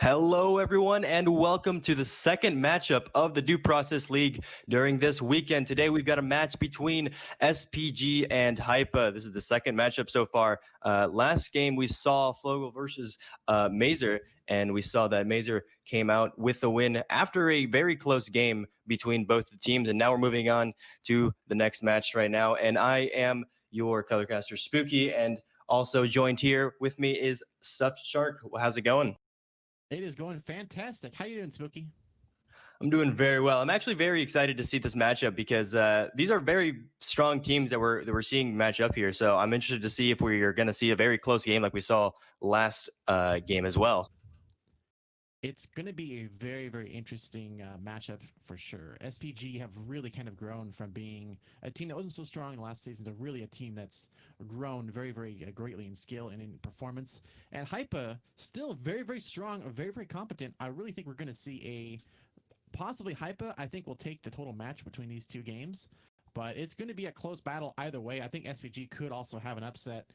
Hello, everyone, and welcome to the second matchup of the Due Process League during this weekend. Today, we've got a match between SPG and HYPA. This is the second matchup so far. Last game, we saw Flogel versus Mazer, and we saw that Mazer came out with the win after a very close game between both the teams. And now we're moving on to the next match right now. And I am your colorcaster, Spooky, and also joined here with me is Stuffed Shark. How's it going? It is going fantastic. How you doing, Spooky? I'm doing very well. I'm actually very excited to see this matchup because these are very strong teams that we're seeing match up here. So I'm interested to see if we're going to see a very close game like we saw last game as well. It's going to be a very, very interesting matchup for sure. SPG have really kind of grown from being a team that wasn't so strong last season to really a team that's grown very, very greatly in skill and in performance. And HYPA still very, very strong, very, very competent. I really think we're going to see possibly HYPA. I think will take the total match between these two games, but it's going to be a close battle either way. I think SPG could also have an upset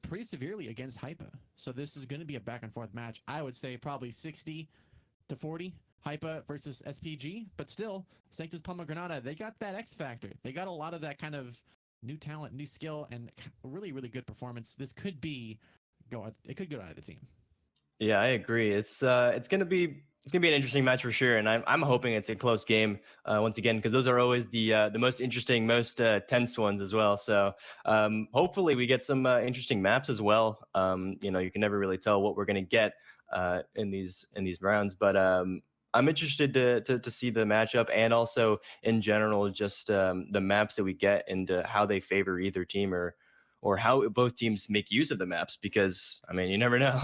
pretty severely against HYPA. So this is going to be a back and forth match. I would say probably 60-40 HYPA versus SPG, but still, Sanctus Pomegranata, they got that X factor. They got a lot of that kind of new talent, new skill, and really, really good performance. This could it could go out of the team. Yeah, I agree. It's gonna be an interesting match for sure, and I'm hoping it's a close game once again because those are always the most interesting, most tense ones as well. So hopefully we get some interesting maps as well. You can never really tell what we're gonna get in these rounds, but I'm interested to see the matchup and also in general just the maps that we get and how they favor either team or how both teams make use of the maps because I mean you never know.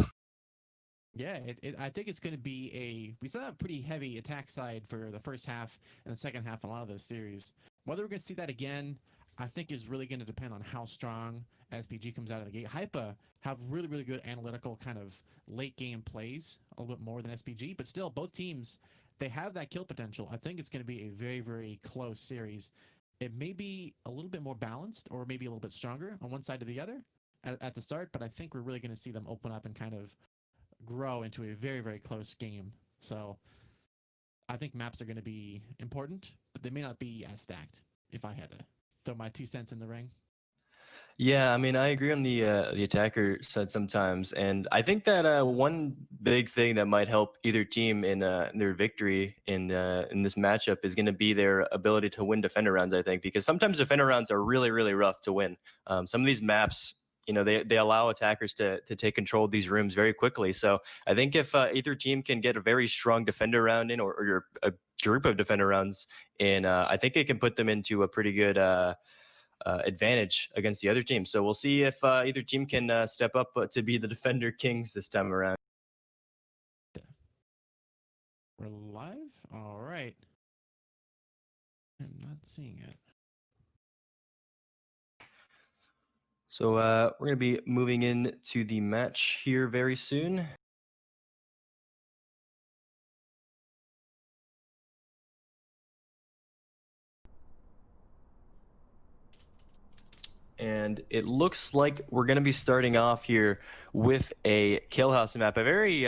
Yeah, I think it's going to be we saw a pretty heavy attack side for the first half and the second half in a lot of those series. Whether we're going to see that again, I think is really going to depend on how strong SPG comes out of the gate. HYPA have really, really good analytical kind of late game plays, a little bit more than SPG, but still both teams, they have that kill potential. I think it's going to be a very, very close series. It may be a little bit more balanced or maybe a little bit stronger on one side or the other at the start, but I think we're really going to see them open up and kind of grow into a very, very close game. So I think maps are going to be important, but they may not be as stacked if I had to throw my 2 cents in the ring. Yeah, I mean, I agree on the attacker side sometimes, and I think that one big thing that might help either team in their victory in this matchup is going to be their ability to win defender rounds. I think because sometimes defender rounds are really really rough to win. Some of these maps, they allow attackers to take control of these rooms very quickly. So I think if either team can get a very strong defender round in or a group of defender rounds in, I think it can put them into a pretty good. Advantage against the other team. So we'll see if either team can step up to be the defender kings this time around. We're live? All right. I'm not seeing it. So we're going to be moving into the match here very soon. And it looks like we're going to be starting off here with a kill house map, a very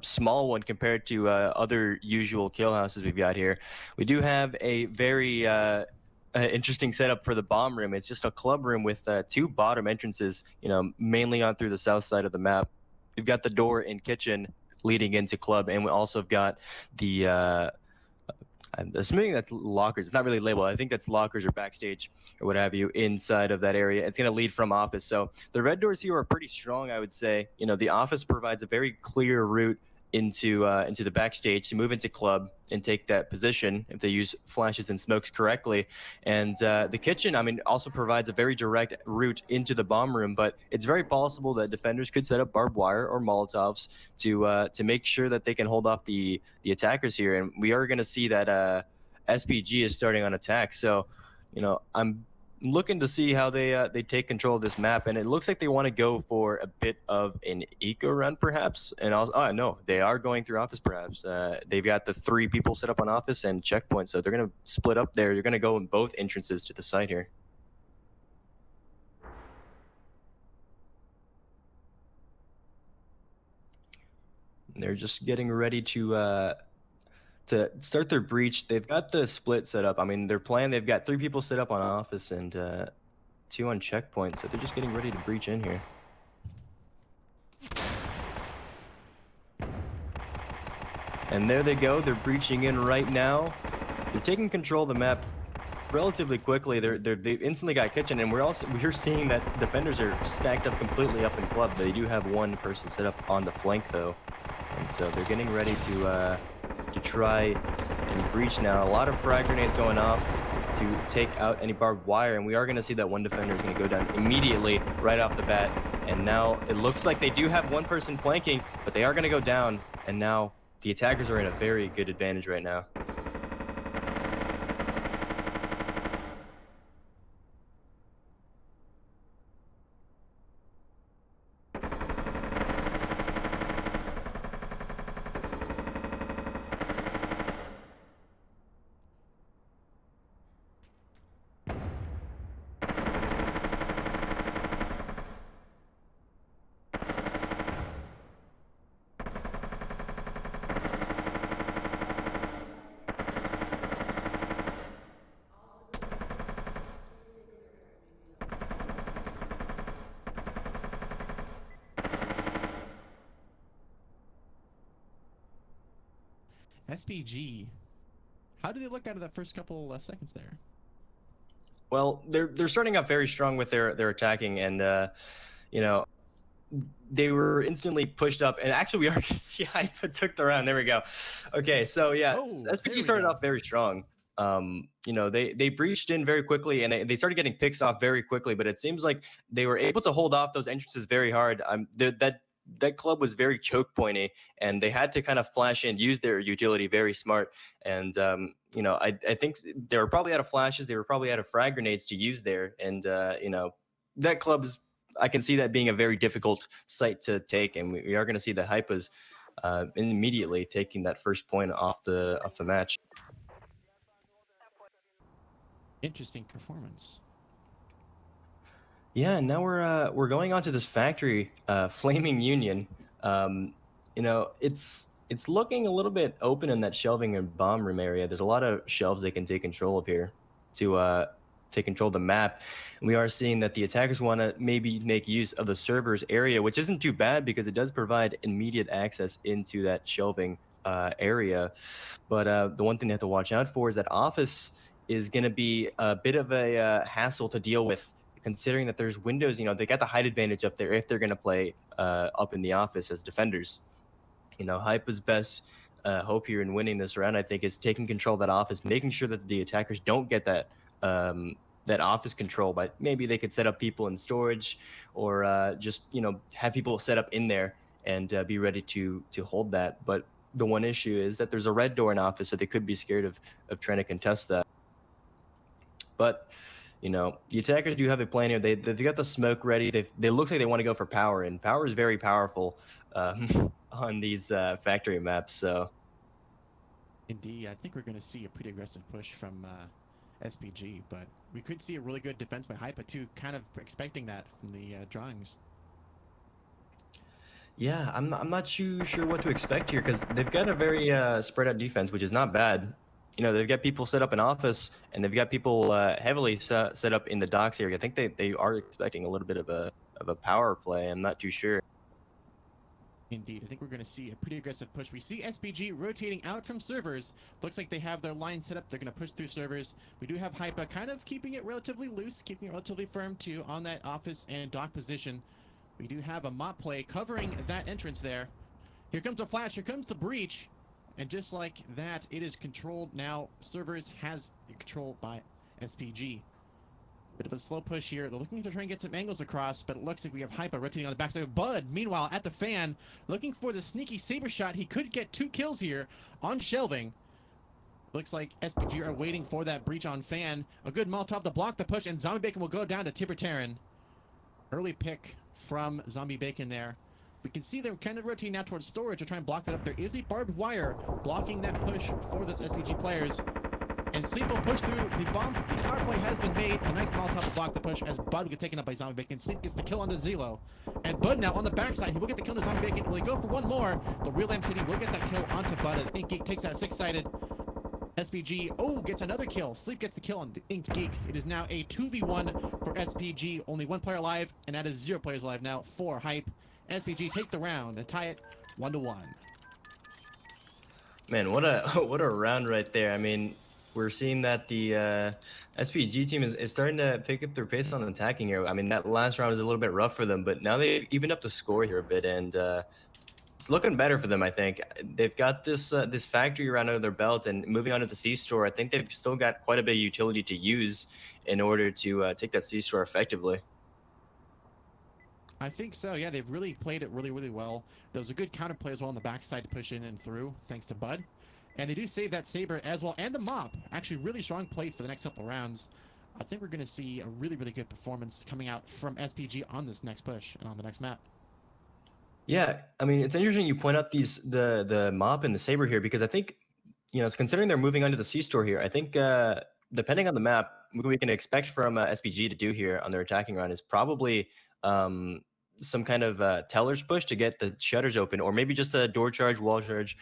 small one compared to other usual kill houses we've got here. We do have a very interesting setup for the bomb room. It's just a club room with two bottom entrances, mainly on through the south side of the map. We've got the door and kitchen leading into club, and we also have got the I'm assuming that's lockers. It's not really labeled. I think that's lockers or backstage or what have you inside of that area. It's going to lead from office. So the red doors here are pretty strong, I would say. The office provides a very clear route into the backstage to move into club and take that position if they use flashes and smokes correctly. And the kitchen, I mean, also provides a very direct route into the bomb room. But it's very possible that defenders could set up barbed wire or Molotovs to make sure that they can hold off the attackers here. And we are going to see that SPG is starting on attack. So, I'm looking to see how they take control of this map, and it looks like they want to go for a bit of an eco run perhaps. And also, no, they are going through office perhaps. They've got the 3 people set up on office and checkpoint, so they're going to split up there. They're going to go in both entrances to the site here. They're just getting ready to start their breach. They've got the split set up. I mean, their plan, they've got 3 people set up on office and 2 on checkpoint, so they're just getting ready to breach in here. And there they go. They're breaching in right now. They're taking control of the map relatively quickly. They instantly got kitchen, and we're seeing that defenders are stacked up completely up in club. They do have 1 person set up on the flank though, and so they're getting ready to try and breach now. A lot of frag grenades going off to take out any barbed wire, and we are going to see that 1 defender is going to go down immediately right off the bat. And now it looks like they do have 1 person flanking, but they are going to go down, and now the attackers are in a very good advantage right now. SPG, how did they look out of that first couple seconds there? Well, they're starting off very strong with their attacking, and you know, they were instantly pushed up, and actually we are going to see HYPA took the round. There we go. Okay, so yeah, SPG started off very strong. You know, they breached in very quickly, and they started getting picks off very quickly, but it seems like they were able to hold off those entrances very hard. That club was very choke pointy, and they had to kind of flash in, use their utility very smart. And you know, I think they were probably out of flashes, they were probably out of frag grenades to use there, and you know, that club's, I can see that being a very difficult site to take, and we are going to see the HYPAs immediately taking that first point off the match. Interesting performance. Yeah, now we're going on to this factory, Flaming Union. You know, it's looking a little bit open in that shelving and bomb room area. There's a lot of shelves they can take control of here to take control of the map. And we are seeing that the attackers want to maybe make use of the servers area, which isn't too bad because it does provide immediate access into that shelving area. But the one thing they have to watch out for is that office is going to be a bit of a hassle to deal with, considering that there's windows. You know, they got the height advantage up there if they're going to play up in the office as defenders. You know, HYPA's best hope here in winning this round, I think, is taking control of that office, making sure that the attackers don't get that that office control. But maybe they could set up people in storage, or just, you know, have people set up in there and be ready to hold that. But the one issue is that there's a red door in office, so they could be scared of trying to contest that. But you know, the attackers do have a plan here. They've got the smoke ready. They look like they want to go for power, and power is very powerful on these factory maps. So, indeed, I think we're going to see a pretty aggressive push from SPG, but we could see a really good defense by HYPA too. Kind of expecting that from the drawings. yeah, I'm not too sure what to expect here because they've got a very spread out defense, which is not bad. You know, they've got people set up in office, and they've got people heavily set up in the docks area. I think they are expecting a little bit of a power play. I'm not too sure. Indeed, I think we're going to see a pretty aggressive push. We see SPG rotating out from servers. Looks like they have their line set up. They're going to push through servers. We do have HYPA kind of keeping it relatively loose, keeping it relatively firm too on that office and dock position. We do have a mop play covering that entrance there. Here comes the flash. Here comes the breach. And just like that, it is controlled now. Servers has control by SPG. Bit of a slow push here. They're looking to try and get some angles across, but it looks like we have HYPA rotating on the backside of Bud. Meanwhile, at the fan, looking for the sneaky saber shot. He could get 2 kills here on shelving. Looks like SPG are waiting for that breach on fan. A good Molotov to block the push, and Zombie Bacon will go down to Tipper Terran. Early pick from Zombie Bacon there. We can see they're kind of rotating now towards storage to try and block that up. There is a barbed wire blocking that push for those SPG players. and Sleep will push through the bomb. The power play has been made. A nice Molotov to block the push as Bud will get taken up by Zombie Bacon. Sleep gets the kill onto Zelo. And Bud now on the backside. He will get the kill on Zombie Bacon. Will he go for one more? The real MCD will get that kill onto Bud as Ink Geek takes out a 6-sided. SPG, gets another kill. Sleep gets the kill on Ink Geek. It is now a 2v1 for SPG. Only one player alive, and that is 0 players alive now for Hype. SPG take the round and tie it 1-1. Man, what a round right there. I mean, we're seeing that the SPG team is starting to pick up their pace on attacking here. I mean, that last round was a little bit rough for them, but now they've evened up the score here a bit, and it's looking better for them, I think. They've got this this factory around under their belt, and moving on to the C-store, I think they've still got quite a bit of utility to use in order to take that C-store effectively. I think so, yeah. They've really played it really well. There was a good counterplay as well on the backside to push in and through, thanks to Bud. And they do save that Saber as well, and the Mop. Actually, really strong plays for the next couple rounds. I think we're going to see a really good performance coming out from SPG on this next push and on the next map. Yeah, I mean, it's interesting you point out the Mop and the Saber here, because I think, you know, considering they're moving on to the C-store here, I think depending on the map, what we can expect from SPG to do here on their attacking round is probably some kind of teller's push to get the shutters open, or maybe just a door charge, wall charge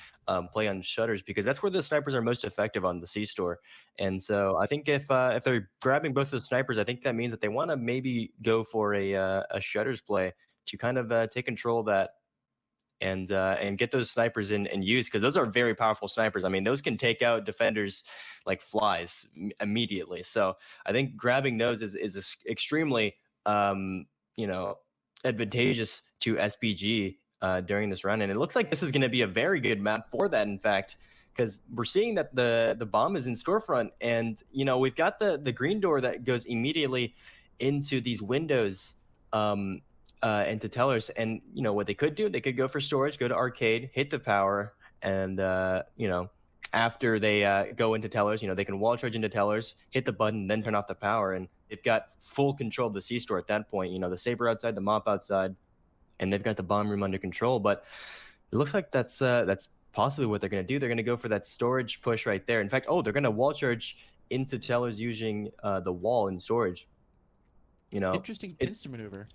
play on shutters, because that's where the snipers are most effective on the C-store. And so I think if they're grabbing both of the snipers, I think that means that they want to maybe go for a shutters play to kind of take control of that and get those snipers in use, because those are very powerful snipers. I mean, those can take out defenders like flies immediately. So I think grabbing those is extremely you know, advantageous to SPG during this run, and it looks like this is going to be a very good map for that. In fact, because we're seeing that the bomb is in storefront, and you know, we've got the green door that goes immediately into these windows. Into tellers, and you know what they could do, they could go for storage, go to arcade, hit the power, and you know, after they go into tellers, you know, they can wall charge into tellers, hit the button, then turn off the power, and they've got full control of the C-store at that point. You know, the Saber outside, the Mop outside, and they've got the bomb room under control. But it looks like that's possibly what they're going to do. They're going to go for that storage push right there. In fact, they're going to wall charge into tellers using the wall in storage. You know, interesting pincer maneuver.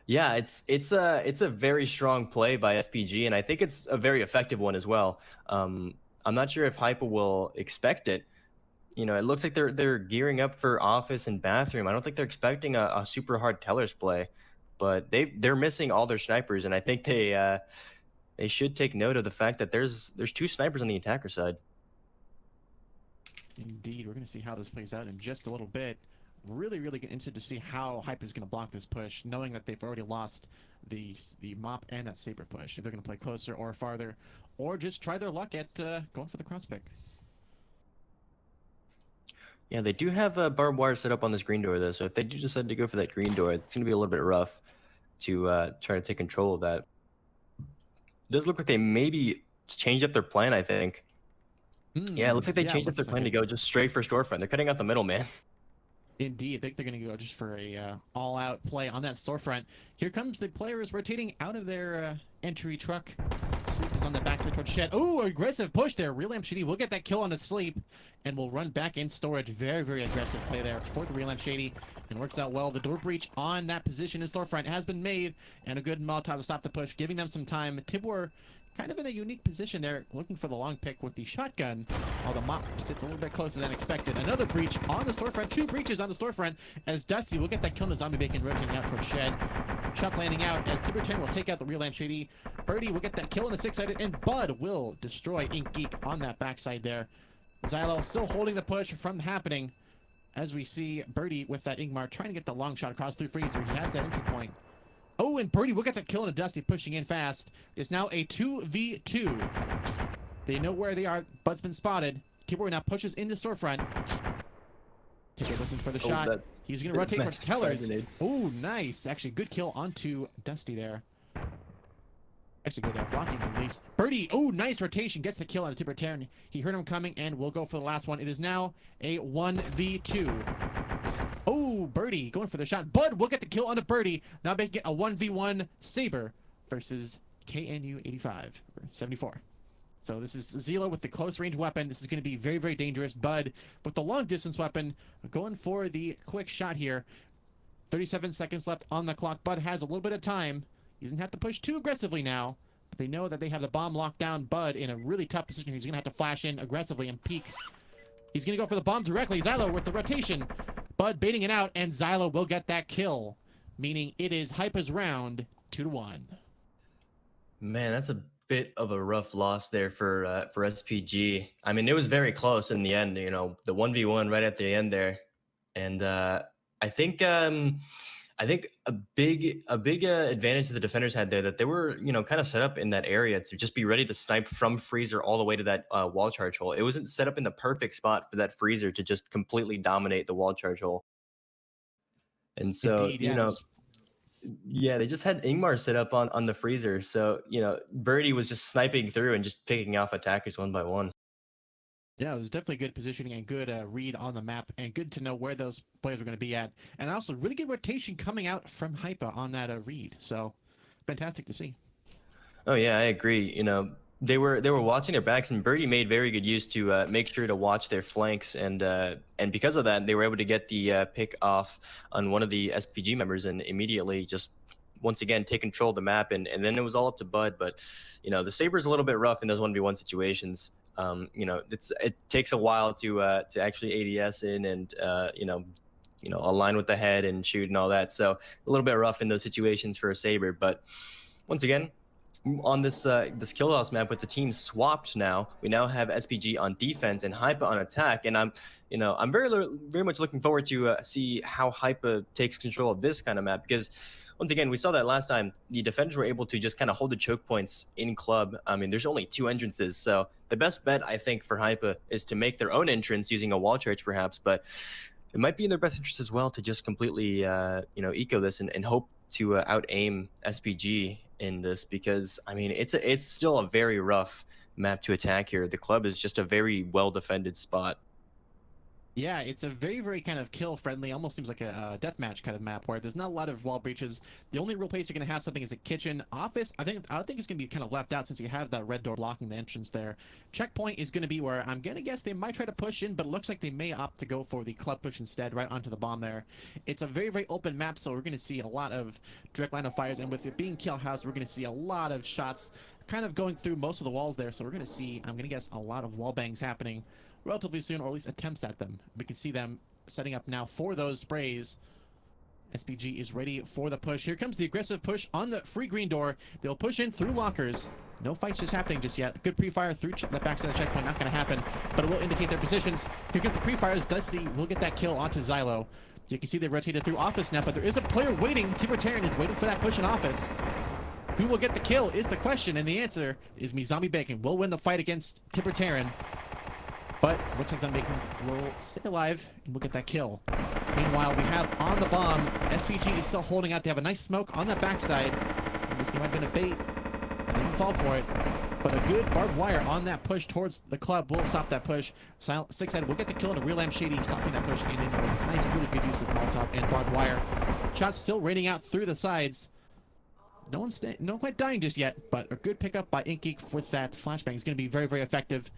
Yeah, it's a very strong play by SPG, and I think it's a very effective one as well. I'm not sure if HYPA will expect it. You know, it looks like they're gearing up for office and bathroom. I don't think they're expecting a super hard tellers play, but they're missing all their snipers, and I think they should take note of the fact that there's 2 snipers on the attacker side. Indeed, we're going to see how this plays out in just a little bit. Really interested to see how HYPA is going to block this push, knowing that they've already lost the Mop and that Saber push. If they're going to play closer or farther, or just try their luck at going for the cross pick. Yeah, they do have a barbed wire set up on this green door, though, so if they do decide to go for that green door, it's going to be a little bit rough to try to take control of that. It does look like they maybe changed up their plan, I think. Yeah, it looks like they changed up their plan to go just straight for storefront. They're cutting out the middle, man. Indeed, I think they're going to go just for a all-out play on that storefront. Here comes the players rotating out of their entry truck. Sleep is on the backside towards Shed. Oh, aggressive push there. Real Shady will get that kill on the Sleep, and will run back in storage. Very aggressive play there for the Real Shady, and works out well. The door breach on that position in storefront has been made, and a good Molotov to stop the push, giving them some time. Tibor kind of in a unique position there, looking for the long pick with the shotgun, while the Mop sits a little bit closer than expected. Another breach on the storefront, 2 breaches on the storefront, as Dusty will get that kill on the Zombie Bacon, rotating out towards Shed. Shots landing out as Tibor 10 will take out the Real Shady. Birdie will get that kill on the 6-sided, and Bud will destroy Ink Geek on that backside there. Xylo still holding the push from happening, as we see Birdie with that Ingmar trying to get the long shot across through Freezer. He has that entry point. Oh, and Birdie will get that kill on a Dusty, pushing in fast. It's now a 2v2. They know where they are. Bud's been spotted. Tibor now pushes into storefront. Tibor looking for the shot. He's going to rotate towards Tellers. Oh, nice. Actually, good kill onto Dusty there. Actually, good blocking at least. Birdie, oh, nice rotation. Gets the kill on a Tibor Terran. He heard him coming and will go for the last one. It is now a 1v2. Oh, Birdie going for the shot. Bud will get the kill on a Birdie. Now making it a 1v1 Saber versus KNU 85 or 74. So this is Zila with the close range weapon. This is going to be very, very dangerous. Bud with the long distance weapon going for the quick shot here. 37 seconds left on the clock. Bud has a little bit of time. He doesn't have to push too aggressively now. But they know that they have the bomb locked down. Bud in a really tough position. He's going to have to flash in aggressively and peek. He's going to go for the bomb directly. Xylo with the rotation. Bud baiting it out, and Xylo will get that kill. Meaning it is HYPA's round 2-1. Man, that's a bit of a rough loss there for SPG. I mean, it was very close in the end. You know, the 1v1 right at the end there, and I think I think a big advantage that the defenders had there, that they were, you know, kind of set up in that area to just be ready to snipe from freezer all the way to that wall charge hole. It wasn't set up in the perfect spot for that freezer to just completely dominate the wall charge hole. And so, Indeed, you yeah. know, yeah, they just had Ingmar set up on the freezer. So, you know, Birdie was just sniping through and just picking off attackers one by one. Yeah, it was definitely good positioning and good read on the map, and good to know where those players were going to be at. And also, really good rotation coming out from HYPA on that read. So, fantastic to see. Oh yeah, I agree. You know, they were watching their backs, and Birdie made very good use to make sure to watch their flanks, and because of that, they were able to get the pick off on one of the SPG members, and immediately just once again take control of the map, and then it was all up to Bud. But you know, the Saber's a little bit rough in those 1v1 situations. You know, it takes a while to actually ADS in and align with the head and shoot and all that. So a little bit rough in those situations for a Saber, but once again, on this kill house map with the team swapped now, we now have SPG on defense and HYPA on attack, and I'm very much looking forward to see how HYPA takes control of this kind of map, because once again, we saw that last time the defenders were able to just kind of hold the choke points in club. I mean, there's only two entrances, so the best bet I think for HYPA is to make their own entrance using a wall charge perhaps, but it might be in their best interest as well to just completely eco this and hope to out aim SPG in this, because I mean it's still a very rough map to attack here. The club is just a very well defended spot. Yeah, it's a very, very kind of kill-friendly, almost seems like a deathmatch kind of map where there's not a lot of wall breaches. The only real place you're going to have something is a kitchen. Office, I don't think it's going to be kind of left out since you have that red door blocking the entrance there. Checkpoint is going to be where I'm going to guess they might try to push in, but it looks like they may opt to go for the club push instead, right onto the bomb there. It's a very, very open map, so we're going to see a lot of direct line of fires, and with it being kill house, we're going to see a lot of shots kind of going through most of the walls there, so we're going to see, I'm going to guess, a lot of wall bangs happening relatively soon, or at least attempts at them. We can see them setting up now for those sprays. SPG is ready for the push. Here comes the aggressive push on the free green door. They'll push in through lockers. No fights just happening just yet. Good pre-fire through the backside of the checkpoint. Not going to happen, but it will indicate their positions. Here comes the pre-fires. Dusty will get that kill onto Xylo. You can see they rotated through office now, but there is a player waiting. Libertarian is waiting for that push in office. Who will get the kill is the question, and the answer is me. Zombie Bacon will win the fight against Tippertaran. But looks like Zombie Bacon will stay alive and we'll get that kill. Meanwhile, we have on the bomb, SPG is still holding out. They have a nice smoke on that backside. This might have been a bait. I didn't fall for it. But a good barbed wire on that push towards the club will stop that push. Silent Six-Sided will get the kill, and a real Lamb Shady stopping that push. And in a nice, really good use of Molotov and barbed wire. Shots still raining out through the sides. No one's no quite dying just yet, but a good pickup by Inkgeek with that flashbang is going to be very, very effective.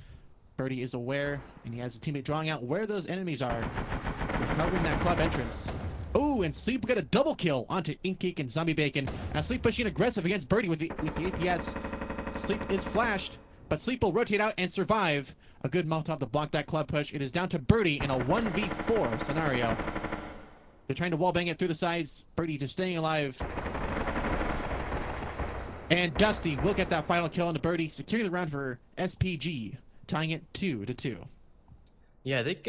Birdie is aware, and he has a teammate drawing out where those enemies are. They're covering that club entrance. Oh, and Sleep got a double kill onto Inkgeek and Zombie Bacon. Now Sleep pushing aggressive against Birdie with the APS. Sleep is flashed, but Sleep will rotate out and survive. A good Molotov to block that club push. It is down to Birdie in a 1v4 scenario. They're trying to wallbang it through the sides. Birdie just staying alive. And Dusty will get that final kill onto Birdie, securing the round for SPG, tying it 2-2. Yeah, I think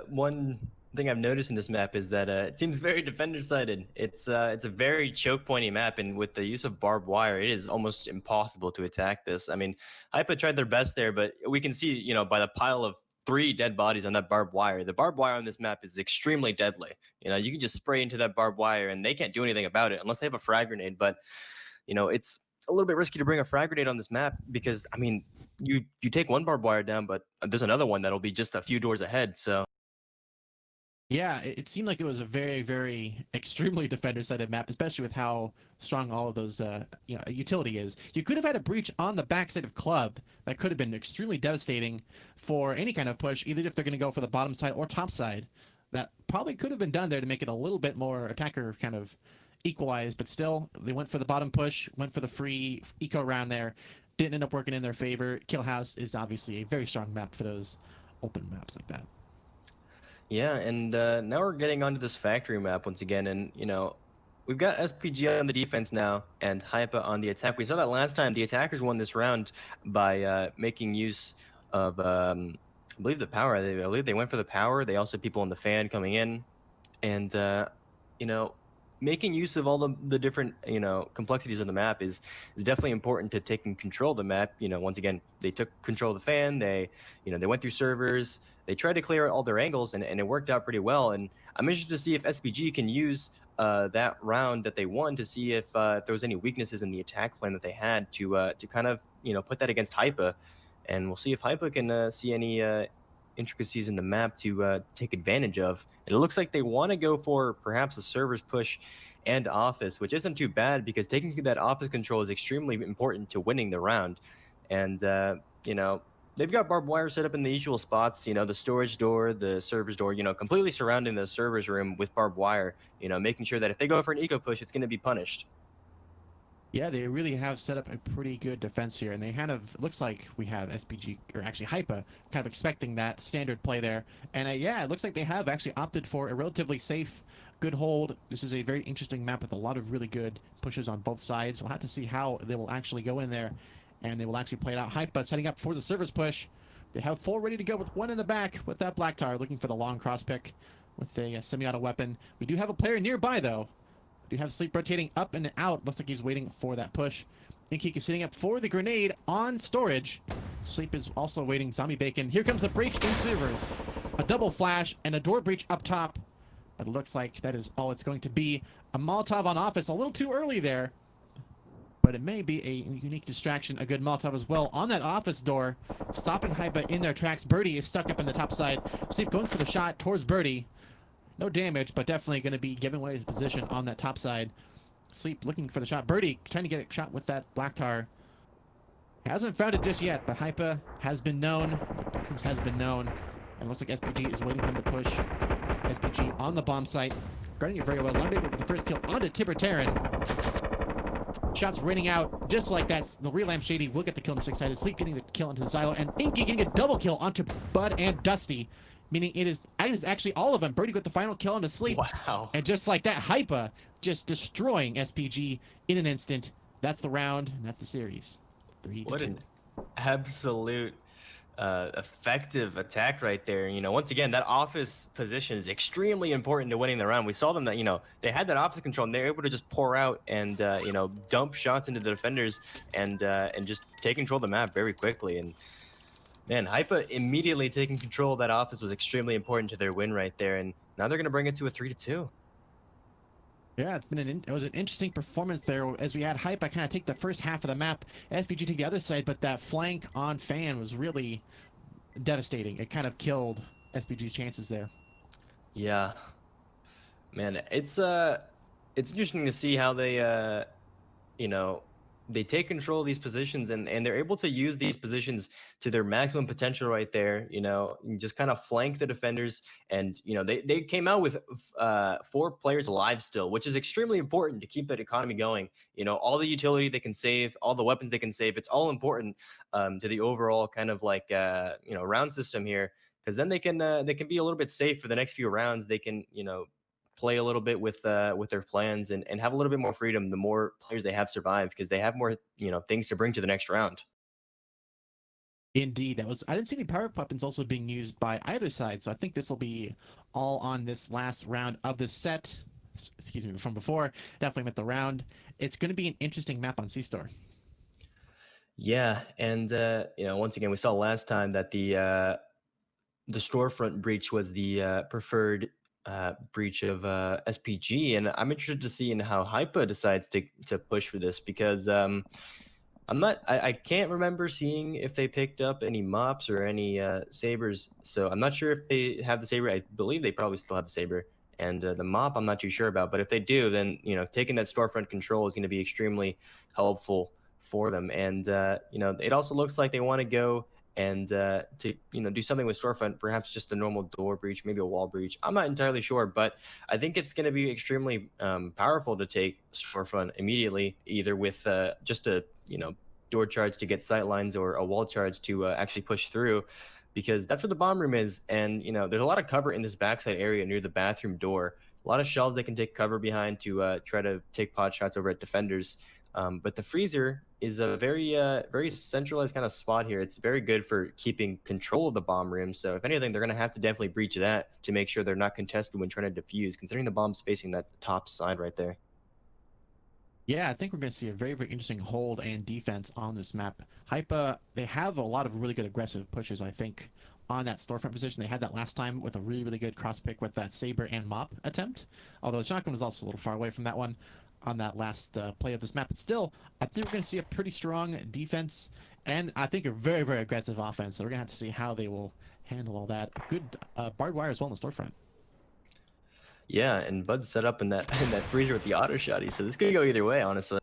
one thing I've noticed in this map is that it seems very defender-sided. It's a very choke pointy map, and with the use of barbed wire, it is almost impossible to attack this. I mean, HYPA tried their best there, but we can see, you know, by the pile of 3 dead bodies on that barbed wire, the barbed wire on this map is extremely deadly. You know, you can just spray into that barbed wire, and they can't do anything about it unless they have a frag grenade. But you know, it's a little bit risky to bring a frag grenade on this map because, I mean, you take one barbed wire down, but there's another one that'll be just a few doors ahead. So Yeah, it seemed like it was a very, very extremely defender-sided map, especially with how strong all of those utility is. You could have had a breach on the backside of Club that could have been extremely devastating for any kind of push, either if they're going to go for the bottom side or top side. That probably could have been done there to make it a little bit more attacker kind of equalized, but still, they went for the bottom push, went for the free eco round there. Didn't end up working in their favor. Kill House is obviously a very strong map for those open maps like that. Yeah, and now we're getting onto this factory map once again, and we've got SPG on the defense now and HYPA on the attack. We saw that last time. The attackers won this round by making use of, I believe, the power. I believe they went for the power. They also had people on the fan coming in, and you know making use of all the different complexities of the map is definitely important to taking control of the map. Once again, they took control of the fan. They went through servers. They tried to clear out all their angles, and it worked out pretty well. And I'm interested to see if SPG can use that round that they won to see if there was any weaknesses in the attack plan that they had to kind of put that against HYPA. And we'll see if HYPA can see any intricacies in the map to take advantage of. And it looks like they want to go for perhaps a server's push and office, which isn't too bad because taking that office control is extremely important to winning the round. And they've got barbed wire set up in the usual spots. The storage door, the server's door. Completely surrounding the server's room with barbed wire. Making sure that if they go for an eco push, it's going to be punished. Yeah, they really have set up a pretty good defense here, and they kind of looks like we have SPG or actually HYPA kind of expecting that standard play there. And yeah, it looks like they have actually opted for a relatively safe, good hold. This is a very interesting map with a lot of really good pushes on both sides. We'll have to see how they will actually go in there, and they will actually play it out. HYPA setting up for the service push. They have 4 ready to go with 1 in the back with that black tar, looking for the long cross pick with a semi-auto weapon. We do have a player nearby though. Do have Sleep rotating up and out. Looks like he's waiting for that push. Inkheek is sitting up for the grenade on storage. Sleep is also waiting. Zombie Bacon. Here comes the breach in servers. A double flash and a door breach up top. But it looks like that is all it's going to be. A Molotov on office. A little too early there. But it may be a unique distraction. A good Molotov as well on that office door. Stopping HYPA in their tracks. Birdie is stuck up in the top side. Sleep going for the shot towards Birdie. No damage, but definitely going to be giving away his position on that top side. Sleep looking for the shot. Birdie trying to get a shot with that black tar. Hasn't found it just yet, but HYPA has been known. The presence has been known. And looks like SPG is waiting for him to push. SPG on the bomb site. Guarding it very well. Zombie with the first kill onto Tibertaran. Shots raining out just like that. The real Lamp Shady will get the kill on the excited. Sleep getting the kill onto the silo. And Inky getting a double kill onto Bud and Dusty. Meaning it is actually all of them. Birdie got the final kill onto Sleep. Wow. And just like that, HYPA just destroying SPG in an instant. That's the round, and that's the series. 3-2. What an absolute effective attack right there. Once again, that office position is extremely important to winning the round. We saw them that, they had that office control and they're able to just pour out and, dump shots into the defenders and just take control of the map very quickly. And man, HYPA immediately taking control of that office was extremely important to their win right there. And now they're going to bring it to a 3-2. Yeah, it was an interesting performance there as we had HYPA kind of take the first half of the map, SPG take the other side, but that flank on fan was really devastating. It kind of killed SPG's chances there. Yeah, man, it's interesting to see how you know, they take control of these positions and they're able to use these positions to their maximum potential right there, and just kind of flank the defenders. And, they came out with 4 players alive still, which is extremely important to keep that economy going. All the utility they can save, all the weapons they can save, it's all important to the overall kind of like, round system here. Because then they can be a little bit safe for the next few rounds. They can, play a little bit with their plans and have a little bit more freedom the more players they have survived because they have more things to bring to the next round. Indeed, I didn't see any power weapons also being used by either side, so I think this will be all on this last round of the set. Excuse me, from before. Definitely meant the round. It's going to be an interesting map on C-Store. Yeah, and once again we saw last time that the storefront breach was the preferred breach of SPG, and I'm interested to see in how HYPA decides to push for this because I can't remember seeing if they picked up any mops or any sabers. So I'm not sure if they have the saber. I believe they probably still have the saber. And the mop, I'm not too sure about. But if they do, then taking that storefront control is going to be extremely helpful for them. And it also looks like they want to go and to do something with storefront, perhaps just a normal door breach, maybe a wall breach. I'm not entirely sure, but I think it's going to be extremely powerful to take storefront immediately, either with just a door charge to get sight lines or a wall charge to actually push through, because that's where the bomb room is. And there's a lot of cover in this backside area near the bathroom door. A lot of shelves they can take cover behind to try to take pot shots over at defenders. But the freezer is a very centralized kind of spot here. It's very good for keeping control of the bomb room. So if anything, they're going to have to definitely breach that to make sure they're not contested when trying to defuse, considering the bomb's facing that top side right there. Yeah, I think we're going to see a very, very interesting hold and defense on this map. HYPA, they have a lot of really good aggressive pushes, I think, on that storefront position. They had that last time with a really, really good cross pick with that saber and mop attempt. Although the shotgun was also a little far away from that one on that last play of this map. But still, I think we're going to see a pretty strong defense and I think a very, very aggressive offense. So we're going to have to see how they will handle all that. Good barbed wire as well in the storefront. Yeah, and Bud's set up in that in that freezer with the auto shotty, so this could go either way, honestly.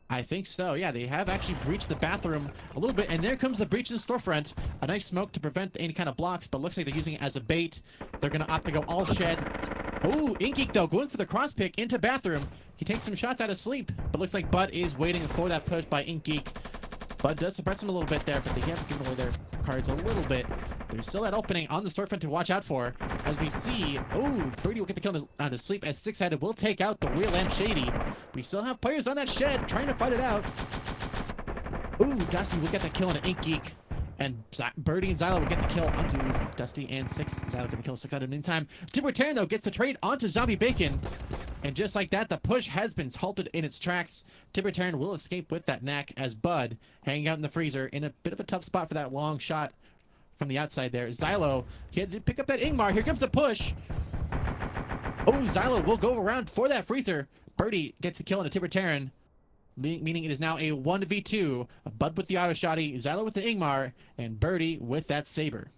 I think so. Yeah, they have actually breached the bathroom a little bit, and there comes the breach in the storefront. A nice smoke to prevent any kind of blocks, but looks like they're using it as a bait. They're going to opt to go all shed. Oh, Inkgeek, though, going for the cross pick into bathroom. He takes some shots out of sleep, but looks like Bud is waiting for that push by Inkgeek. Bud does suppress him a little bit there, but they have given away their cards a little bit. There's still that opening on the storefront to watch out for. As we see, oh, Birdie will get the kill on his sleep as Six-Headed will take out the real Lamp Shady. We still have players on that shed trying to fight it out. Ooh, Dusty will get the kill on an Inkgeek. And Birdie and Xylo will get the kill onto Dusty and Six. Xylo get the kill 6 out in the meantime. Timbertarian, though, gets the trade onto Zombie Bacon. And just like that, the push has been halted in its tracks. Timbertarian will escape with that knack as Bud hanging out in the freezer in a bit of a tough spot for that long shot from the outside there. Xylo, he had to pick up that Ingmar. Here comes the push. Oh, Xylo will go around for that freezer. Birdie gets the kill on a Timbertarian, meaning it is now a 1v2. Bud with the auto shotty, Xylo with the Ingmar, and Birdie with that saber.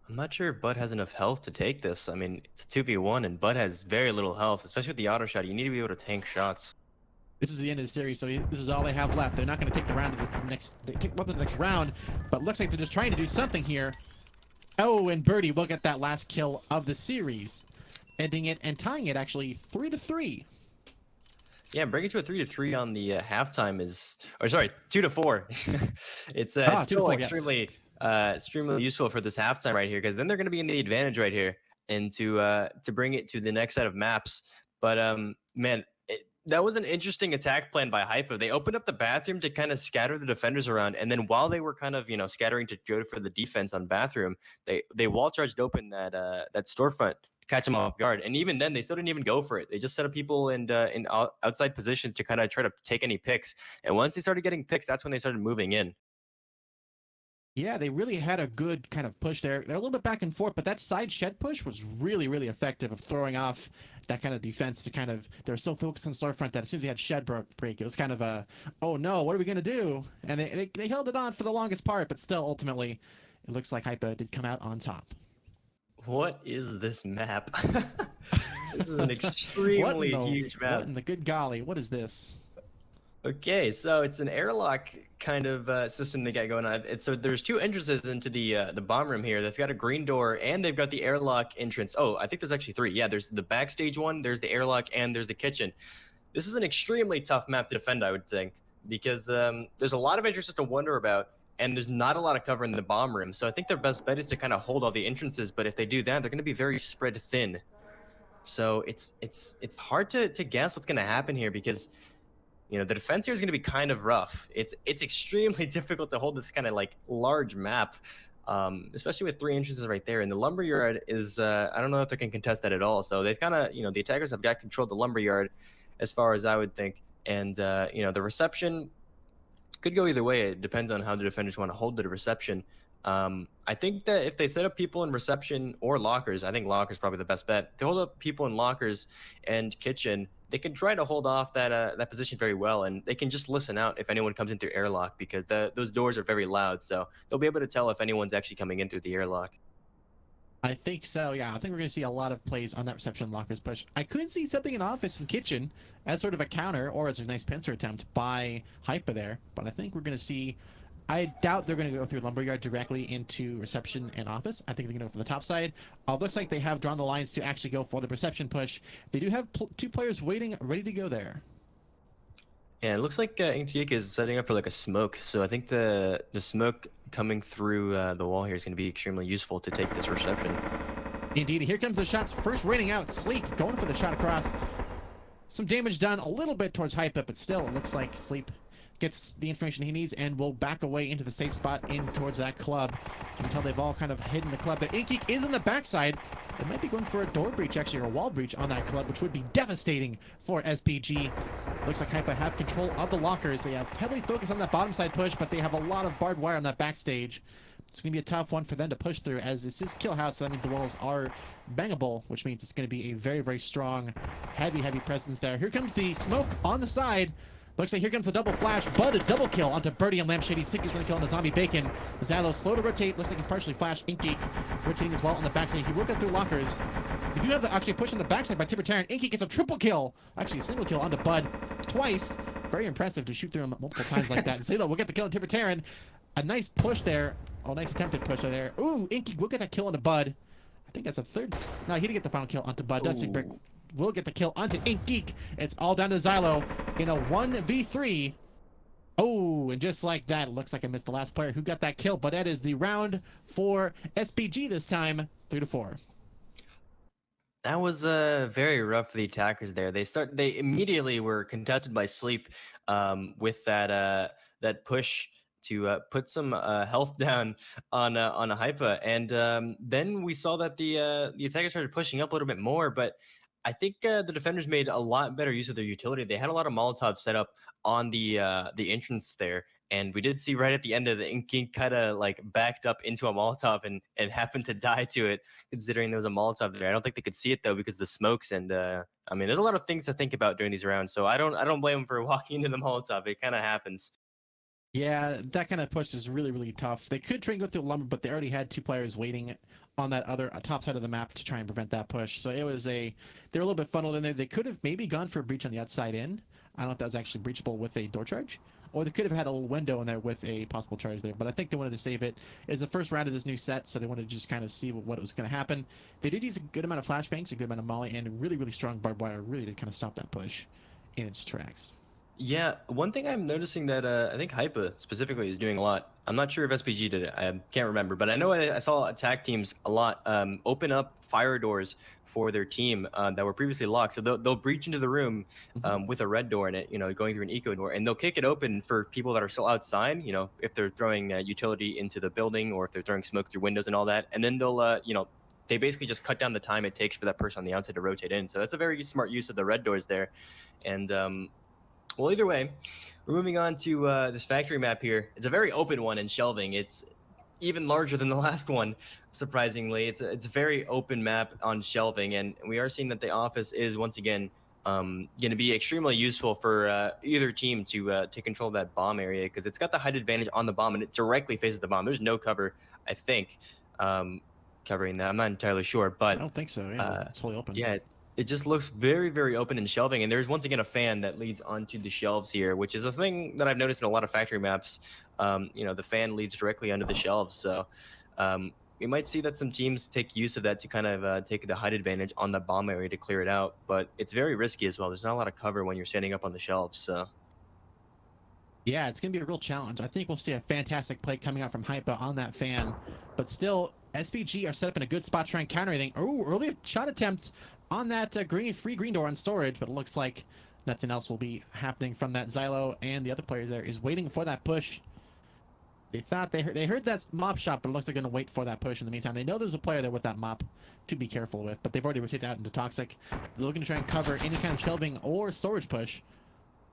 I'm not sure if Bud has enough health to take this. I mean, it's a 2v1, and Bud has very little health, especially with the auto shot. You need to be able to tank shots. This is the end of the series, so this is all they have left. They're not going to take the round to the next. They take up to the next round, but looks like they're just trying to do something here. Oh, and Birdie will get that last kill of the series, ending it and tying it actually 3-3. Yeah, breaking to a 3-3 on the halftime is, or sorry, 2-4. It's still 2-4, extremely extremely useful for this halftime right here, because then they're going to be in the advantage right here, and to bring it to the next set of maps. But man, that was an interesting attack plan by HYPA. They opened up the bathroom to kind of scatter the defenders around, and then while they were kind of scattering to go for the defense on bathroom, they wall charged open that storefront to catch them off guard. And even then, they still didn't even go for it. They just set up people in outside positions to kind of try to take any picks. And once they started getting picks, that's when they started moving in. Yeah, they really had a good kind of push there. They're a little bit back and forth, but that side shed push was really, really effective of throwing off that kind of defense to kind of, they're so focused on storefront that as soon as they had shed break, it was kind of a, oh no, what are we going to do? And they held it on for the longest part, but still, ultimately, it looks like HYPA did come out on top. What is this map? This is an extremely huge map. What in the good golly, what is this? Okay, so it's an airlock kind of system they got going on. So there's two entrances into the bomb room here. They've got a green door and they've got the airlock entrance. Oh, I think there's actually three. Yeah, there's the backstage one, there's the airlock, and there's the kitchen. This is an extremely tough map to defend, I would think, because there's a lot of entrances to wonder about, and there's not a lot of cover in the bomb room. So I think their best bet is to kind of hold all the entrances. But if they do that, they're going to be very spread thin. So it's hard to guess what's going to happen here, because the defense here is going to be kind of rough. It's extremely difficult to hold this kind of like large map, especially with three entrances right there. And the lumberyard is, I don't know if they can contest that at all. So they've kind of, the attackers have got control of the lumberyard, as far as I would think. And the reception could go either way. It depends on how the defenders want to hold the reception. I think that if they set up people in reception or lockers, I think lockers probably the best bet. If they hold up people in lockers and kitchen, they can try to hold off that position very well, and they can just listen out if anyone comes in through airlock because those doors are very loud, so they'll be able to tell if anyone's actually coming in through the airlock. I think so, yeah. I think we're going to see a lot of plays on that reception lockers push. I could see something in office and kitchen as sort of a counter or as a nice pincer attempt by HYPA there, but I think we're going to see. I doubt they're going to go through Lumberyard directly into reception and office. I think they're going to go for the top side. Looks like they have drawn the lines to actually go for the reception push. They do have two players waiting, ready to go there. Yeah, it looks like Inkgeek is setting up for like a smoke, so I think the smoke coming through the wall here is going to be extremely useful to take this reception. Indeed, here comes the shots. First raining out. Sleep going for the shot across. Some damage done a little bit towards HYPA, but still it looks like Sleep gets the information he needs and will back away into the safe spot in towards that club. You can tell they've all kind of hidden the club. But Inkgeek is on the backside. They might be going for a door breach, actually, or a wall breach on that club, which would be devastating for SPG. Looks like HYPA have control of the lockers. They have heavily focused on that bottom side push, but they have a lot of barbed wire on that backstage. It's going to be a tough one for them to push through, as this is kill house, so that means the walls are bangable, which means it's going to be a very, very strong, heavy presence there. Here comes the smoke on the side. Looks like here comes the double flash. Bud, a double kill onto Birdie and Lampshady. Sick is going to kill on the zombie Bacon. Zalo slow to rotate. Looks like he's partially flashed. Inkgeek rotating as well on the backside. He will get through lockers. We do have the actually push on the backside by Tipper-Terran. Inkgeek gets a triple kill. Actually, a single kill onto Bud twice. Very impressive to shoot through him multiple times like that. Zalo will get the kill on Tipper-Terran. A nice push there. Oh, nice attempted push there. Ooh, Inkgeek will get that kill onto Bud. I think that's a third. No, he didn't get the final kill onto Bud. Dusty Brick will get the kill onto Inkgeek. It's all down to Xylo in a 1v3. Oh, and just like that, it looks like I missed the last player who got that kill, but that is the round for SPG this time, 3-4. That was very rough for the attackers there. They immediately were contested by Sleep with that push to put some health down on a HYPA, and then we saw that the attackers started pushing up a little bit more, but I think the defenders made a lot better use of their utility. They had a lot of Molotovs set up on the entrance there, and we did see right at the end of the Inkgeek kind of like backed up into a Molotov and happened to die to it, considering there was a Molotov there. I don't think they could see it though because of the smokes, and I mean, there's a lot of things to think about during these rounds. So I don't blame them for walking into the Molotov. It kind of happens. Yeah, that kind of push is really tough. They could try and go through lumber, but they already had two players waiting on that other top side of the map to try and prevent that push. So it was they were a little bit funneled in there. They could have maybe gone for a breach on the outside in. I don't know if that was actually breachable with a door charge, or they could have had a little window in there with a possible charge there. But I think they wanted to save it. It's the first round of this new set, so they wanted to just kind of see what was going to happen. They did use a good amount of flashbangs, a good amount of molly, and really strong barbed wire really to kind of stop that push in its tracks. Yeah, one thing I'm noticing that I think HYPA specifically is doing a lot. I'm not sure if SPG did it. I can't remember, but I know I saw attack teams a lot open up fire doors for their team that were previously locked. So they'll breach into the room with a red door in it, going through an eco door, and they'll kick it open for people that are still outside. If they're throwing utility into the building or if they're throwing smoke through windows and all that, and then they'll they basically just cut down the time it takes for that person on the outside to rotate in. So that's a very smart use of the red doors there, and well, either way, we're moving on to this factory map here. It's a very open one in shelving. It's even larger than the last one, surprisingly. It's a very open map on shelving, and we are seeing that the office is once again going to be extremely useful for either team to take control of that bomb area, because it's got the height advantage on the bomb, and it directly faces the bomb. There's no cover, I think, covering that. I'm not entirely sure, but I don't think so. Yeah, it's fully open. Yeah. It just looks very open in shelving, and there's once again a fan that leads onto the shelves here, which is a thing that I've noticed in a lot of factory maps. The fan leads directly under the shelves, so we might see that some teams take use of that to kind of take the height advantage on the bomb area to clear it out, but it's very risky as well. There's not a lot of cover when you're standing up on the shelves, so. Yeah, it's going to be a real challenge. I think we'll see a fantastic play coming out from HYPA on that fan, but still, SPG are set up in a good spot to try and counter anything. Oh, early shot attempt on that free green door on storage, but it looks like nothing else will be happening from that. Xylo and the other players there is waiting for that push. They thought they heard that mop shot, but it looks like they're going to wait for that push in the meantime. They know there's a player there with that mop to be careful with, but they've already rotated out into toxic. They're looking to try and cover any kind of shelving or storage push.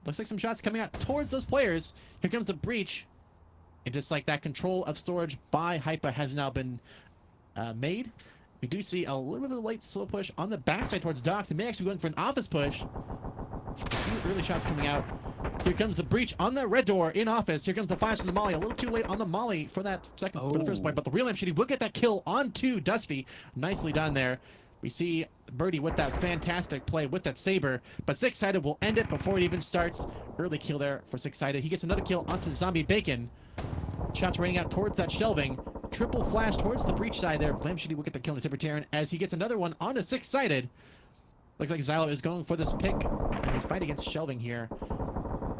Looks like some shots coming out towards those players. Here comes the breach. And just like that, control of storage by HYPA has now been made. We do see a little bit of a late slow push on the backside towards docks. They may actually be going for an office push. You see early shots coming out. Here comes the breach on the red door in office. Here comes the flash from the molly. A little too late on the molly for that second, for the first point, but the real Shitty will get that kill onto Dusty. Nicely done there. We see Birdie with that fantastic play with that Saber, but Six-Sided will end it before it even starts. Early kill there for Six-Sided. He gets another kill onto the Zombie Bacon. Shots raining out towards that shelving. Triple flash towards the breach side there. Lamb Shitty will get the kill into Tippertaran as he gets another one onto Six-Sided. Looks like Xylo is going for this pick and his fight against shelving here.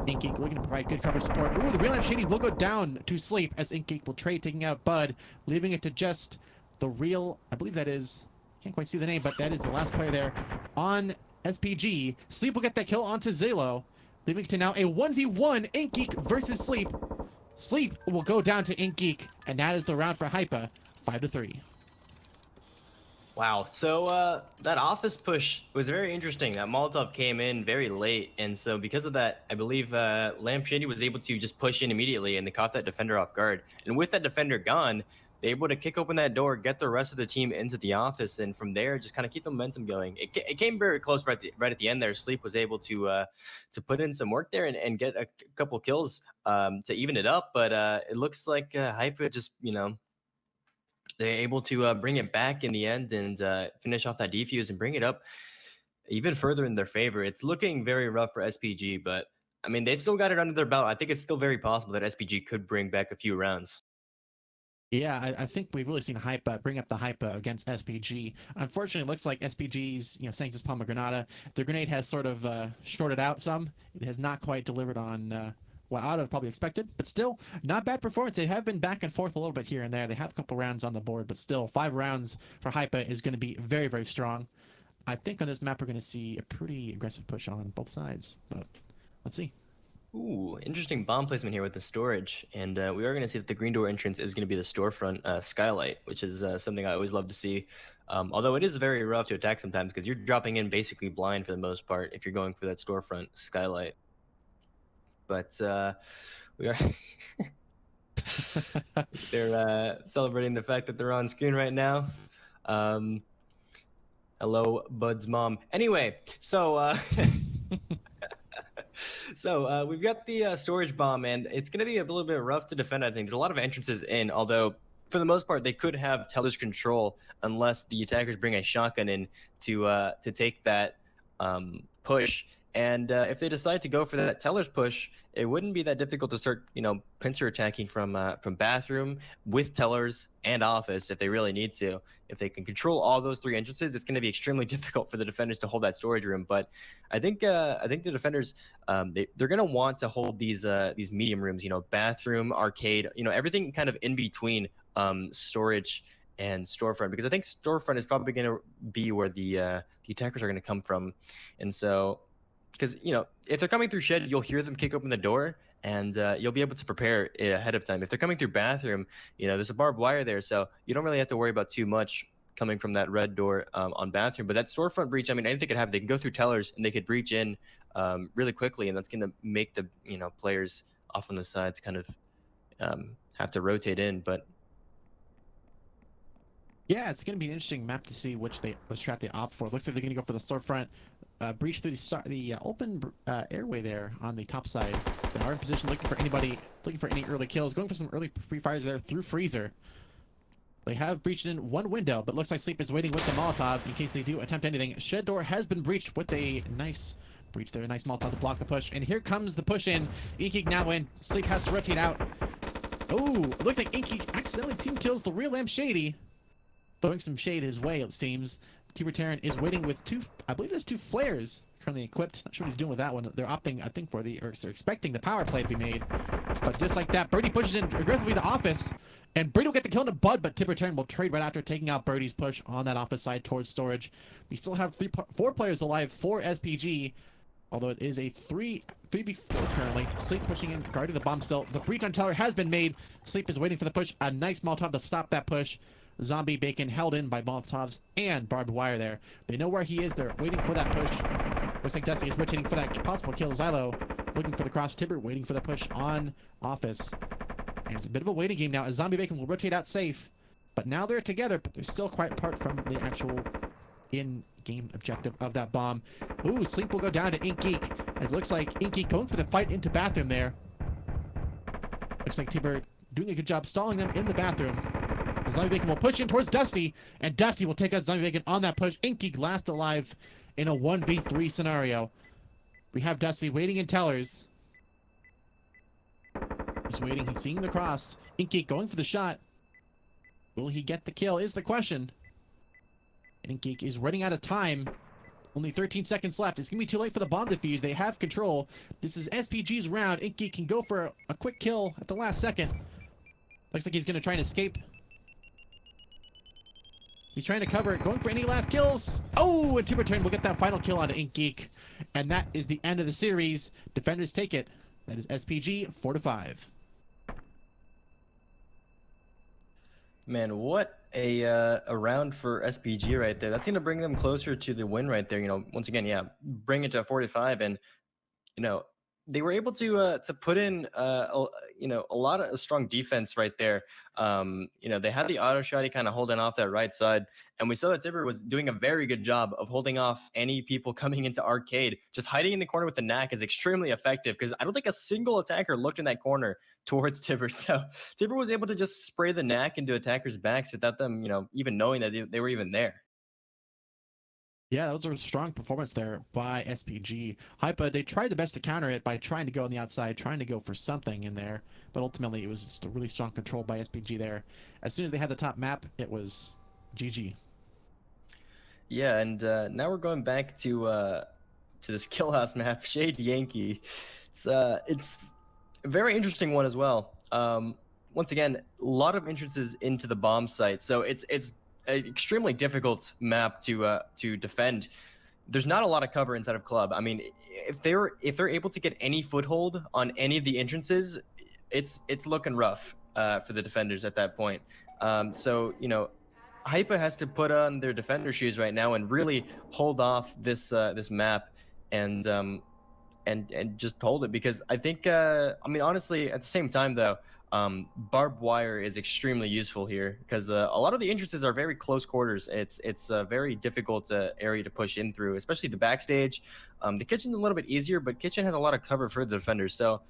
Inkgeek looking to provide good cover support. Ooh, the real Lamb Shady will go down to sleep as Inkgeek will trade, taking out Bud, leaving it to just the real, I believe that is, can't quite see the name, but that is the last player there on SPG. Sleep will get that kill onto Xylo, leaving it to now a 1v1 Inkgeek versus Sleep. Sleep will go down to Inkgeek, and that is the round for HYPA, 5-3. Wow. So that office push was very interesting. That Molotov came in very late, and so because of that, I believe Lamp Shady was able to just push in immediately, and they caught that defender off guard. And with that defender gone, they were able to kick open that door, get the rest of the team into the office, and from there, just kind of keep the momentum going. It came very close right at the end there. Sleep was able to put in some work there and get a couple kills to even it up, but it looks like HYPA just, they're able to bring it back in the end and finish off that defuse and bring it up even further in their favor. It's looking very rough for SPG, but I mean, they've still got it under their belt. I think it's still very possible that SPG could bring back a few rounds. Yeah, I think we've really seen HYPA bring up the HYPA against SPG. Unfortunately, it looks like SPG's, Sanctus Palma Granada, their grenade has sort of shorted out some. It has not quite delivered on what I would have probably expected, but still, not bad performance. They have been back and forth a little bit here and there. They have a couple rounds on the board, but still, 5 rounds for HYPA is going to be very, very strong. I think on this map, we're going to see a pretty aggressive push on both sides, but let's see. Ooh, interesting bomb placement here with the storage. And we are going to see that the green door entrance is going to be the storefront skylight, which is something I always love to see. Although it is very rough to attack sometimes because you're dropping in basically blind for the most part if you're going for that storefront skylight. But we are... They're celebrating the fact that they're on screen right now. Hello, Bud's mom. Anyway, so... So we've got the storage bomb, and it's going to be a little bit rough to defend, I think. There's a lot of entrances in, although for the most part, they could have teller's control unless the attackers bring a shotgun in to take that push. And if they decide to go for that teller's push, it wouldn't be that difficult to start, pincer attacking from bathroom with tellers and office if they really need to. If they can control all those 3 entrances, it's going to be extremely difficult for the defenders to hold that storage room. But I think the defenders they're going to want to hold these medium rooms, bathroom, arcade, everything kind of in between storage and storefront, because I think storefront is probably going to be where the attackers are going to come from, and so. Because, if they're coming through shed, you'll hear them kick open the door, and you'll be able to prepare ahead of time. If they're coming through bathroom, there's a barbed wire there, so you don't really have to worry about too much coming from that red door on bathroom. But that storefront breach, I mean, anything could happen. They can go through tellers, and they could breach in really quickly, and that's going to make the players off on the sides kind of have to rotate in. But yeah, it's going to be an interesting map to see which strat they opt for. It looks like they're going to go for the storefront, breach through the open airway there on the top side. They are in position looking for any early kills, going for some early free fires there through freezer. They have breached in one window, but looks like Sleep is waiting with the Molotov in case they do attempt anything. Shed door has been breached with a nice breach there, a nice Molotov to block the push. And here comes the push in. Inkgeek now in. Sleep has to rotate out. Oh, it looks like Inkgeek accidentally team kills the real Lamp Shady. Throwing some shade his way, it seems. Tippertaran is waiting with I believe there's 2 flares currently equipped. Not sure what he's doing with that one. They're opting, I think, or they're expecting the power play to be made. But just like that, Birdie pushes in aggressively to office, and Birdie will get the kill into Bud, but Tippertaran will trade right after, taking out Birdie's push on that office side towards storage. We still have 4 players alive for SPG, although it is a 3v4 currently. Sleep pushing in, guarding the bomb still. The breach on teller has been made. Sleep is waiting for the push. A nice Molotov to stop that push. Zombie Bacon held in by Molotovs and barbed wire there. They know where he is. They're waiting for that push. Looks like Dusty is rotating for that possible kill. Xylo looking for the cross. Tibber waiting for the push on office. And it's a bit of a waiting game now as Zombie Bacon will rotate out safe. But now they're together, but they're still quite apart from the actual in game objective of that bomb. Ooh, Sleep will go down to Ink Geek, as it looks like Ink Geek going for the fight into bathroom there. Looks like Timber doing a good job stalling them in the bathroom. Zombie Bacon will push in towards Dusty, and Dusty will take out Zombie Bacon on that push. Ink Geek last alive in a 1v3 scenario. We have Dusty waiting in tellers. He's waiting, he's seeing the cross. Ink Geek going for the shot. Will he get the kill is the question. Ink Geek is running out of time. Only 13 seconds left. It's going to be too late for the bomb defuse. They have control. This is SPG's round. Ink Geek can go for a quick kill at the last second. Looks like he's going to try and escape. He's trying to cover it, going for any last kills. Oh, and Timberturn will get that final kill on Ink Geek. And that is the end of the series. Defenders take it. That is SPG 4-5. Man, what a round for SPG right there. That's going to bring them closer to the win right there. You know, once again, yeah, bring it to 45, and you know they were able to put in you know, a lot of strong defense right there. You know, they had the auto shotty kind of holding off that right side, and we saw that Timber was doing a very good job of holding off any people coming into arcade. Just hiding in the corner with the knack is extremely effective, because I don't think a single attacker looked in that corner towards Timber. So Timber was able to just spray the knack into attackers' backs without them, you know, even knowing that they were even there. Yeah, that was a strong performance there by SPG. HYPA, they tried the best to counter it by trying to go on the outside, trying to go for something in there, but ultimately it was just a really strong control by SPG there. As soon as they had the top map, it was GG. Yeah, and now we're going back to this Killhouse map, Shade Yankee. It's a very interesting one as well. Once again, a lot of entrances into the bomb site, so it's an extremely difficult map to defend. There's not a lot of cover inside of Club. I mean, if they're able to get any foothold on any of the entrances, it's looking rough for the defenders at that point. So you know, HYPA has to put on their defender shoes right now and really hold off this this map, and just hold it, because I think I mean, honestly, at the same time though, barbed wire is extremely useful here, because a lot of the entrances are very close quarters. It's a very difficult area to push in through, especially the backstage. The kitchen's a little bit easier, but kitchen has a lot of cover for the defenders, so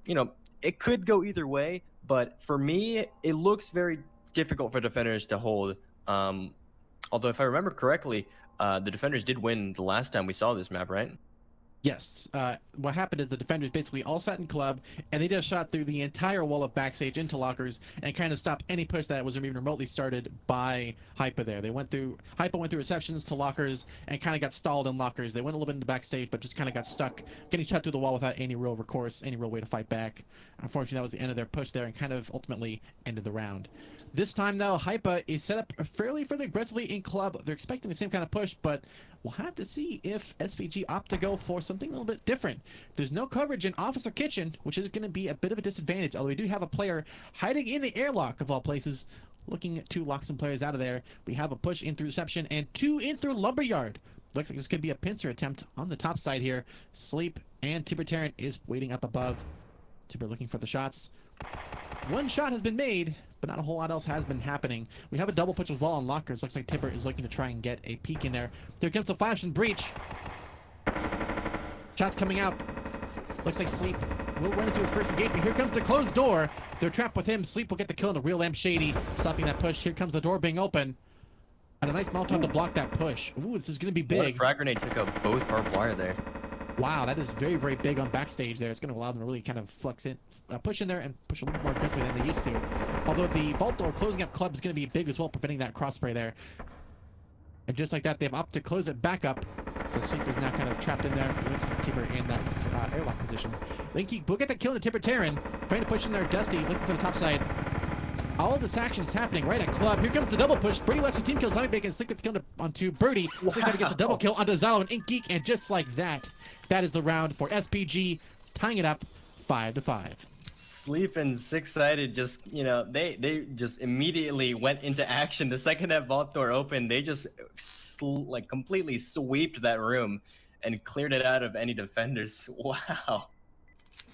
you know, it could go either way. But for me, it looks very difficult for defenders to hold. Although if I remember correctly, the defenders did win the last time we saw this map, right? Yes. What happened is the defenders basically all sat in Club, and they just shot through the entire wall of backstage into lockers and kind of stopped any push that was even remotely started by HYPA there. HYPA went through receptions to lockers and kind of got stalled in lockers. They went a little bit into backstage, but just kind of got stuck, getting shot through the wall without any real recourse, any real way to fight back. Unfortunately, that was the end of their push there and kind of ultimately ended the round. This time, though, HYPA is set up fairly aggressively in Club. They're expecting the same kind of push, but we'll have to see if SPG opt to go for something a little bit different. There's no coverage in Officer Kitchen, which is going to be a bit of a disadvantage, although we do have a player hiding in the airlock, of all places, looking to lock some players out of there. We have a push in through reception and 2 in through Lumberyard. Looks like this could be a pincer attempt on the top side here. Sleep and Tibertaran is waiting up above. Tiber looking for the shots. One shot has been made, but not a whole lot else has been happening. We have a double push as well on lockers. Looks like Timber is looking to try and get a peek in there. There comes a flash and breach. Shots coming out. Looks like Sleep will run into his first engagement. Here comes the closed door. They're trapped with him. Sleep will get the kill in a real M Shady, stopping that push. Here comes the door being open. And a nice Molotov to block that push. Ooh, this is going to be big. What a frag grenade took out both barbed wire there. Wow, that is very big on backstage there. It's going to allow them to really kind of flex in, push in there and push a little more aggressively than they used to. Although the vault door closing up Club is going to be big as well, preventing that cross spray there. And just like that, they've opted to close it back up. So Sleep is now kind of trapped in there with Timber in that airlock position. Linky will get the kill into Tibertaran, trying to push in there. Dusty looking for the top side. All of this action is happening right at Club. Here comes the double push. Birdie lets the team kill Zombie Bacon. Sleep gets killed onto Birdie. Wow. Sleep gets a double kill onto Zalo and Ink Geek. And just like that, that is the round for SPG, tying it up 5-5. Sleep and Six-Sided just, you know, they just immediately went into action. The second that vault door opened, they just like completely sweeped that room and cleared it out of any defenders. Wow.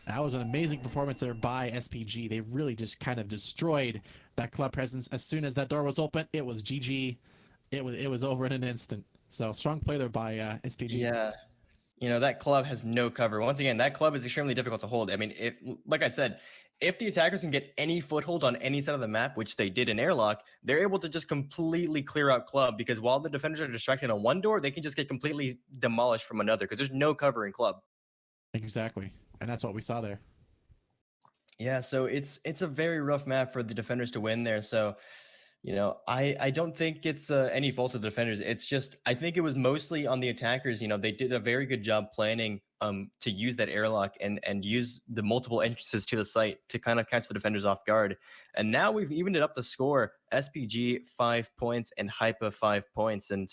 That was an amazing performance there by SPG. They really just kind of destroyed that Club presence. As soon as that door was open, it was GG. It was over in an instant. So strong play there by SPG. Yeah. That club has no cover. Once again, that club is extremely difficult to hold. I mean, like I said, if the attackers can get any foothold on any side of the map, which they did in airlock, they're able to just completely clear out club because while the defenders are distracted on one door, they can just get completely demolished from another because there's no cover in club. Exactly. And that's what we saw there. Yeah, so it's a very rough map for the defenders to win there. So, I don't think it's any fault of the defenders. It's just I think it was mostly on the attackers. They did a very good job planning to use that airlock and use the multiple entrances to the site to kind of catch the defenders off guard. And now we've evened it up the score. SPG 5 points and HYPA 5 points, and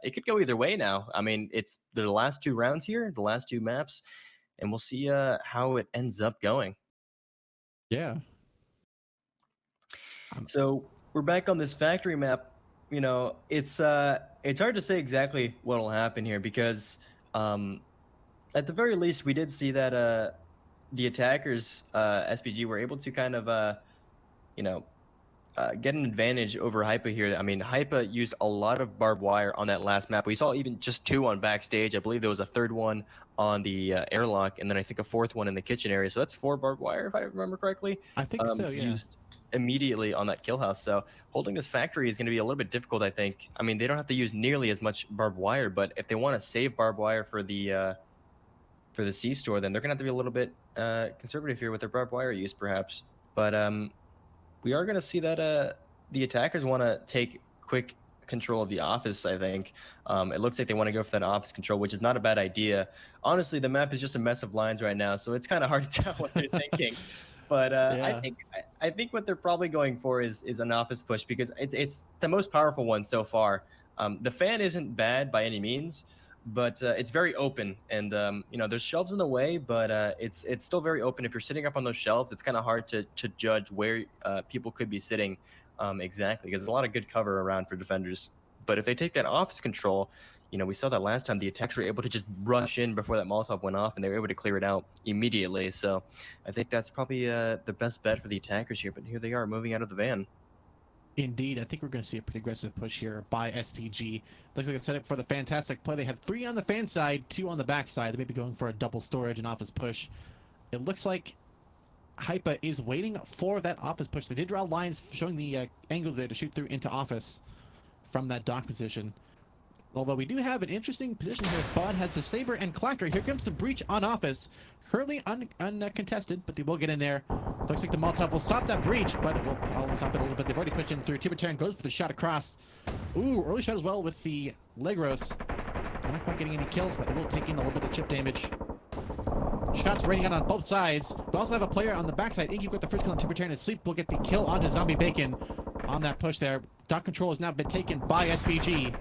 it could go either way now. I mean, it's the last two rounds here, the last two maps, and we'll see how it ends up going. Yeah. So we're back on this factory map. It's hard to say exactly what'll happen here because at the very least we did see that the attackers SPG were able to kind of you know get an advantage over HYPA here. I mean, HYPA used a lot of barbed wire on that last map. We saw even just two on backstage. I believe there was a third one on the airlock, and then I think a fourth one in the kitchen area. So that's 4 barbed wire, if I remember correctly. I think so, yeah. Used immediately on that kill house. So holding this factory is going to be a little bit difficult, I think. I mean, they don't have to use nearly as much barbed wire, but if they want to save barbed wire for the C store, then they're going to have to be a little bit conservative here with their barbed wire use, perhaps. But we are going to see that the attackers want to take quick control of the office, I think. It looks like they want to go for that office control, which is not a bad idea. Honestly, the map is just a mess of lines right now, so it's kind of hard to tell what they're thinking. But Yeah. I think what they're probably going for is an office push because it's the most powerful one so far. The fan isn't bad by any means, but it's very open, and there's shelves in the way, but it's still very open. If you're sitting up on those shelves, it's kind of hard to judge where people could be sitting exactly because there's a lot of good cover around for defenders. But if they take that office control, we saw that last time the attacks were able to just rush in before that Molotov went off, and they were able to clear it out immediately. So I think that's probably the best bet for the attackers here. But here they are moving out of the van. Indeed, I think we're going to see a pretty aggressive push here by SPG. Looks like it's set up for the fantastic play. They have 3 on the fan side, 2 on the back side. They may be going for a double storage and office push. It looks like HYPA is waiting for that office push. They did draw lines showing the angles there to shoot through into office from that dock position. Although we do have an interesting position here as Bod has the Saber and Clacker. Here comes the breach on office. Currently uncontested, but they will get in there. Looks like the Molotov will stop that breach, but it will probably stop it a little bit. They've already pushed in through. Tibertarian goes for the shot across. Ooh, early shot as well with the Legros. Not quite getting any kills, but they will take in a little bit of chip damage. Shots raining out on both sides. We also have a player on the backside. Inky with the first kill on Tibertarian. Sleep will get the kill onto Zombie Bacon on that push there. Dock control has now been taken by SPG.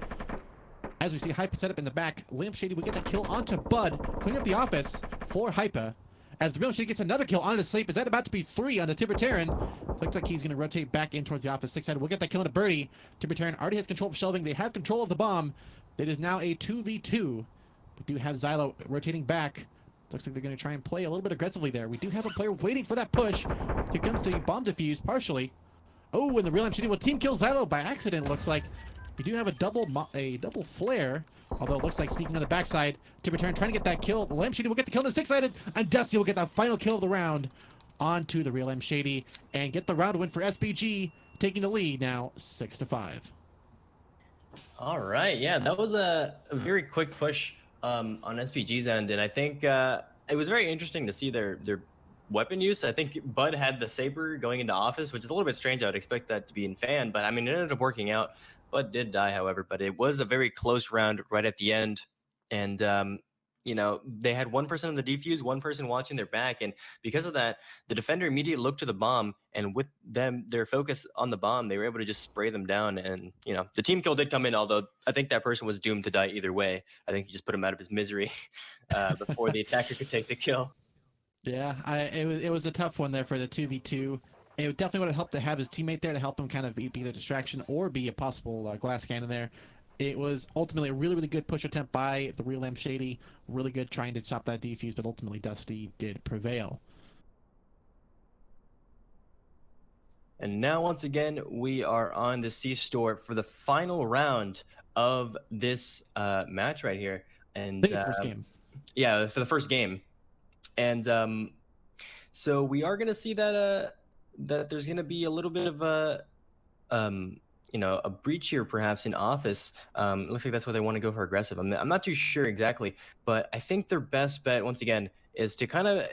As we see HYPA set up in the back, Lamp Shady will get that kill onto Bud, clean up the office for HYPA. As the Lamp Shady gets another kill onto Sleep, is that about to be 3 on the Tibertarian? Looks like he's going to rotate back in towards the office. 6 side will get that kill into Birdie. Tibertarian already has control of shelving. They have control of the bomb. It is now a 2v2. We do have Xylo rotating back. Looks like they're going to try and play a little bit aggressively there. We do have a player waiting for that push. Here comes the bomb defuse partially. Oh, and the real Lamp Shady will team kill Xylo by accident, looks like. We do have a double flare, although it looks like sneaking on the backside. Tibertarian trying to get that kill. The Lamp Shady will get the kill on the 6-sided, and Dusty will get that final kill of the round onto the real Lamp Shady and get the round win for SPG, taking the lead now 6-5. All right, yeah, that was a very quick push on SPG's end, and I think it was very interesting to see their weapon use. I think Bud had the Saber going into office, which is a little bit strange. I would expect that to be in fan, but I mean, it ended up working out. Bud did die, however, but it was a very close round right at the end. And, they had one person on the defuse, one person watching their back. And because of that, the defender immediately looked to the bomb. And with their focus on the bomb, they were able to just spray them down. And, the team kill did come in, although I think that person was doomed to die either way. I think he just put him out of his misery before the attacker could take the kill. Yeah, it was a tough one there for the 2v2. It definitely would have helped to have his teammate there to help him kind of be the distraction or be a possible glass cannon there. It was ultimately a really, really good push attempt by the real Lamp Shady. Really good trying to stop that defuse, but ultimately Dusty did prevail. And now, once again, we are on the C store for the final round of this match right here. I And think it's first game. yeah, for the first game. And so we are going to see that that there's going to be a little bit of a um, a breach here perhaps in office. It looks like that's why they want to go for aggressive. I'm not too sure exactly, but I think their best bet once again is to kind of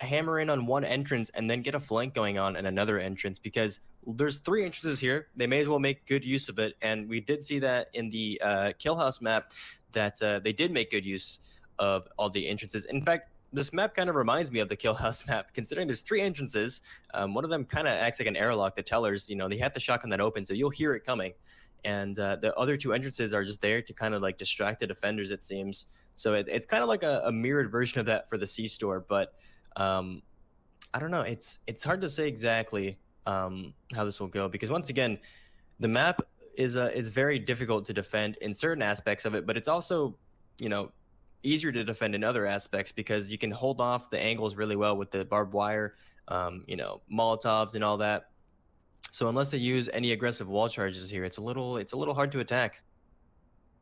hammer in on one entrance and then get a flank going on and another entrance, because there's three entrances here. They may as well make good use of it, and we did see that in the kill house map that they did make good use of all the entrances. In fact, this map kind of reminds me of the kill house map, considering there's three entrances. One of them kind of acts like an airlock. The tellers, they have the shotgun that open, so you'll hear it coming. And the other two entrances are just there to kind of like distract the defenders, it seems. So it's kind of like a mirrored version of that for the C store. But I don't know. It's hard to say exactly how this will go, because once again, the map is very difficult to defend in certain aspects of it, but it's also, you know, easier to defend in other aspects because you can hold off the angles really well with the barbed wire, Molotovs and all that. So unless they use any aggressive wall charges here, it's a little hard to attack.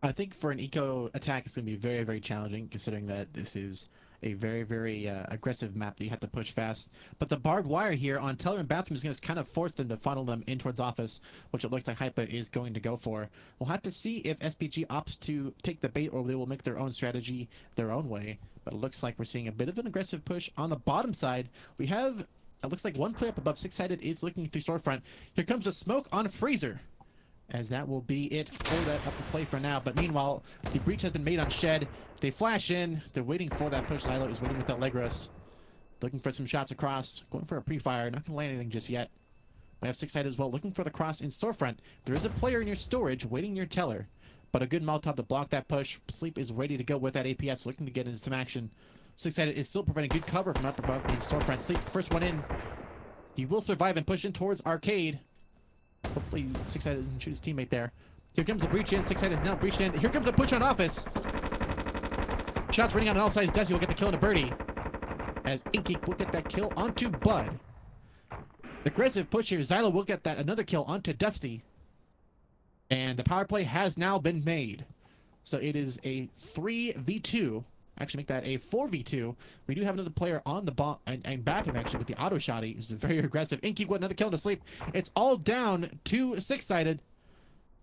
I think for an eco attack, it's going to be very, very challenging, considering that this is a very, very aggressive map that you have to push fast. But the barbed wire here on Teller and Bathroom is going to kind of force them to funnel them in towards office, which it looks like HYPA is going to go for. We'll have to see if SPG opts to take the bait, or they will make their own strategy their own way. But it looks like we're seeing a bit of an aggressive push on the bottom side. We have, it looks like one player up above Six-Sided is looking through storefront. Here comes the smoke on Freezer, as that will be it for that upper play for now. But meanwhile, the breach has been made on Shed. They flash in. They're waiting for that push. Zylo is waiting with Allegros, looking for some shots across, going for a pre-fire. Not going to land anything just yet. We have Six-Sided as well, looking for the cross in storefront. There is a player in your storage waiting your teller, but a good Molotov to block that push. Sleep is ready to go with that APS, looking to get into some action. Six-Sided is still providing good cover from up above in storefront. Sleep, first one in. He will survive and push in towards Arcade. Hopefully Six-Sided doesn't shoot his teammate there. Here comes the breach in. Six-Sided is now breached in. Here comes the push on office. Shots raining on all sides. Dusty will get the kill into Birdie, as Inky will get that kill onto Bud. Aggressive push here. Zylo will get that another kill onto Dusty. And the power play has now been made. So it is a 3v2. Actually, make that a 4v2. We do have another player on the bomb and Bathroom, actually, with the auto shotty. He's very aggressive. Inky with another kill to sleep. It's all down to Six-Sided.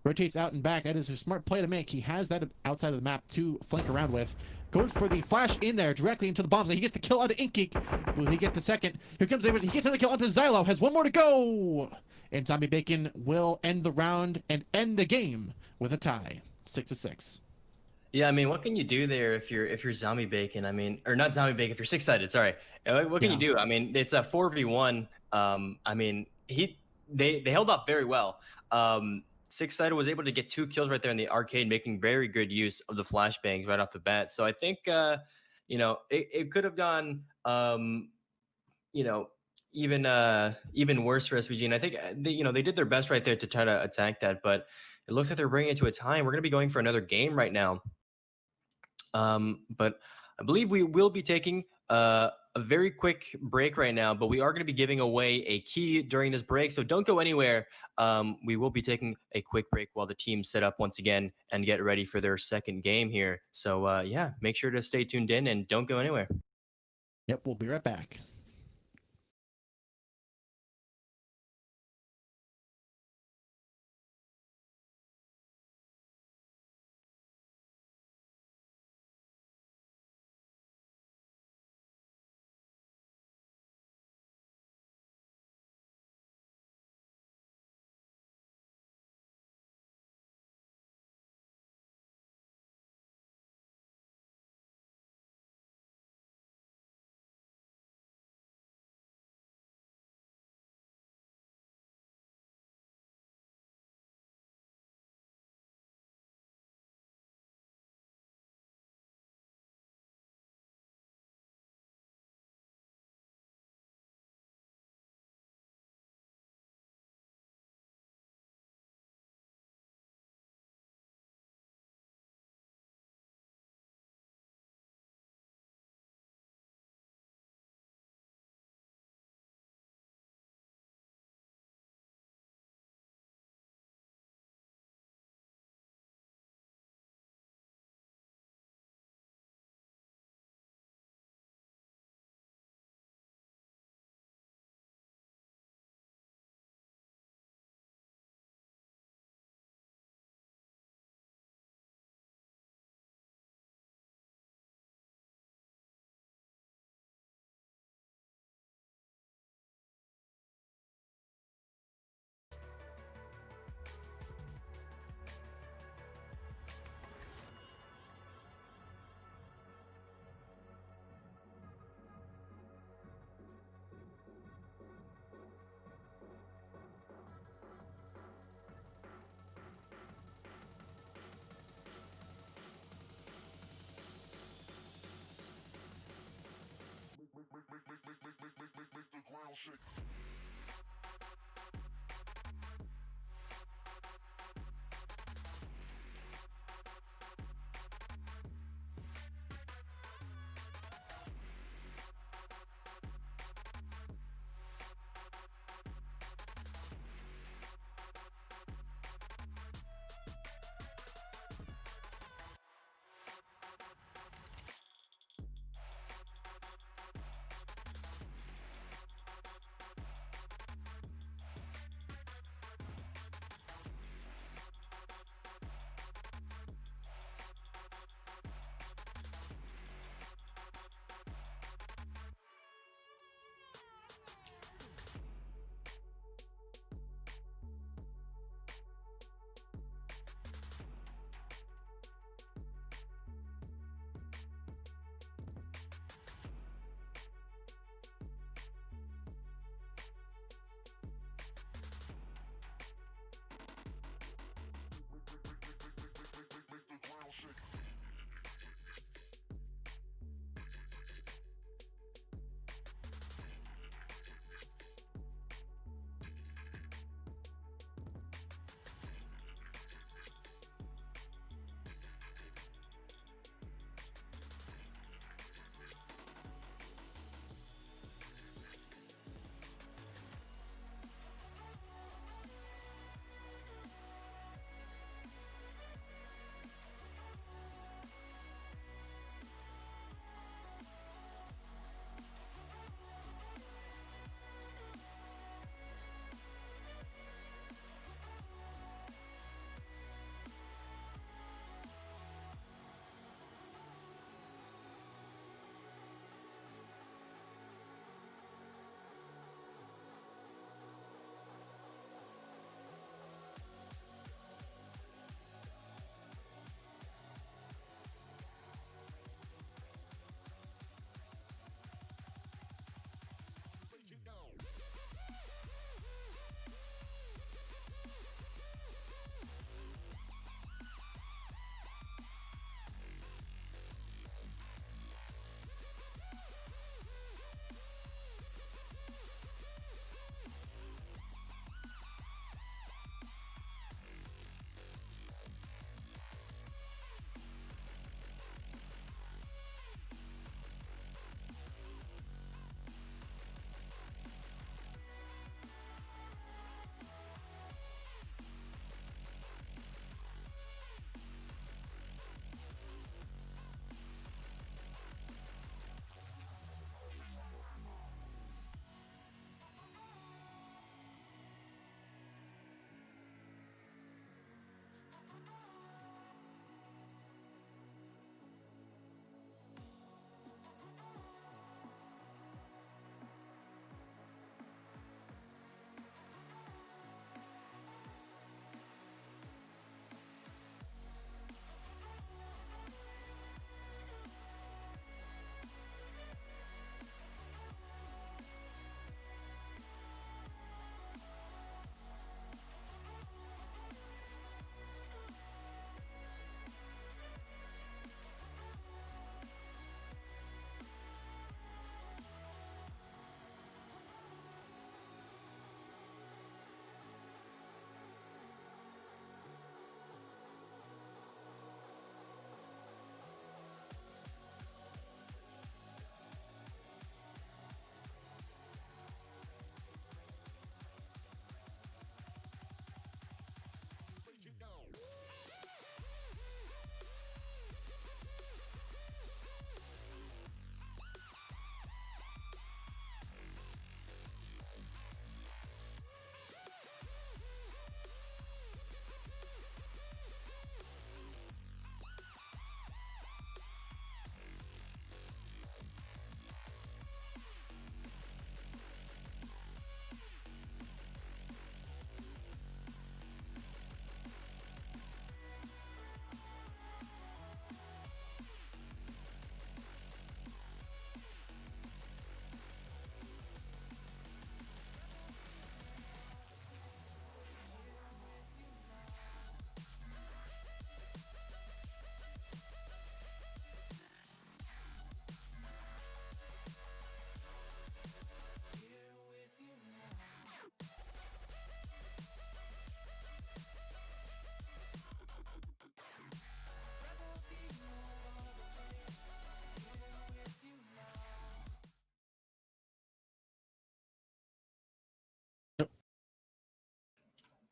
Rotates out and back. That is a smart play to make. He has that outside of the map to flank around with. Goes for the flash in there directly into the bombs. He gets the kill onto Inky. Will he get the second? Here comes David. He gets another kill onto Zylo. Has one more to go. And Zombie Bacon will end the round and end the game with a tie. 6-6. Yeah, I mean, what can you do there if you're Zombie Bacon? I mean, or not Zombie Bacon, if you're Six-Sided, sorry. What can you do? I mean, it's a 4v1. I mean, they held up very well. Six-Sided was able to get 2 kills right there in the arcade, making very good use of the flashbangs right off the bat. So I think it could have gone you know, even worse for SPG. And I think they did their best right there to try to attack that, but it looks like they're bringing it to a tie. We're going to be going for another game right now. But I believe we will be taking a very quick break right now, but we are going to be giving away a key during this break. So don't go anywhere. We will be taking a quick break while the team set up once again and get ready for their second game here. So yeah, make sure to stay tuned in and don't go anywhere. Yep, we'll be right back.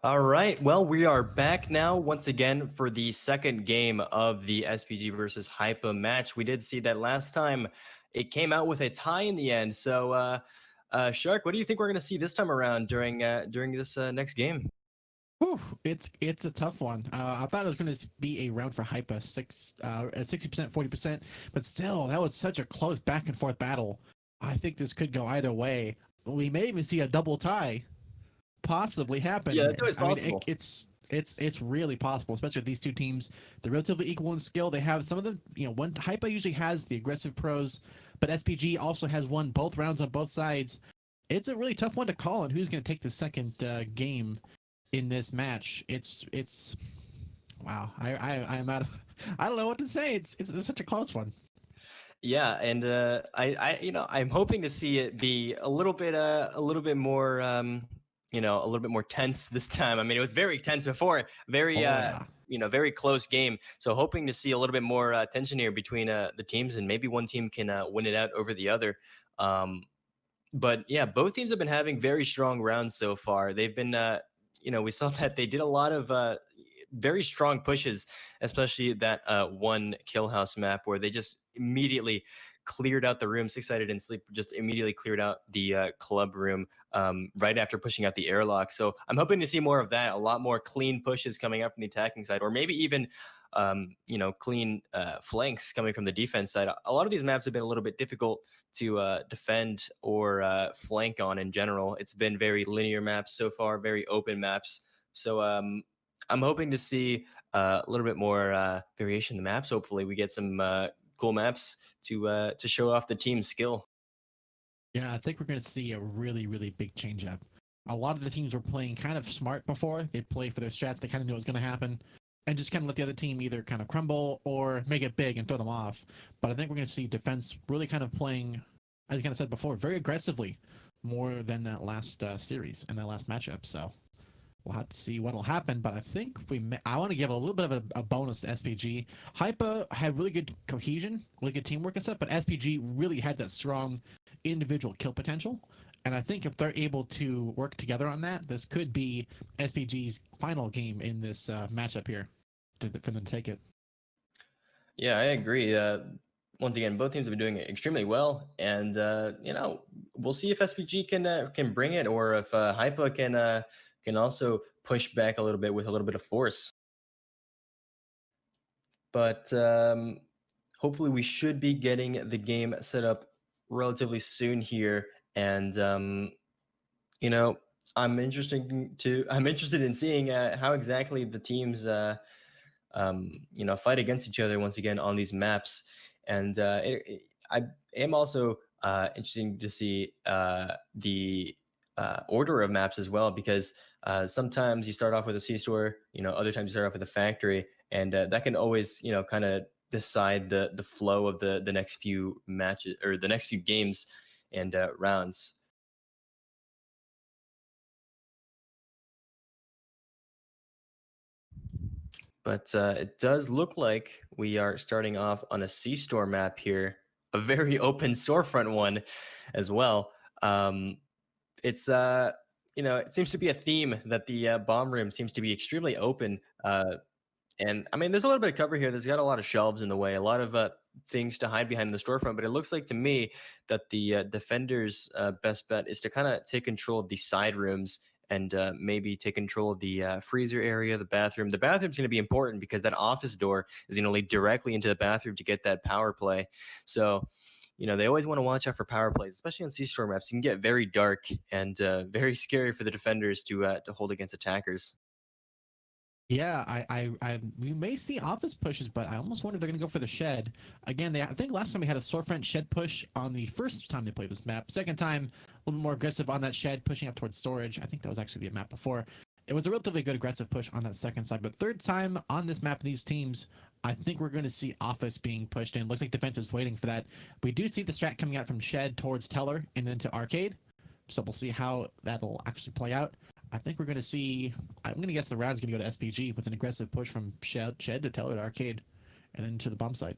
All right. Well, we are back now once again for the second game of the SPG versus HYPA match. We did see that last time it came out with a tie in the end. So, Shark, what do you think we're going to see this time around during this next game? Whew, it's a tough one. I thought it was going to be a round for HYPA, 60%, 40%, but still, that was such a close back and forth battle. I think this could go either way. We may even see a double tie possibly Yeah, happen. that's always I mean, possible. it's really possible, especially with these two teams. They're relatively equal in skill. They have some of them. One HYPA usually has the aggressive pros, but SPG also has won both rounds on both sides. It's a really tough one to call on who's going to take the second game in this match. It's wow. I'm out of. I don't know what to say. It's such a close one. Yeah, and I'm hoping to see it be a little bit more a little bit more tense this time. I mean, it was very tense before, very Oh yeah. very close game. So hoping to see a little bit more tension here between the teams, and maybe one team can win it out over the other. Um, but yeah, both teams have been having very strong rounds so far. They've been, we saw that they did a lot of very strong pushes, especially that one kill house map where they just immediately cleared out the room. Six-sided and sleep just immediately cleared out the club room right after pushing out the airlock. So I'm hoping to see more of that, a lot more clean pushes coming up from the attacking side, or maybe even clean flanks coming from the defense side. A lot of these maps have been a little bit difficult to defend or flank on in general. It's been very linear maps so far, very open maps. So I'm hoping to see a little bit more variation in the maps. Hopefully, we get some cool maps to show off the team's skill. Yeah, I think we're going to see a really, really big change up. A lot of the teams were playing kind of smart before. They play for their strats. They kind of knew what was going to happen and just kind of let the other team either kind of crumble or make it big and throw them off. But I think we're going to see defense really kind of playing, as I kind of said before, very aggressively more than that last series and that last matchup. So we'll have to see what'll happen. But I think I want to give a little bit of a bonus to SPG. HYPA had really good cohesion, really good teamwork and stuff, but SPG really had that strong individual kill potential. And I think if they're able to work together on that, this could be SPG's final game in this matchup here for them to take it. Yeah, I agree. Once again, both teams have been doing extremely well, and we'll see if SPG can bring it, or if Hypa can also push back a little bit with a little bit of force. But hopefully, we should be getting the game set up relatively soon here, and you know, I'm interested in seeing how exactly the teams fight against each other once again on these maps. And I am also interesting to see the order of maps as well, because sometimes you start off with a C store, other times you start off with a factory, and that can always, kind of decide the flow of the next few matches or the next few games and rounds. But it does look like we are starting off on a C-store map here, a very open storefront one as well. Um, it seems to be a theme that the bomb room seems to be extremely open. And I mean, there's a little bit of cover here. There's got a lot of shelves in the way, a lot of things to hide behind in the storefront. But it looks like to me that the defender's best bet is to kind of take control of the side rooms and maybe take control of the freezer area, the bathroom. The bathroom's going to be important because that office door is going to lead directly into the bathroom to get that power play. So, they always want to watch out for power plays, especially on C-store maps. It can get very dark and very scary for the defenders to hold against attackers. Yeah, we may see office pushes, but I almost wonder if they're going to go for the shed again. I think last time we had a storefront shed push on the first time they played this map. Second time, a little bit more aggressive on that shed, pushing up towards storage. I think that was actually the map before. It was a relatively good aggressive push on that second side, but third time on this map, these teams, I think we're going to see office being pushed in. Looks like defense is waiting for that. We do see the strat coming out from shed towards teller and then to arcade, so we'll see how that'll actually play out. I think we're going to see. I'm going to guess the round's going to go to SPG with an aggressive push from shed to teller to arcade, and then to the bomb site.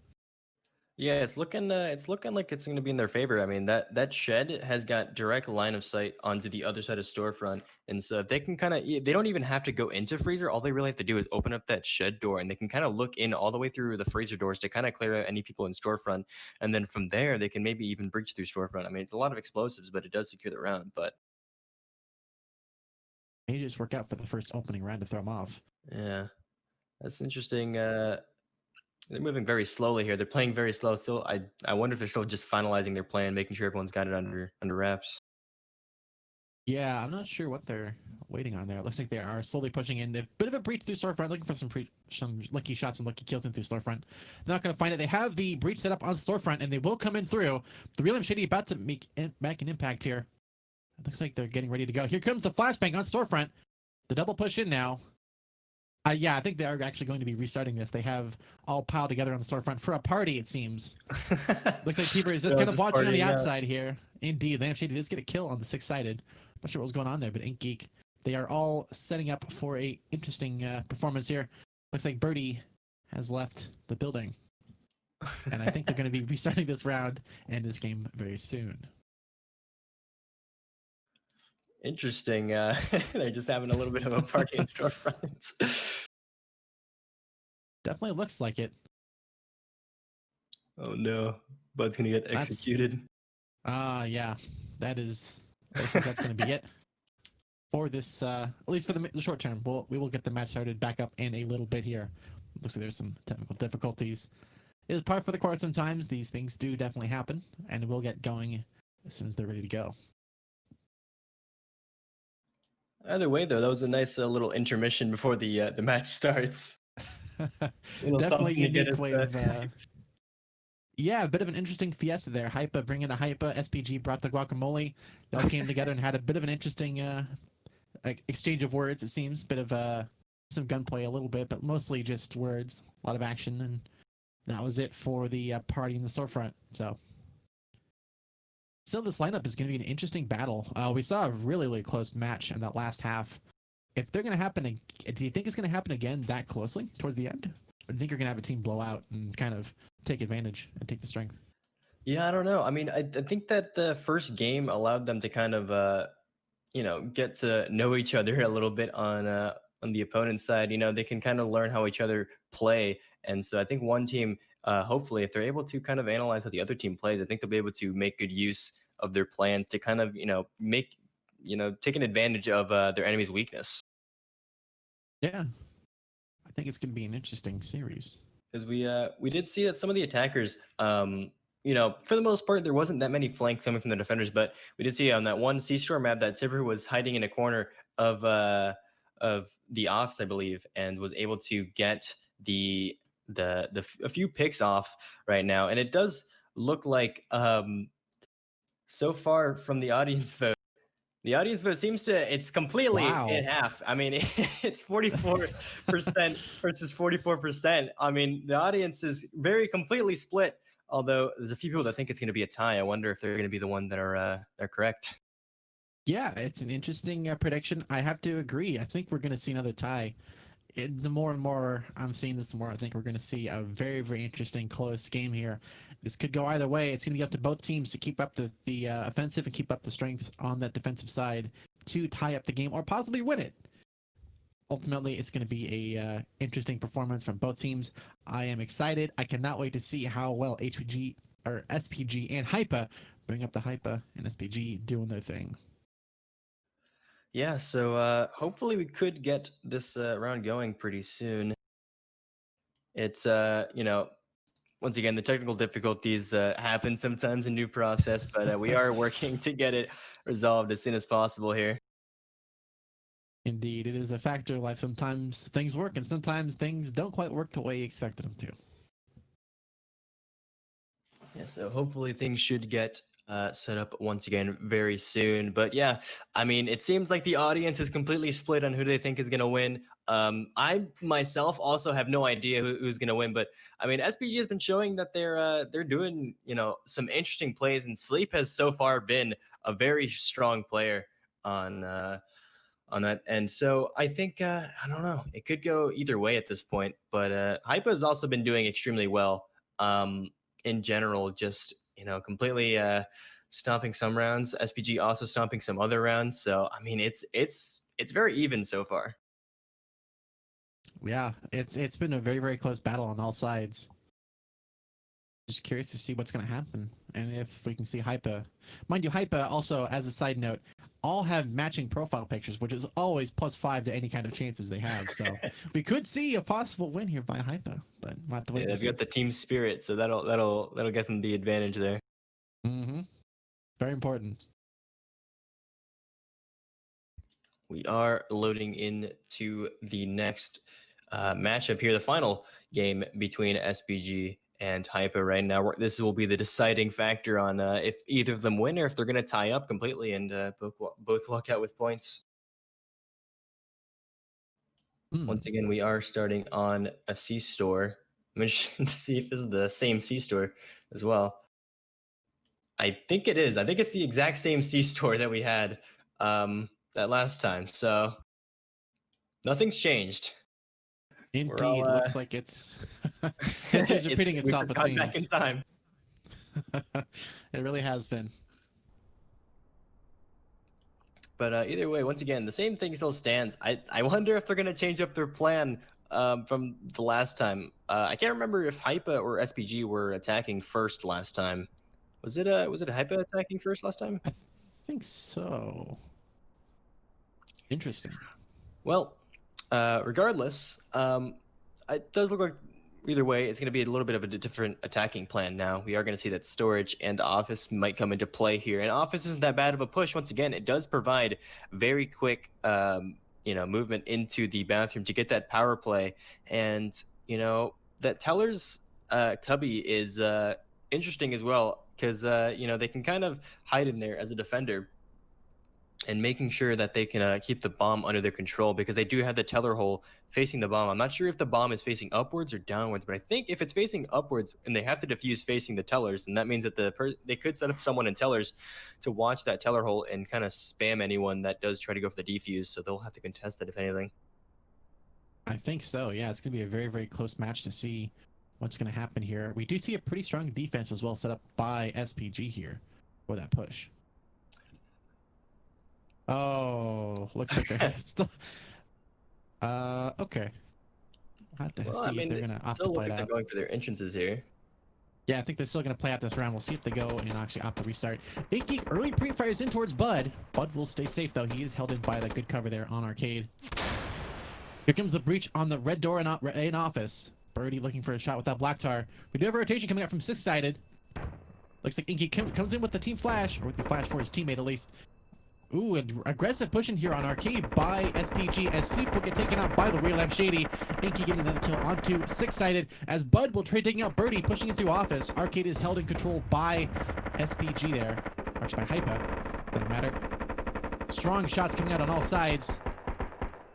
Yeah, it's looking like it's going to be in their favor. I mean, that shed has got direct line of sight onto the other side of storefront, and so if they can kind of, they don't even have to go into freezer. All they really have to do is open up that shed door, and they can kind of look in all the way through the freezer doors to kind of clear out any people in storefront, and then from there they can maybe even breach through storefront. I mean, it's a lot of explosives, but it does secure the round. But Maybe just work out for the first opening round to throw them off. yeah, that's interesting. They're moving very slowly here. They're playing very slow. Still, I wonder if they're still just finalizing their plan, making sure everyone's got it under wraps. Yeah, I'm not sure what they're waiting on there. It looks like they are slowly pushing in. They've bit of a breach through storefront, looking for some lucky shots and lucky kills in through storefront. They're not going to find it. They have the breach set up on storefront, and they will come in through. The Real and Shady about to make an impact here. It looks like they're getting ready to go. Here comes the flashbang on storefront. The double push in now. Yeah, I think they are actually going to be restarting this. They have all piled together on the storefront for a party, it seems. Looks like Keeper is just kind of watching on the outside here. Indeed, Lamp Shady does get a kill on the six-sided. Not sure what was going on there, but Ink Geek, they are all setting up for a interesting performance here. Looks like Birdie has left the building. And I think they're going to be restarting this round and this game very soon. Interesting. They're just having a little bit of a party in storefronts. Definitely looks like it. Oh no, Bud's gonna get executed. Yeah, that is. Looks like that's going to be it for this. At least for the short term. We will get the match started back up in a little bit here. Looks like there's some technical difficulties. It is par for the course. Sometimes these things do definitely happen, and we'll get going as soon as they're ready to go. Either way, though, that was a nice little intermission before the match starts. Definitely To get unique us, way of. Yeah, a bit of an interesting fiesta there. HYPA bringing a HYPA. SPG brought the guacamole. They all came together and had a bit of an interesting exchange of words. It seems bit of some gunplay a little bit, but mostly just words. A lot of action, and that was it for the party in the storefront. So, still, this lineup is going to be an interesting battle. We saw a really close match in that last half. If they're going to happen, do you think it's going to happen again that closely towards the end? Or do you think you're going to have a team blow out and kind of take advantage and take the strength? Yeah, I don't know. I mean, I think that the first game allowed them to kind of get to know each other a little bit on the opponent's side. They can kind of learn how each other play, and so I think one team, hopefully, if they're able to kind of analyze how the other team plays, I think they'll be able to make good use of their plans to kind of make taking advantage of their enemy's weakness. Yeah, I think it's going to be an interesting series. Because we did see that some of the attackers, for the most part, there wasn't that many flanks coming from the defenders, but we did see on that one C-store map that Simber was hiding in a corner of the offs, I believe, and was able to get a few picks off right now, and it does look like so far from the audience vote. The audience vote seems to, it's completely Wow. in half. I mean, it's 44% versus 44%. I mean, the audience is very completely split. Although there's a few people that think it's going to be a tie. I wonder if they're going to be the one that are correct. Yeah, it's an interesting prediction. I have to agree. I think we're going to see another tie. The more and more I'm seeing this, the more I think we're going to see a very interesting close game here. This could go either way. It's going to be up to both teams to keep up the offensive and keep up the strength on that defensive side to tie up the game or possibly win it. Ultimately, it's going to be a interesting performance from both teams. I am excited. I cannot wait to see how well HPG or SPG and HYPA bring up the HYPA and SPG doing their thing. Yeah, so hopefully we could get this round going pretty soon. It's once again, the technical difficulties happen sometimes in new process, but we are working to get it resolved as soon as possible here. Indeed, it is a factor of life. Sometimes things work and sometimes things don't quite work the way you expected them to. Yeah, so hopefully things should get set up once again very soon. But yeah, I mean, it seems like the audience is completely split on who they think is going to win. I myself also have no idea who's going to win, but I mean, SPG has been showing that they're doing some interesting plays, and Sleep has so far been a very strong player on that. And so I think I don't know, it could go either way at this point. But HYPA has also been doing extremely well. in general, just completely stomping some rounds. SPG also stomping some other rounds. So I mean, it's very even so far. Yeah, it's been a very very close battle on all sides. Just curious to see what's going to happen and if we can see HYPA. Mind you, HYPA also, as a side note, all have matching profile pictures, which is always +5 to any kind of chances they have. So we could see a possible win here by HYPA, but we'll have to wait Yeah, and they've see. got the team spirit, so that'll get them the advantage there. Mm-hmm. Very important. We are loading into the next matchup here, the final game between SPG and Hypa right now. This will be the deciding factor on if either of them win or if they're going to tie up completely and both walk out with points. Mm. Once again, we are starting on a C store. I'm interested to see if this is the same C store as well. I think it is. I think it's the exact same C store that we had that last time. So nothing's changed. We're all Indeed, looks like it's history's repeating we've itself. just It gone back in seems time. it really has been. But either way, once again, the same thing still stands. I wonder if they're gonna change up their plan from the last time. I can't remember if Hypa or SPG were attacking first last time. Was it Hypa attacking first last time? I think so. Interesting. Well, regardless, it does look like either way, it's going to be a little bit of a different attacking plan now. We are going to see that storage and office might come into play here. And office isn't that bad of a push. Once again, it does provide very quick, movement into the bathroom to get that power play. And, that teller's cubby is interesting as well because, they can kind of hide in there as a defender and making sure that they can keep the bomb under their control because they do have the teller hole facing the bomb. I'm not sure if the bomb is facing upwards or downwards, but I think if it's facing upwards and they have to defuse facing the tellers, and that means that they could set up someone in tellers to watch that teller hole and kind of spam anyone that does try to go for the defuse. So they'll have to contest it if anything. I think so. Yeah, it's going to be a very, very close match to see what's going to happen here. We do see a pretty strong defense as well set up by SPG here for that push. Oh, looks like they're still. Okay. I'll have to Well, I see if mean, they're it going to opt to still looks play like they're out. going for their entrances here. Yeah, I think they're still going to play out this round. We'll see if they go and actually opt to restart. Inky early pre-fires in towards Bud. Bud will stay safe, though. He is held in by the good cover there on Arcade. Here comes the breach on the red door in office. Birdie looking for a shot with that black tar. We do have a rotation coming out from six-sided. Looks like Inky comes in with the team flash, or with the flash for his teammate at least. Ooh, an aggressive pushing here on Arcade by SPG as Sleep will get taken out by the rear lamp Shady. Inky getting another kill onto six-sided as Bud will trade taking out Birdie, pushing into office. Arcade is held in control by SPG there. Actually by HYPA. Doesn't matter. Strong shots coming out on all sides.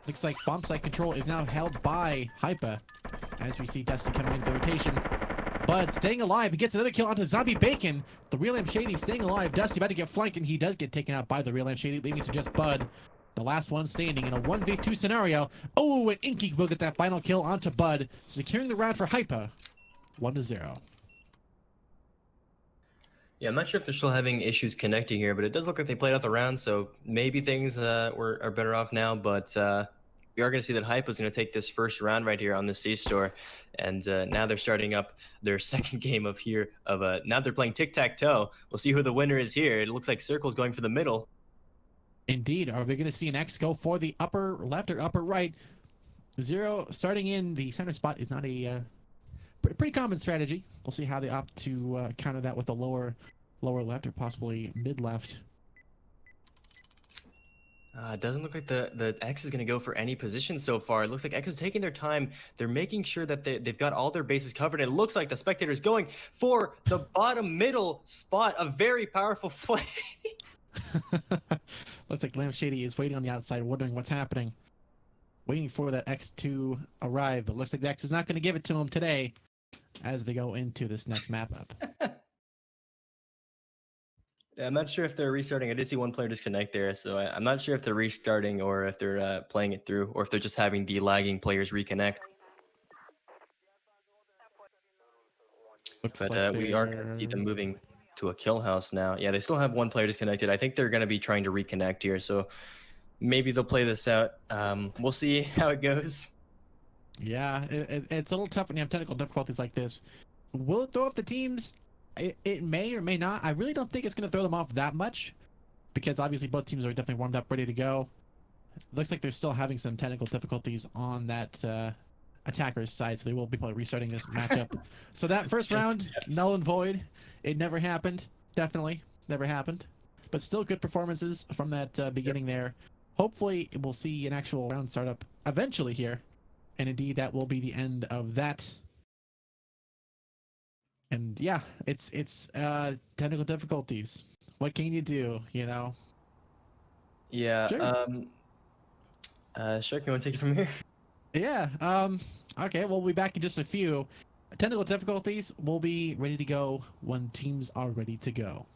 Looks like bomb site control is now held by HYPA as we see Dusty coming in for rotation. Bud staying alive. He gets another kill onto Zombie Bacon. The real Lamp Shady staying alive. Dusty about to get flanked, and he does get taken out by the real Lamp Shady, leaving to just Bud, the last one standing in a 1v2 scenario. Oh, and Inky will get that final kill onto Bud, securing the round for HYPA. 1-0. Yeah, I'm not sure if they're still having issues connecting here, but it does look like they played out the round, so maybe things are better off now. But we are going to see that Hype is going to take this first round right here on the C store, and now they're starting up their second game of now they're playing tic tac toe. We'll see who the winner is here. It looks like Circle's going for the middle. Indeed, are we going to see an X go for the upper left or upper right? Zero starting in the center spot is not a pretty common strategy. We'll see how they opt to counter that with a lower left or possibly mid left. It doesn't look like the X is going to go for any position so far. It looks like X is taking their time. They're making sure that they've got all their bases covered. It looks like the spectator is going for the bottom middle spot. A very powerful play. Looks like Lamp Shady is waiting on the outside, wondering what's happening. Waiting for that X to arrive, but looks like the X is not going to give it to him today as they go into this next map up. Yeah, I'm not sure if they're restarting. I did see one player disconnect there, so I'm not sure if they're restarting or if they're playing it through or if they're just having the lagging players reconnect. Looks But like we are going to see they're. them moving to a kill house now. Yeah, they still have one player disconnected. I think they're going to be trying to reconnect here. So maybe they'll play this out. We'll see how it goes. Yeah, it's a little tough when you have technical difficulties like this. Will it throw off the teams? It may or may not. I really don't think it's going to throw them off that much because obviously both teams are definitely warmed up, ready to go. Looks like they're still having some technical difficulties on that attacker's side, so they will be probably restarting this matchup. So that first Yes, round, yes. null and void. It never happened. Definitely never happened. But still good performances from that beginning there. Hopefully, we'll see an actual round startup eventually here. And indeed, that will be the end of that. And yeah, it's technical difficulties. What can you do? You know. Yeah. Sure. Sure. Can you want to take it from here? Yeah. Okay. We'll be back in just a few. Technical difficulties will be ready to go when teams are ready to go.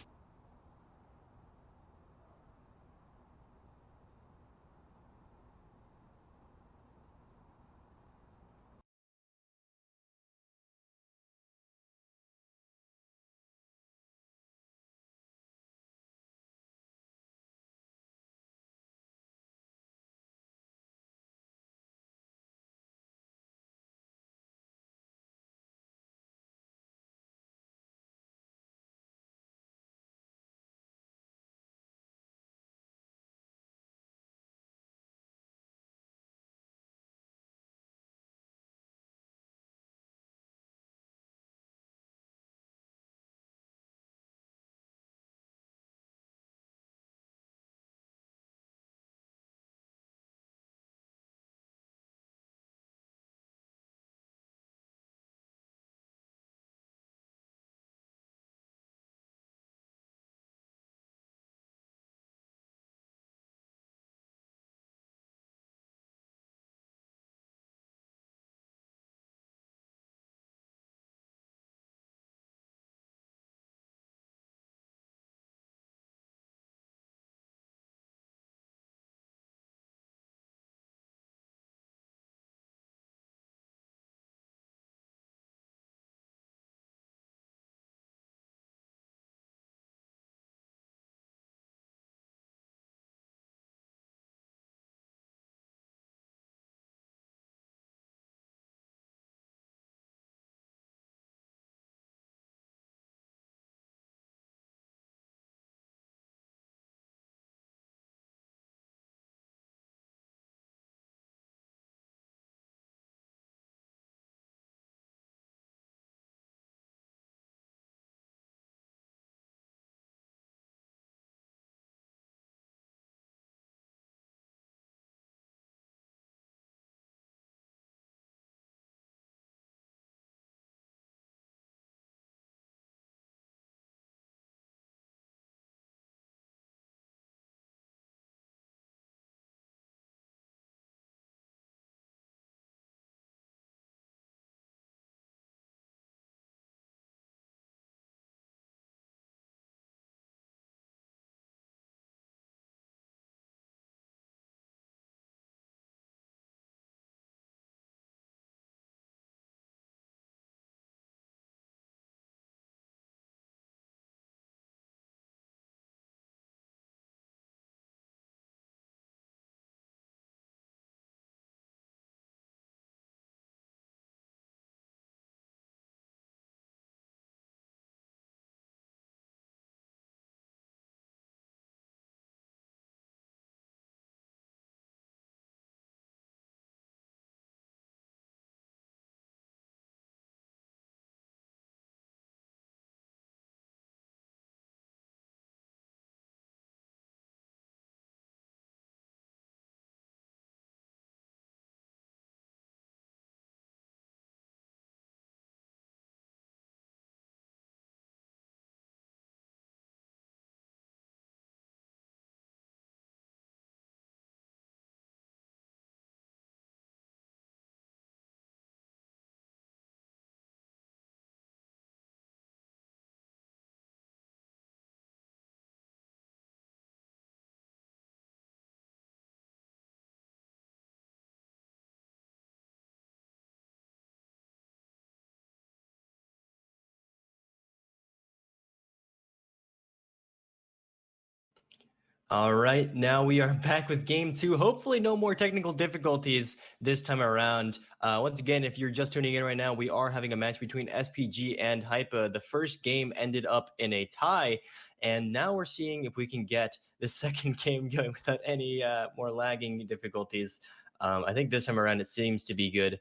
All right, now we are back with game two. Hopefully, no more technical difficulties this time around. Once again, if you're just tuning in right now, we are having a match between SPG and HYPA. The first game ended up in a tie, and now we're seeing if we can get the second game going without any more lagging difficulties. I think this time around it seems to be good.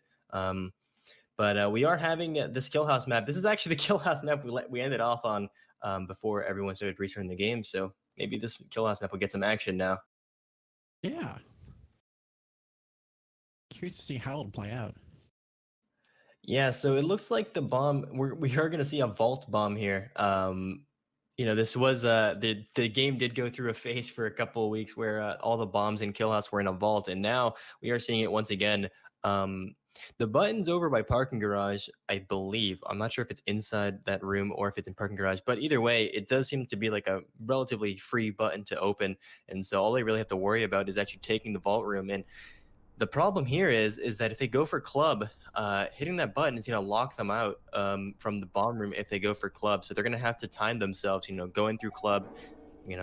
But we are having this kill house map. This is actually the kill house map we ended off on before everyone started restarting the game. So maybe this kill house map will get some action now. Yeah. Curious to see how it'll play out. Yeah, so it looks like the bomb. We are going to see a vault bomb here. This was the game did go through a phase for a couple of weeks where all the bombs in kill house were in a vault, and now we are seeing it once again. The button's over by parking garage, I believe. I'm not sure if it's inside that room or if it's in parking garage, but either way, it does seem to be like a relatively free button to open, and so all they really have to worry about is actually taking the vault room. And the problem here is that if they go for club, hitting that button is going to lock them out from the bomb room if they go for club. So they're going to have to time themselves, going through club,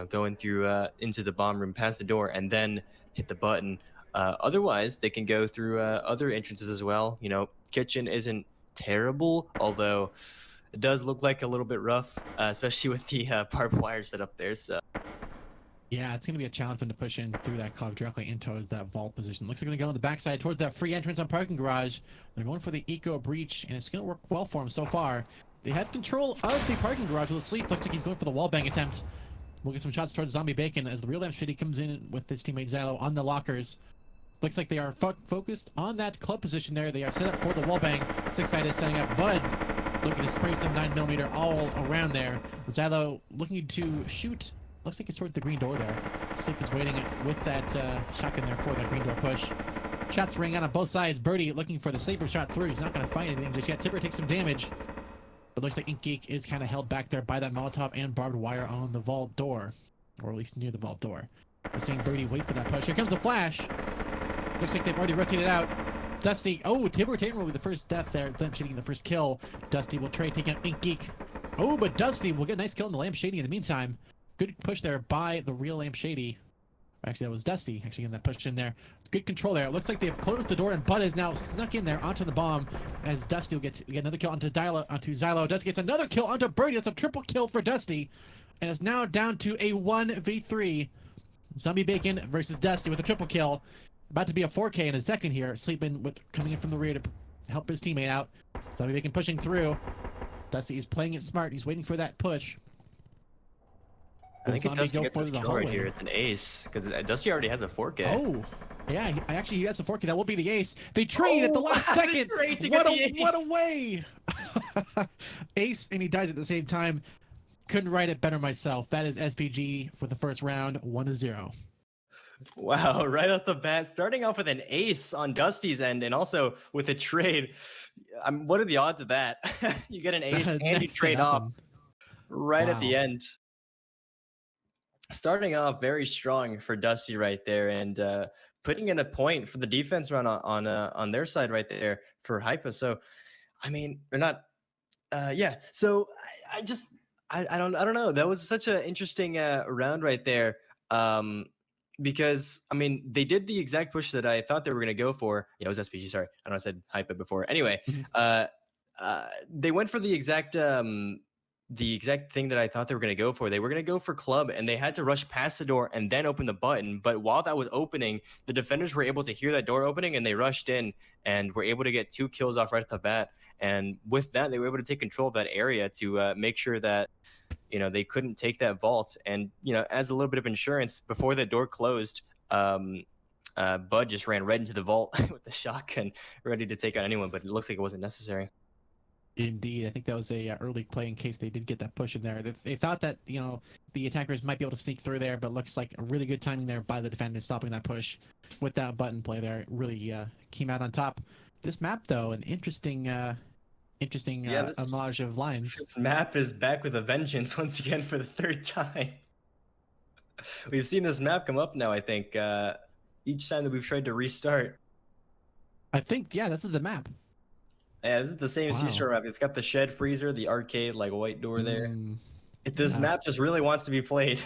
going through into the bomb room, past the door, and then hit the button. Otherwise, they can go through other entrances as well. Kitchen isn't terrible, although it does look like a little bit rough, especially with the barbed wire set up there. So. Yeah, it's going to be a challenge for them to push in through that club directly into that vault position. Looks like they're going to go on the backside towards that free entrance on parking garage. They're going for the eco breach, and it's going to work well for them so far. They have control of the parking garage with Sleep. Looks like he's going for the wall bang attempt. We'll get some shots towards Zombie Bacon as the real Lamp Shady comes in with his teammate Xylo on the lockers. Looks like they are focused on that club position there. They are set up for the wall bang. Six sided setting up Bud. Looking to spray some 9mm all around there. Xylo looking to shoot. Looks like it's towards the green door there. Sleep is waiting with that shotgun there for that green door push. Shots ring out on both sides. Birdie looking for the saber shot through. He's not going to find anything just yet. Tipper takes some damage. But looks like Ink Geek is kind of held back there by that Molotov and barbed wire on the vault door. Or at least near the vault door. We're seeing Birdie wait for that push. Here comes the flash. Looks like they've already rotated out. Dusty. Oh, Tipper Tatum will be the first death there. Lamp Shady the first kill. Dusty will trade taking out Ink Geek. Oh, but Dusty will get a nice kill on the Lamp Shady in the meantime. Good push there by the real Lamp Shady. Actually, that was Dusty actually getting that push in there. Good control there. It looks like they've closed the door and Bud is now snuck in there onto the bomb as Dusty will get another kill onto Xylo. Dusty gets another kill onto Birdie. That's a triple kill for Dusty. And it's now down to a 1v3. Zombie Bacon versus Dusty with a triple kill. About to be a 4K in a second here. Sleeping with coming in from the rear to help his teammate out. Zombie Bacon pushing through. Dusty is playing it smart. He's waiting for that push. I think Dusty gets this kill right here. It's an ace because Dusty already has a 4K. Oh, yeah. Actually, he has a 4K. That will be the ace. They trade at the last second. What a way! Ace, and he dies at the same time. Couldn't write it better myself. That is SPG for the first round, 1-0. Wow, right off the bat, starting off with an ace on Dusty's end and also with a trade. What are the odds of that? You get an ace and you trade off right at the end. Starting off very strong for Dusty right there, and putting in a point for the defense run on their side right there for HYPA. So, I mean, they're not. Yeah. So I don't know. That was such an interesting round right there. Because I mean, they did the exact push that I thought they were going to go for. Yeah, it was SPG. Sorry, I know I said HYPA before. Anyway, they went for the exact thing that I thought they were going to go for. They were going to go for club, and they had to rush past the door and then open the button. But while that was opening, the defenders were able to hear that door opening, and they rushed in and were able to get 2 kills off right off the bat. And with that, they were able to take control of that area to make sure that they couldn't take that vault. And as a little bit of insurance, before the door closed, Bud just ran right into the vault with the shotgun, ready to take out anyone. But it looks like it wasn't necessary. Indeed, I think that was a early play in case they did get that push in there. They thought that the attackers might be able to sneak through there, but looks like a really good timing there by the defenders stopping that push with that button play there. It really came out on top. This map, though, an interesting homage of lines. This map is back with a vengeance once again for the 3rd time. We've seen this map come up now, I think, each time that we've tried to restart. I think, yeah, this is the map. Yeah, this is the same C-store map. It's got the shed freezer, the arcade, white door there. This map just really wants to be played.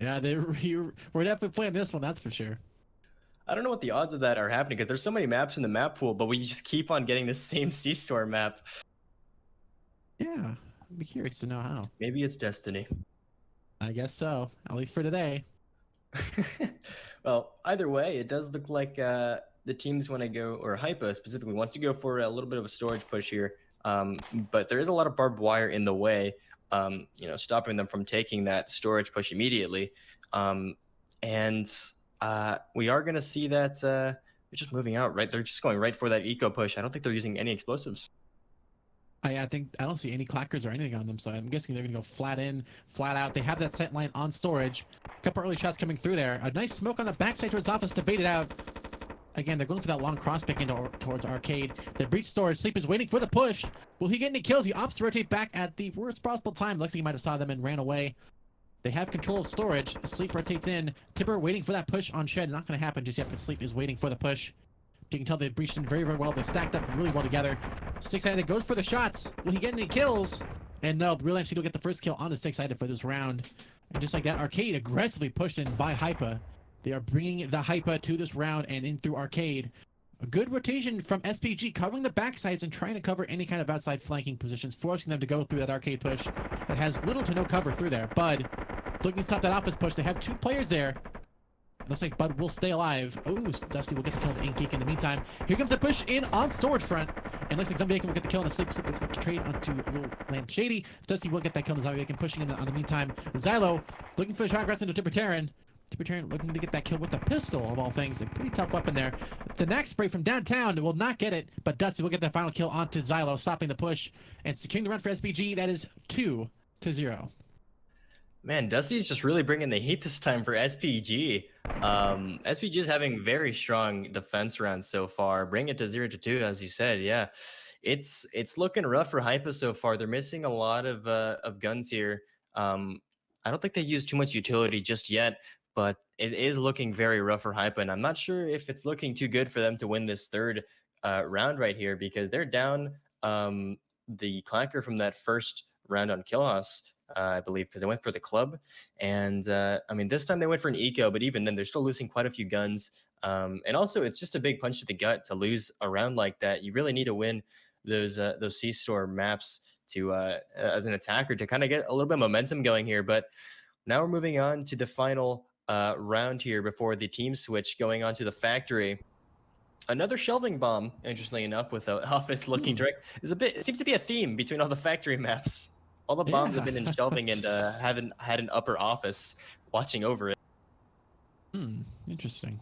Yeah, we're definitely playing this one, that's for sure. I don't know what the odds of that are happening because there's so many maps in the map pool, but we just keep on getting the same C-Store map. Yeah, I'd be curious to know how. Maybe it's destiny. I guess so, at least for today. Well, either way, it does look like the teams want to go, or HYPA specifically wants to go for a little bit of a storage push here. But there is a lot of barbed wire in the way, stopping them from taking that storage push immediately. And we are going to see that they're just moving out, right? They're just going right for that eco push. I don't think they're using any explosives. I think I don't see any clackers or anything on them, so I'm guessing they're gonna go flat in, flat out. They have that sight line on storage. A couple early shots coming through there. A nice smoke on the backside towards office to bait it out. Again, they're going for that long cross pick towards arcade. The breach storage. Sleep is waiting for the push. Will he get any kills? He opts to rotate back at the worst possible time. Looks like he might have saw them and ran away. They have control of storage. Sleep rotates in. Tipper waiting for that push on Shed. Not going to happen just yet, but Sleep is waiting for the push. You can tell they've breached in very, very well. They're stacked up really well together. Six-sided goes for the shots. Will he get any kills? And no, Real MC will get the first kill on the six-sided for this round. And just like that, Arcade aggressively pushed in by HYPA. They are bringing the HYPA to this round and in through Arcade. A good rotation from SPG, covering the backsides and trying to cover any kind of outside flanking positions, forcing them to go through that Arcade push that has little to no cover through there. Bud looking to stop that office push. They have two players there. Looks like Bud will stay alive. Oh, Dusty will get the kill on the Ink Geek in the meantime. Here comes the push in on storage front. And looks like Zombie Bacon will get the kill on the Sleep. Sleep gets the trade onto Will Land Shady. Dusty will get that kill on the Zombie Bacon, pushing in on the meantime. Xylo looking for the shot aggress into Tippertaran. Tippertaran looking to get that kill with the pistol, of all things. A pretty tough weapon there. The Knack spray from downtown will not get it, but Dusty will get that final kill onto Xylo, stopping the push and securing the run for SPG. That is 2-0. Man, Dusty's just really bringing the heat this time for SPG. SPG is having very strong defense rounds so far. Bring it to 0-2, as you said. Yeah, it's looking rough for HYPA so far. They're missing a lot of guns here. I don't think they use too much utility just yet, but it is looking very rough for HYPA, and I'm not sure if it's looking too good for them to win this third round right here because they're down the clacker from that first round on Killhouse. I believe, because they went for the club. And I mean, this time they went for an eco, but even then, they're still losing quite a few guns. And also, it's just a big punch to the gut to lose a round like that. You really need to win those C-Store maps to as an attacker to kind of get a little bit of momentum going here. But now we're moving on to the final round here before the team switch, going on to the factory. Another shelving bomb, interestingly enough, with the office looking direct. It seems to be a theme between all the factory maps. All the bombs have been in shelving and haven't had an upper office watching over it. Interesting.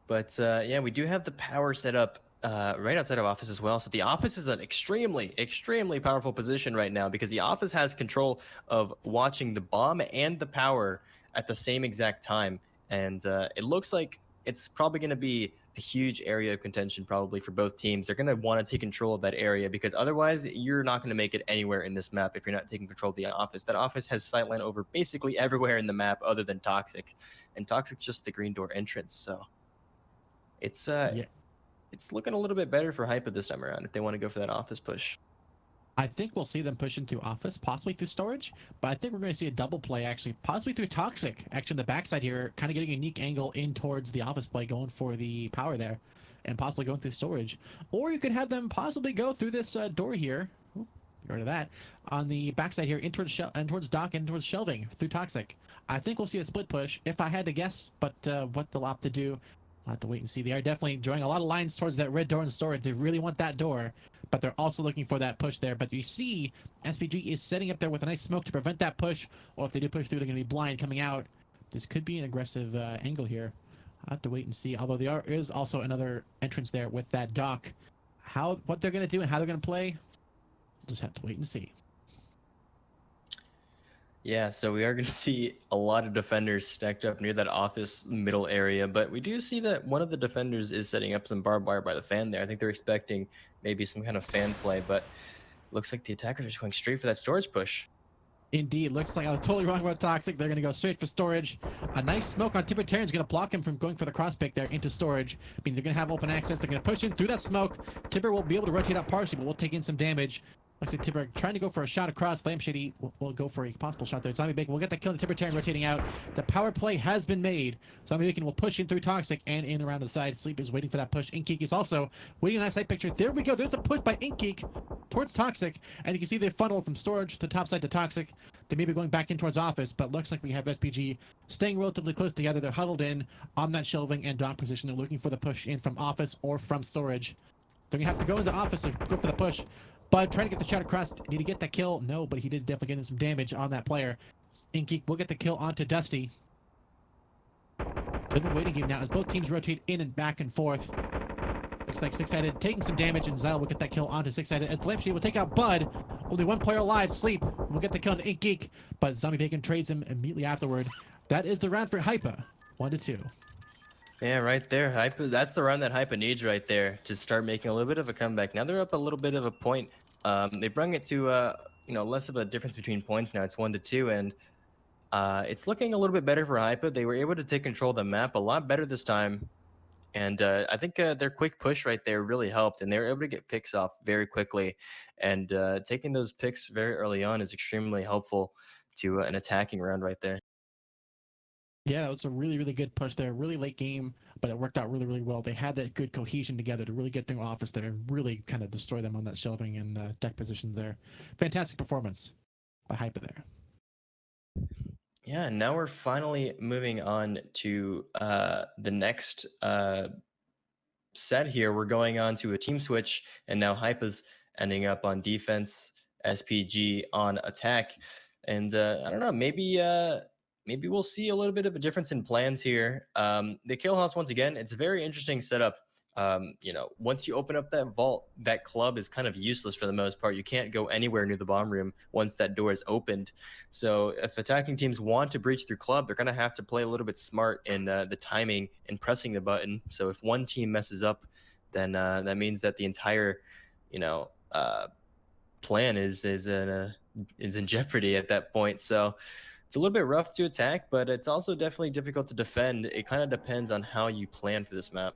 But yeah, we do have the power set up right outside of office as well. So the office is an extremely, extremely powerful position right now because the office has control of watching the bomb and the power at the same exact time. And it looks like it's probably going to be a huge area of contention probably for both teams. They're going to want to take control of that area because otherwise you're not going to make it anywhere in this map if you're not taking control of the office. That office has sightline over basically everywhere in the map other than Toxic. And Toxic's just the green door entrance, so it's it's looking a little bit better for HYPA this time around if they want to go for that office push. I think we'll see them pushing through office, possibly through storage, but I think we're going to see a double play actually, possibly through Toxic. Actually, on the backside here, kind of getting a unique angle in towards the office play, going for the power there, and possibly going through storage. Or you could have them possibly go through this door here. Ooh, get rid of that. On the backside here, in towards dock and towards shelving through Toxic. I think we'll see a split push, if I had to guess, but what they'll opt to do, I'll have to wait and see. They are definitely drawing a lot of lines towards that red door in storage. They really want that door, but they're also looking for that push there. But you see SPG is setting up there with a nice smoke to prevent that push, or if they do push through, they're going to be blind coming out. This could be an aggressive angle here. I'll have to wait and see, although there is also another entrance there with that dock. What they're going to do and how they're going to play, we'll just have to wait and see. Yeah, so we are going to see a lot of defenders stacked up near that office middle area, but we do see that one of the defenders is setting up some barbed wire by the fan there. I think they're expecting maybe some kind of fan play, but looks like the attackers are just going straight for that storage push. Indeed, looks like I was totally wrong about Toxic. They're going to go straight for storage. A nice smoke on Tippertaran is going to block him from going for the cross pick there into storage. I mean, they're going to have open access. They're going to push in through that smoke. Tipper will be able to rotate out partially, but will take in some damage. Looks like Timber trying to go for a shot across. Lampshady will go for a possible shot there. Zombie Bacon will get that kill. Timber Terran rotating out. The power play has been made. Zombie Bacon will push in through Toxic and in around the side. Sleep is waiting for that push. Inkgeek is also waiting on that side picture. There we go. There's the push by Inkgeek towards Toxic. And you can see they funneled from storage to the top side to Toxic. They may be going back in towards office, but looks like we have SPG staying relatively close together. They're huddled in on that shelving and dock position. They're looking for the push in from office or from storage. They're going to have to go into office or go for the push. Bud trying to get the shot across. Did he get that kill? No, but he did definitely get in some damage on that player. Inkgeek will get the kill onto Dusty. Bit of a waiting game now as both teams rotate in and back and forth. Looks like Six-Sided taking some damage, and Xylo will get that kill onto Six-Sided as the Lampshade will take out Bud. Only one player alive. Sleep will get the kill on Inkgeek, but Zombie Bacon trades him immediately afterward. That is the round for HYPA. 1-2. Yeah, right there. HYPA, that's the run that HYPA needs right there to start making a little bit of a comeback. Now they're up a little bit of a point. They bring it to less of a difference between points now. It's 1-2, and it's looking a little bit better for HYPA. They were able to take control of the map a lot better this time, and I think their quick push right there really helped, and they were able to get picks off very quickly. And taking those picks very early on is extremely helpful to an attacking round right there. Yeah, it was a really, really good push there. Really late game, but it worked out really, really well. They had that good cohesion together to really get through office there and really kind of destroy them on that shelving and deck positions there. Fantastic performance by HYPA there. Yeah, and now we're finally moving on to the next set here. We're going on to a team switch, and now HYPA's ending up on defense, SPG on attack. And I don't know, maybe we'll see a little bit of a difference in plans here. The kill house, once again, it's a very interesting setup. Once you open up that vault, that club is kind of useless for the most part. You can't go anywhere near the bomb room once that door is opened. So if attacking teams want to breach through club, they're going to have to play a little bit smart in the timing and pressing the button. So if one team messes up, then that means that the entire, plan is in jeopardy at that point. So it's a little bit rough to attack, but it's also definitely difficult to defend. It kind of depends on how you plan for this map.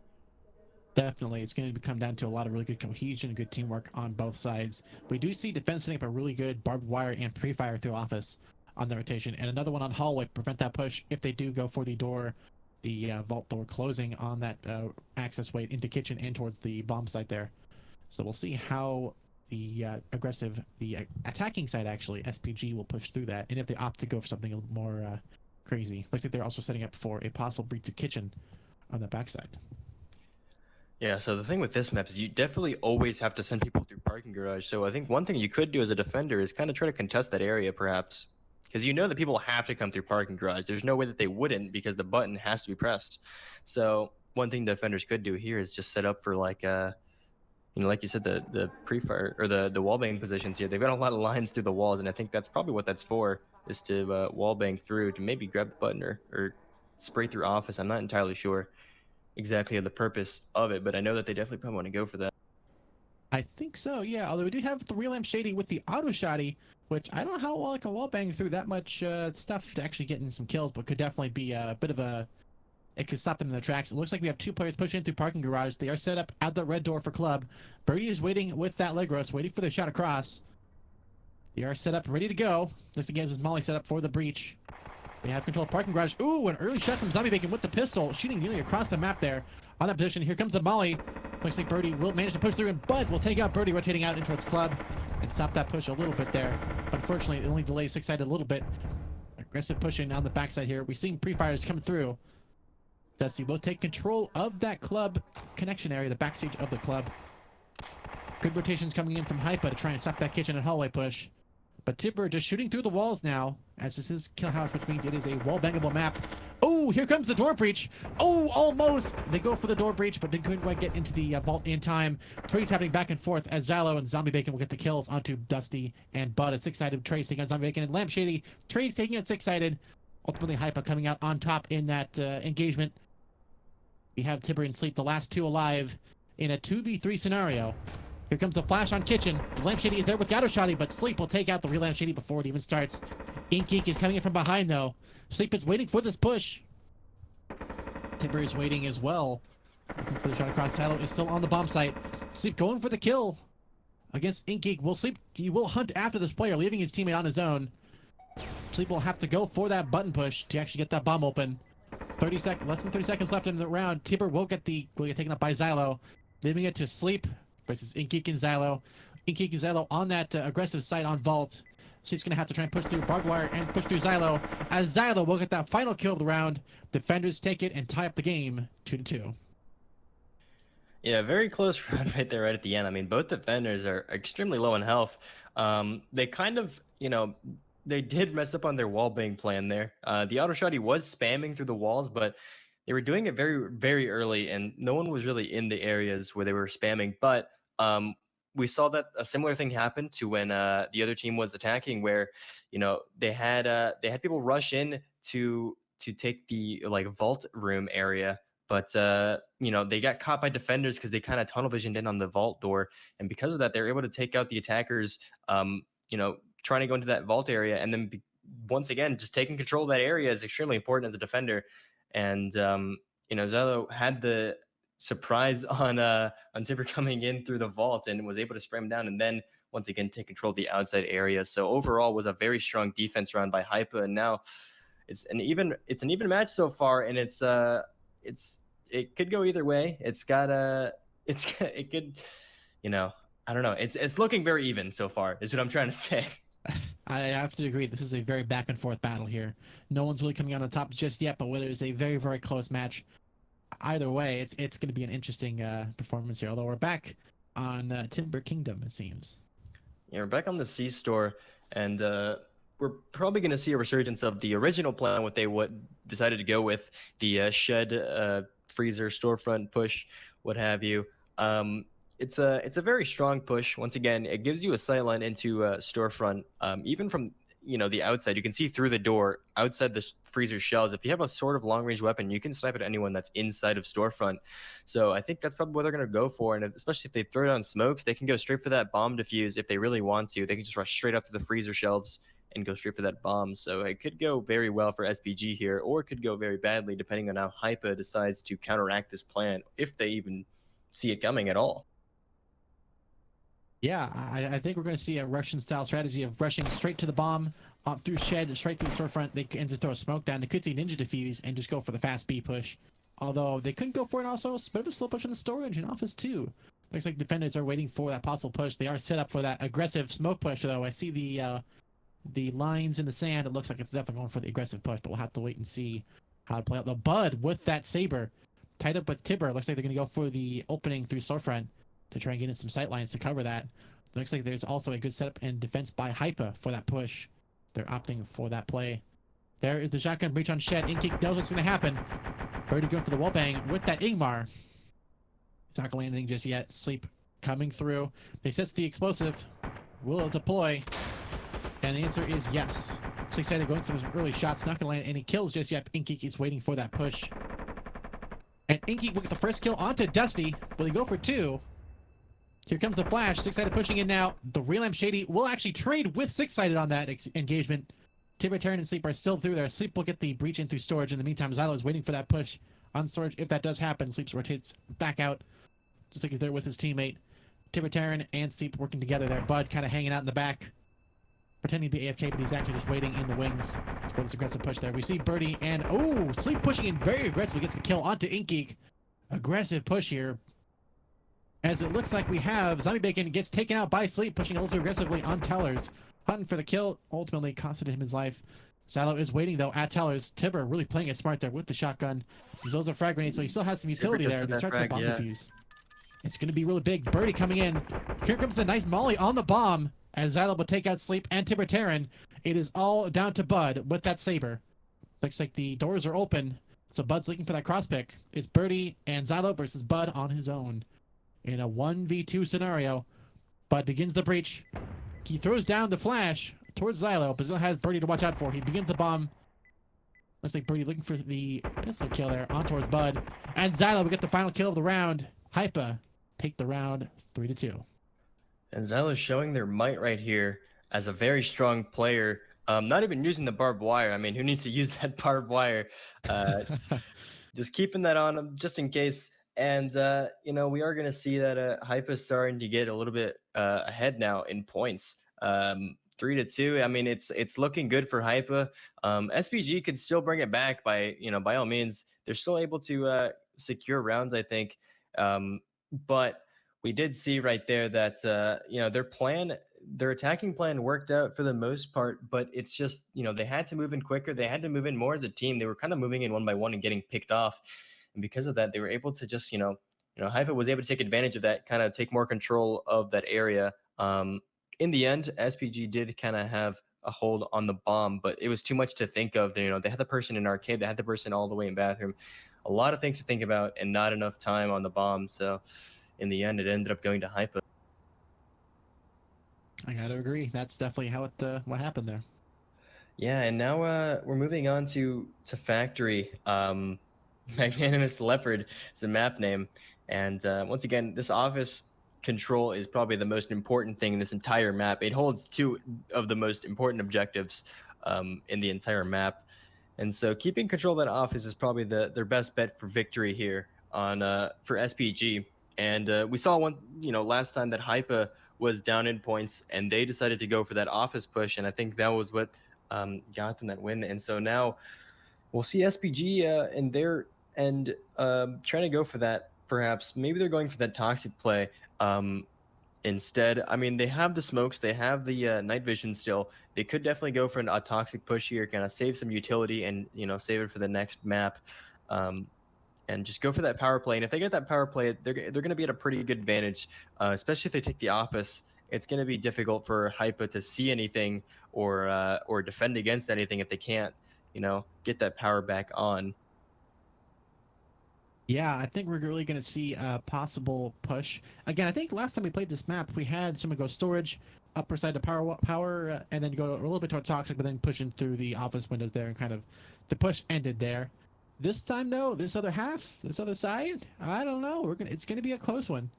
Definitely. It's going to come down to a lot of really good cohesion and good teamwork on both sides. We do see defense setting up a really good barbed wire and pre-fire through office on the rotation, and another one on hallway to prevent that push if they do go for the door, the vault door closing on that access way into kitchen and towards the bomb site there. So we'll see how the attacking side, actually, SPG, will push through that, and if they opt to go for something a little more crazy. Looks like they're also setting up for a possible breach to kitchen on the backside. Yeah, so the thing with this map is you definitely always have to send people through parking garage. So I think one thing you could do as a defender is kind of try to contest that area, perhaps. Because you know that people have to come through parking garage. There's no way that they wouldn't, because the button has to be pressed. So one thing defenders could do here is just set up for like you said, the pre-fire or the wallbang positions here. They've got a lot of lines through the walls, and I think that's probably what that's for, is to wallbang through to maybe grab the button or spray through office. I'm not entirely sure exactly the purpose of it, but I know that they definitely probably want to go for that. I think so, yeah. Although we do have the real Lampshady with the auto shotty, which I don't know how well I can wallbang through that much stuff to actually get in some kills, but could definitely be a bit of a... It could stop them in their tracks. It looks like we have two players pushing in through parking garage. They are set up at the red door for club. Birdie is waiting with that leg roast, waiting for their shot across. They are set up, ready to go. Looks like he has his molly set up for the breach. They have control of parking garage. Ooh, an early shot from Zombie Bacon with the pistol, shooting nearly across the map there. On that position, here comes the molly. Looks like Birdie will manage to push through, and Bud will take out Birdie, rotating out in towards club and stop that push a little bit there. But unfortunately, it only delays Six-Sided a little bit. Aggressive pushing on the backside here. We've seen pre-fires come through. Dusty will take control of that club connection area, the backstage of the club. Good rotations coming in from HYPA to try and stop that kitchen and hallway push. But Timber just shooting through the walls now, as this is kill house, which means it is a wall-bangable map. Oh, here comes the door breach. Oh, almost. They go for the door breach, but couldn't quite get into the vault in time. Trades happening back and forth as Xylo and Zombie Bacon will get the kills onto Dusty and Bud. At Six-Sided, Trades taking on Zombie Bacon, and Lampshady. Trades taking on Six-Sided. Ultimately, HYPA coming out on top in that engagement. We have Timber and Sleep, the last two alive in a 2v3 scenario. Here comes the flash on kitchen. The Lampshady is there with the auto shotty, but Sleep will take out the real Lampshady before it even starts. Inkgeek is coming in from behind, though. Sleep is waiting for this push. Timber is waiting as well. Looking for the shot across. Silo is still on the bomb site. Sleep going for the kill. against Inkgeek. He will hunt after this player, leaving his teammate on his own. Sleep will have to go for that button push to actually get that bomb open. Less than 30 seconds left in the round. Tibber will get taken up by Xylo, leaving it to Sleep versus Inkgeek and Xylo. Inkgeek and Xylo on that aggressive side on Vault. Sleep's going to have to try and push through barbed wire and push through Xylo, as Xylo will get that final kill of the round. Defenders take it and tie up the game 2-2. Yeah, very close round right there, right at the end. I mean, both defenders are extremely low in health. They kind of, they did mess up on their wall bang plan there. The auto shot, he was spamming through the walls, but they were doing it very, very early, and no one was really in the areas where they were spamming. But we saw that a similar thing happened to when the other team was attacking, where they had people rush in to take the like vault room area, but they got caught by defenders because they kind of tunnel visioned in on the vault door, and because of that, they're able to take out the attackers. Trying to go into that vault area, and then once again, just taking control of that area is extremely important as a defender. And Zello had the surprise on Simber coming in through the vault and was able to spray him down, and then once again take control of the outside area. So overall, was a very strong defense round by HYPA, and now it's an even match so far, and it could go either way. It could, I don't know. It's looking very even so far, is what I'm trying to say. I have to agree. This is a very back and forth battle here. No one's really coming on the top just yet, but whether it's a very, very close match, either way, it's going to be an interesting performance here. Although we're back on Timber Kingdom, it seems. Yeah, we're back on the C store, and we're probably going to see a resurgence of the original plan, what they decided to go with, the shed freezer storefront push, what have you. It's a very strong push. Once again, it gives you a sightline into storefront. Even from the outside, you can see through the door outside the freezer shells. If you have a sort of long range weapon, you can snipe at anyone that's inside of storefront. So I think that's probably what they're going to go for. And especially if they throw down smokes, they can go straight for that bomb defuse if they really want to. They can just rush straight up to the freezer shelves and go straight for that bomb. So it could go very well for SPG here, or it could go very badly depending on how HYPA decides to counteract this plan, if they even see it coming at all. Yeah, I think we're going to see a Russian-style strategy of rushing straight to the bomb, up through shed, straight through the storefront. They can just throw a smoke down. They could see ninja defuse and just go for the fast B push. Although they couldn't go for it also. It's a bit of a slow push in the storage and office too. Looks like defenders are waiting for that possible push. They are set up for that aggressive smoke push though. I see the lines in the sand. It looks like it's definitely going for the aggressive push, but we'll have to wait and see how to play out. The Bud with that Saber tied up with Tibber. Looks like they're going to go for the opening through storefront to try and get in some sight lines to cover that. Looks like there's also a good setup and defense by HYPA for that push. They're opting for that play. There is the shotgun breach on Shed. Inkgeek knows what's going to happen. Birdie going for the wall bang with that Ingmar. He's not going to land anything just yet. Sleep coming through. They sets the explosive. Will it deploy? And the answer is yes. So excited going for those early shots. Not going to land any kills just yet. Inkgeek is waiting for that push. And Inkgeek will get the first kill onto Dusty. Will he go for two? Here comes the flash. Six-sided pushing in now. The Real Shady will actually trade with six-sided on that engagement. Tibetarian and Sleep are still through there. Sleep will get the breach in through storage. In the meantime, Xylo is waiting for that push on storage. If that does happen, Sleep rotates back out, just like he's there with his teammate. Tibetarian and Sleep working together there. Bud kind of hanging out in the back, pretending to be AFK, but he's actually just waiting in the wings for this aggressive push there. We see Birdie and, Sleep pushing in very aggressively, gets the kill onto Inkgeek. Aggressive push here. As it looks like we have Zombie Bacon gets taken out by Sleep, pushing a little too aggressively on Tellers. Hunting for the kill, ultimately costed him his life. Xylo is waiting though at Tellers. Tibber really playing it smart there with the shotgun. Those are frag grenades, so he still has some utility there. He starts the bomb defuse. It's going to be really big. Birdie coming in. Here comes the nice molly on the bomb as Xylo will take out Sleep and Tibber. It is all down to Bud with that Saber. Looks like the doors are open, so Bud's looking for that cross pick. It's Birdie and Xylo versus Bud on his own. In a 1v2 scenario, Bud begins the breach. He throws down the flash towards Xylo, but still has Birdie to watch out for. He begins the bomb. Looks like Birdie looking for the pistol kill there on towards Bud. And Xylo will get the final kill of the round. HYPA take the round 3-2. And Xylo's showing their might right here as a very strong player. Not even using the barbed wire. I mean, who needs to use that barbed wire? Just keeping that on him just in case. And we are going to see that HYPA is starting to get a little bit ahead now in points. 3-2. I mean, it's looking good for HYPA. SPG could still bring it back by all means. They're still able to secure rounds, I think. But we did see right there that their attacking plan worked out for the most part, but it's just they had to move in quicker. They had to move in more as a team. They were kind of moving in one by one and getting picked off, and because of that, they were able to just HYPA was able to take advantage of that, kind of take more control of that area. In the end, SPG did kind of have a hold on the bomb, but it was too much to think of. They had the person in arcade, they had the person all the way in bathroom, a lot of things to think about, and not enough time on the bomb. So, in the end, it ended up going to HYPA. I gotta agree. That's definitely how what happened there. Yeah, and now we're moving on to Factory. Magnanimous Leopard is the map name, and once again, this office control is probably the most important thing in this entire map. It holds two of the most important objectives in the entire map, and so keeping control of that office is probably their best bet for victory here on for SPG. And we saw last time that HYPA was down in points, and they decided to go for that office push, and I think that was what got them that win. And so now we'll see SPG trying to go for that. Perhaps maybe they're going for that toxic play instead. I mean, they have the smokes, they have the night vision still. They could definitely go for a toxic push here, kind of save some utility and save it for the next map. And just go for that power play. And if they get that power play, they're going to be at a pretty good advantage, especially if they take the office. It's going to be difficult for HYPA to see anything or defend against anything if they can't, get that power back on. Yeah, I think we're really going to see a possible push. Again, I think last time we played this map, we had someone go storage, upper side to power, and then go a little bit toward toxic, but then pushing through the office windows there, and kind of the push ended there. This time, though, this other side, I don't know. It's gonna be a close one.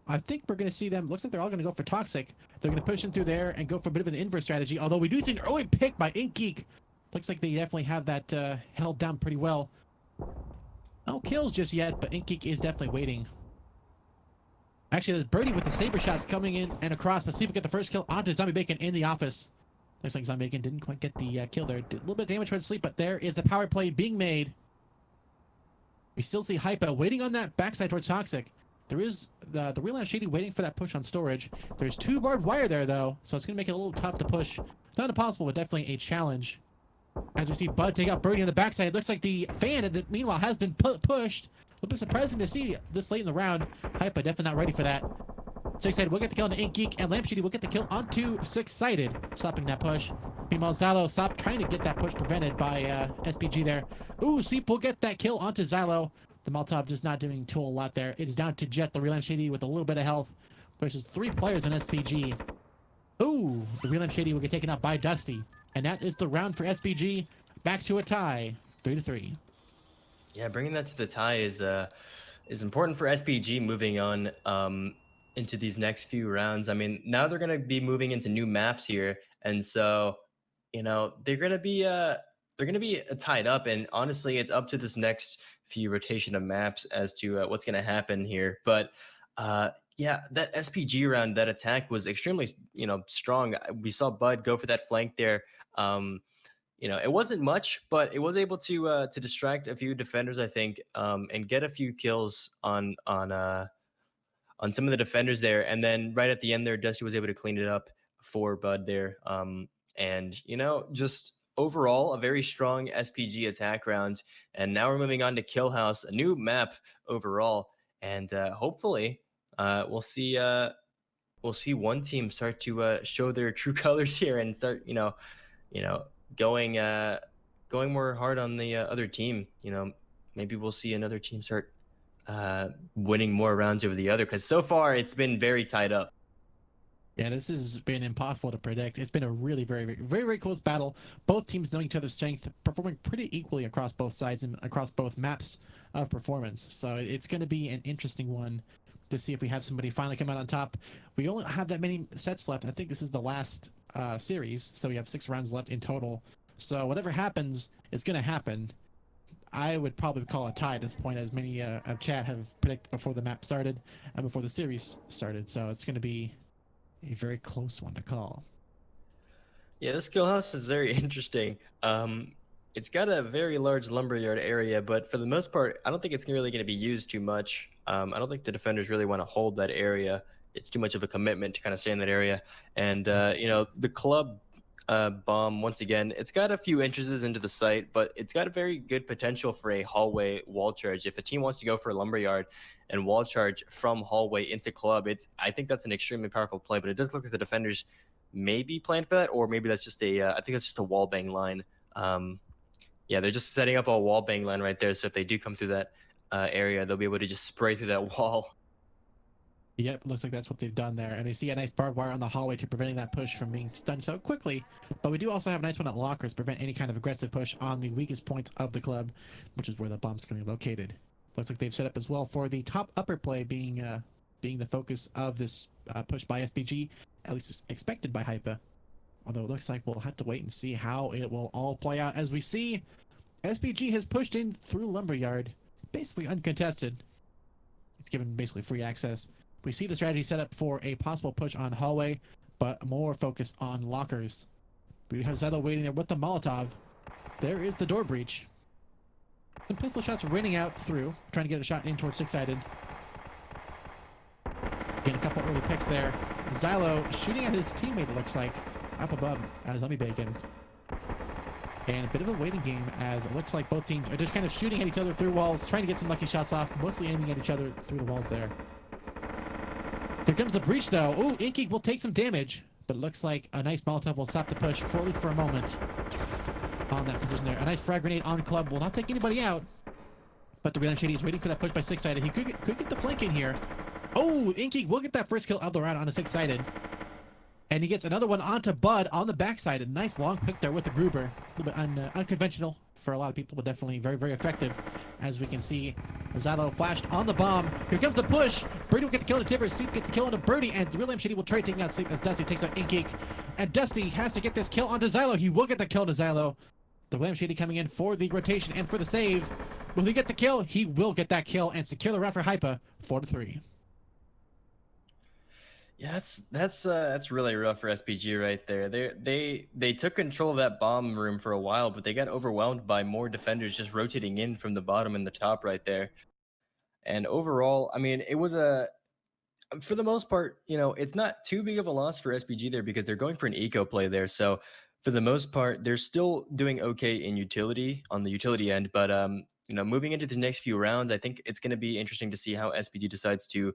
I think we're gonna see them. Looks like they're all gonna go for toxic. They're gonna push in through there and go for a bit of an inverse strategy. Although we do see an early pick by Inkgeek. Looks like they definitely have that held down pretty well. No kills just yet, but Inkgeek is definitely waiting. Actually, there's Birdie with the saber shots coming in and across, but Sleep will get the first kill onto Zombie Bacon in the office. Looks like Zombie Bacon didn't quite get the kill there. Did a little bit of damage towards Sleep, but there is the power play being made. We still see HYPA waiting on that backside towards Toxic. There is the Real Life Shady waiting for that push on storage. There's 2 barbed wire there, though, so it's going to make it a little tough to push. Not impossible, but definitely a challenge. As we see Bud take out Birdie on the backside, it looks like the fan, that meanwhile, has been pushed. A little bit surprising to see this late in the round. HYPA definitely not ready for that. Six-sided will get the kill on Inkgeek, and Lampshady will get the kill onto Six-sided, stopping that push. Meanwhile, Xylo stopped trying to get that push prevented by SPG there. Ooh, Sleep will get that kill onto Xylo. The Molotov just not doing too a lot there. It is down to Jet, the Real Shady, with a little bit of health, versus 3 players on SPG. Ooh, the Real Shady will get taken out by Dusty. And that is the round for SPG. Back to a tie, 3-3. Yeah, bringing that to the tie is important for SPG moving on into these next few rounds. I mean, now they're going to be moving into new maps here, and so they're going to be tied up. And honestly, it's up to this next few rotation of maps as to what's going to happen here. But yeah, that SPG round, that attack was extremely strong. We saw Bud go for that flank there. It wasn't much, but it was able to distract a few defenders, I think, and get a few kills on some of the defenders there. And then right at the end there, Dusty was able to clean it up for Bud there. And just overall a very strong SPG attack round. And now we're moving on to Kill House, a new map overall, and hopefully we'll see one team start to show their true colors here and start going more hard on the other team. Maybe we'll see another team start winning more rounds over the other, because so far it's been very tied up. Yeah, this has been impossible to predict. It's been a really very close battle. Both teams knowing each other's strength, performing pretty equally across both sides and across both maps of performance. So it's going to be an interesting one to see if we have somebody finally come out on top. We only have that many sets left. I think this is the last series, so we have 6 rounds left in total. So whatever happens, it's going to happen. I would probably call a tie at this point, as many of chat have predicted before the map started and before the series started. So it's going to be a very close one to call. Yeah, this skill house is very interesting. It's got a very large lumberyard area, but for the most part, I don't think it's really going to be used too much. I don't think the defenders really want to hold that area. It's too much of a commitment to kind of stay in that area. And the club bomb, once again, it's got a few entrances into the site, but it's got a very good potential for a hallway wall charge. If a team wants to go for a lumberyard and wall charge from hallway into club, I think that's an extremely powerful play. But it does look like the defenders maybe plan for that, or maybe that's just I think that's just a wall bang line. Yeah, they're just setting up a wall bang line right there. So if they do come through that area, they'll be able to just spray through that wall. Yep, looks like that's what they've done there. And we see a nice barbed wire on the hallway to preventing that push from being done so quickly. But we do also have a nice one at lockers to prevent any kind of aggressive push on the weakest point of the club, which is where the bomb's currently located. Looks like they've set up as well for the top upper play being the focus of this push by SPG, at least it's expected by HYPA. Although it looks like we'll have to wait and see how it will all play out. As we see, SPG has pushed in through Lumberyard, basically uncontested. It's given basically free access. We see the strategy set up for a possible push on hallway, but more focus on lockers. We have Zylo waiting there with the Molotov. There is the door breach. Some pistol shots raining out through, trying to get a shot in towards six-sided. Getting a couple early picks there. Zylo shooting at his teammate, it looks like, up above as Lummy Bacon. And a bit of a waiting game, as it looks like both teams are just kind of shooting at each other through walls, trying to get some lucky shots off, mostly aiming at each other through the walls there. Here comes the breach, though. Ooh, Inky will take some damage, but it looks like a nice Molotov will stop the push, for at least for a moment, on that position there. A nice frag grenade on club will not take anybody out, but the Real Shady is waiting for that push by six-sided. He could get the flank in here. Oh, Inky will get that first kill out the round on a six-sided. And he gets another one onto Bud on the backside. A nice long pick there with the Gruber. A little bit unconventional for a lot of people, but definitely very, very effective. As we can see, Zylo flashed on the bomb. Here comes the push. Birdie will get the kill to Tipper. Sleep gets the kill onto Birdie, and the Real Shady will trade taking out Sleep as Dusty takes out Inkgeek. And Dusty has to get this kill onto Zylo. He will get the kill to Zylo. The Real Shady coming in for the rotation and for the save. Will he get the kill? He will get that kill and secure the round for HYPA, 4-3. Yeah, that's really rough for SPG right there. They took control of that bomb room for a while, but they got overwhelmed by more defenders just rotating in from the bottom and the top right there. And overall, I mean, it was for the most part, it's not too big of a loss for SPG there because they're going for an eco play there. So for the most part, they're still doing okay in utility on the utility end. But moving into the next few rounds, I think it's going to be interesting to see how SPG decides to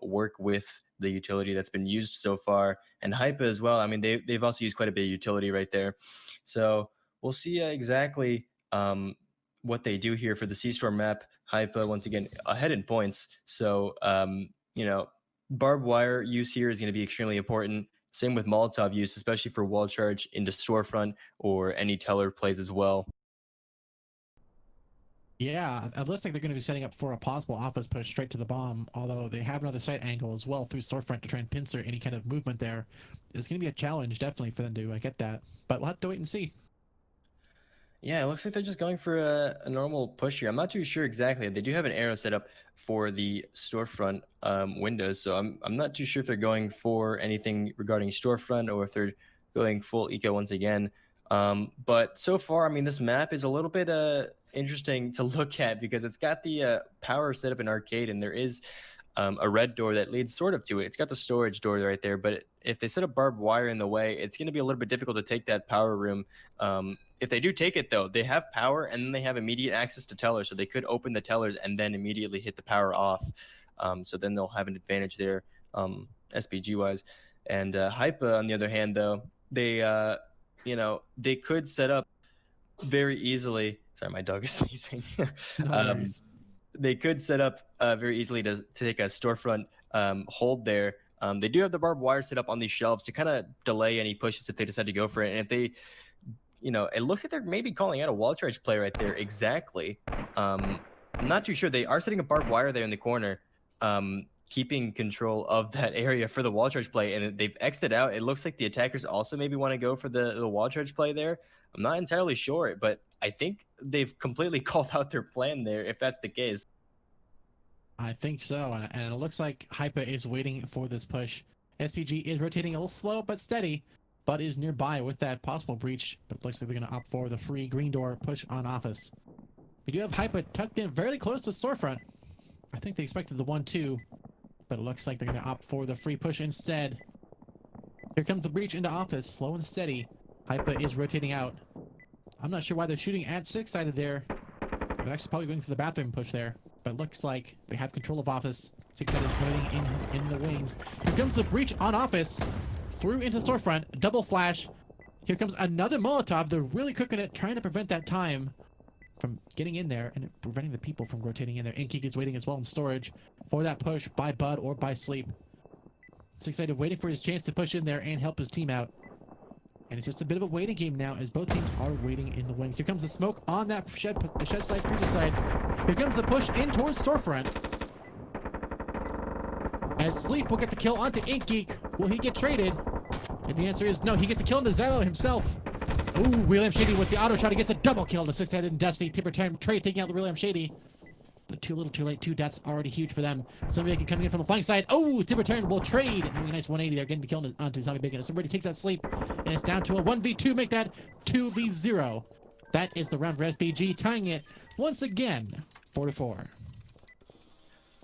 work with the utility that's been used so far, and HYPA as well. I mean, they've also used quite a bit of utility right there. So we'll see exactly what they do here for the C-Storm map. HYPA, once again, ahead in points. So, barbed wire use here is going to be extremely important. Same with Molotov use, especially for wall charge into storefront or any teller plays as well. Yeah, it looks like they're going to be setting up for a possible office push straight to the bomb, although they have another side angle as well through storefront to try and pincer any kind of movement there. It's going to be a challenge, definitely, for them to get that, but we'll have to wait and see. Yeah, it looks like they're just going for a normal push here. I'm not too sure exactly. They do have an arrow set up for the storefront windows, so I'm not too sure if they're going for anything regarding storefront or if they're going full eco once again. But so far, I mean, this map is a little bit interesting to look at because it's got the power set up in arcade, and there is a red door that leads sort of to it. It's got the storage door right there, but if they set a barbed wire in the way, it's going to be a little bit difficult to take that power room. If they do take it, though, they have power and then they have immediate access to tellers, so they could open the tellers and then immediately hit the power off. So then they'll have an advantage there, SPG-wise. And HYPA, on the other hand, though, they could set up very easily. Sorry, my dog is sneezing. No they could set up very easily to take a storefront hold there. They do have the barbed wire set up on these shelves to kind of delay any pushes if they decide to go for it. And if they, it looks like they're maybe calling out a wall charge play right there. Exactly. I'm not too sure. They are setting a barbed wire there in the corner, keeping control of that area for the wall charge play. And they've exited out. It looks like the attackers also maybe want to go for the wall charge play there. I'm not entirely sure, but I think they've completely called out their plan there, if that's the case. I think so, and it looks like HYPA is waiting for this push. SPG is rotating a little slow but steady, but is nearby with that possible breach, but it looks like they're going to opt for the free green door push on office. We do have HYPA tucked in very close to storefront. I think they expected the 1-2, but it looks like they're going to opt for the free push instead. Here comes the breach into office, slow and steady. HYPA is rotating out. I'm not sure why they're shooting at 6-sided there. They're actually probably going to the bathroom push there, but it looks like they have control of office. 6-sided is waiting in the wings. Here comes the breach on office. Through into storefront, double flash. Here comes another Molotov. They're really cooking it, trying to prevent that time from getting in there and preventing the people from rotating in there. Inkgeek is waiting as well in storage for that push by Bud or by Sleep. 6-sided waiting for his chance to push in there and help his team out. And it's just a bit of a waiting game now as both teams are waiting in the wings. Here comes the smoke on that the shed side, freezer side. Here comes the push in towards storefront. As Sleep will get the kill onto Inkgeek. Will he get traded? And the answer is no. He gets a kill into Zylo himself. Ooh, William Shady with the auto shot. He gets a double kill to 6-sided and Dusty. Tipper time trade taking out the William Shady. But too little too late. 2 deaths already huge for them. Zombie Bacon coming in from the flank side. Oh, Tipper turn will trade. And a nice 180 there, getting the kill onto Zombie Bacon. Somebody takes out Sleep. And it's down to a 1v2. Make that 2v0. That is the round for SPG, tying it once again 4-4.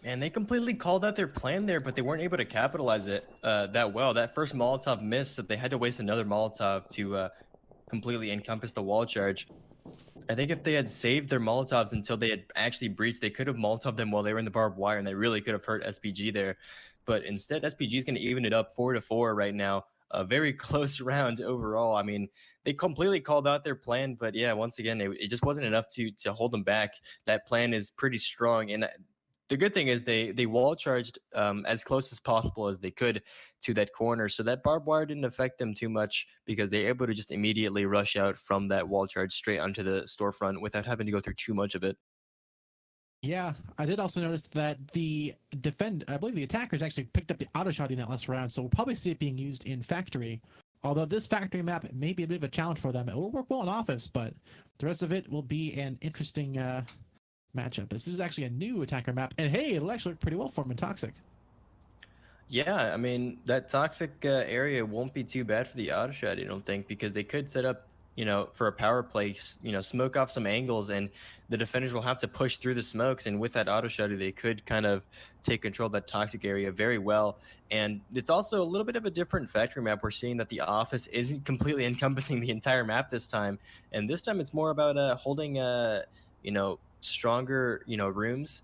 Man, they completely called out their plan there, but they weren't able to capitalize it that well. That first Molotov missed, so they had to waste another Molotov to completely encompass the wall charge. I think if they had saved their Molotovs until they had actually breached, they could have Molotov them while they were in the barbed wire, and they really could have hurt SPG there. But instead, SPG is going to even it up 4-4 right now. A very close round overall. I mean, they completely called out their plan, but yeah, once again, it just wasn't enough to hold them back. That plan is pretty strong, and the good thing is they wall charged as close as possible as they could to that corner, so that barbed wire didn't affect them too much because they're able to just immediately rush out from that wall charge straight onto the storefront without having to go through too much of it. Yeah, I did also notice that I believe the attackers actually picked up the auto shot in that last round, so we'll probably see it being used in factory. Although this factory map may be a bit of a challenge for them. It will work well in office, but the rest of it will be an interesting matchup. This is actually a new attacker map, and hey, it'll actually work pretty well for them in Toxic. Yeah, I mean, that Toxic area won't be too bad for the auto shot, I don't think, because they could set up, for a power play, smoke off some angles, and the defenders will have to push through the smokes, and with that auto shot, they could kind of take control of that Toxic area very well. And it's also a little bit of a different factory map. We're seeing that the office isn't completely encompassing the entire map this time, and this time it's more about holding stronger rooms,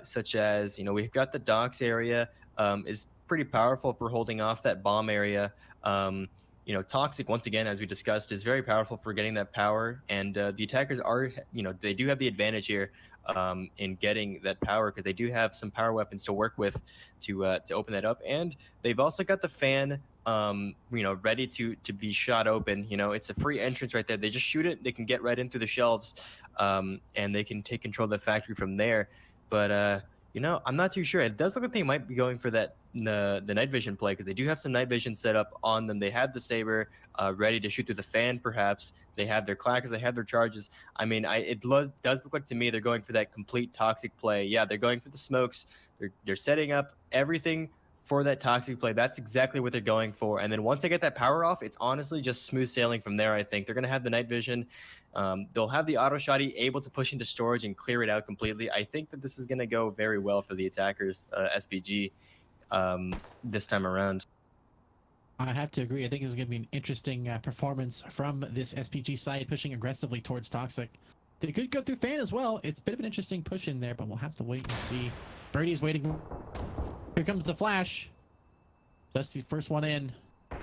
such as we've got the docks area is pretty powerful for holding off that bomb area. Toxic, once again, as we discussed, is very powerful for getting that power, and the attackers are they do have the advantage here in getting that power because they do have some power weapons to work with to open that up, and they've also got the fan ready to be shot open. It's a free entrance right there. They just shoot it, they can get right in through the shelves, and they can take control of the factory from there. But I'm not too sure. It does look like they might be going for that the night vision play because they do have some night vision set up on them. They have the Saber ready to shoot through the fan, perhaps. They have their clackers, they have their charges. I mean, it does look like to me they're going for that complete Toxic play. Yeah, they're going for the smokes. They're setting up everything for that Toxic play. That's exactly what they're going for. And then once they get that power off, it's honestly just smooth sailing from there, I think. They're going to have the night vision. They'll have the auto shotty able to push into storage and clear it out completely. I think that this is going to go very well for the attackers, SPG, this time around. I have to agree. I think this is going to be an interesting performance from this SPG side, pushing aggressively towards Toxic. They could go through fan as well. It's a bit of an interesting push in there, but we'll have to wait and see. Brady's waiting. Here comes the flash. That's the first one in.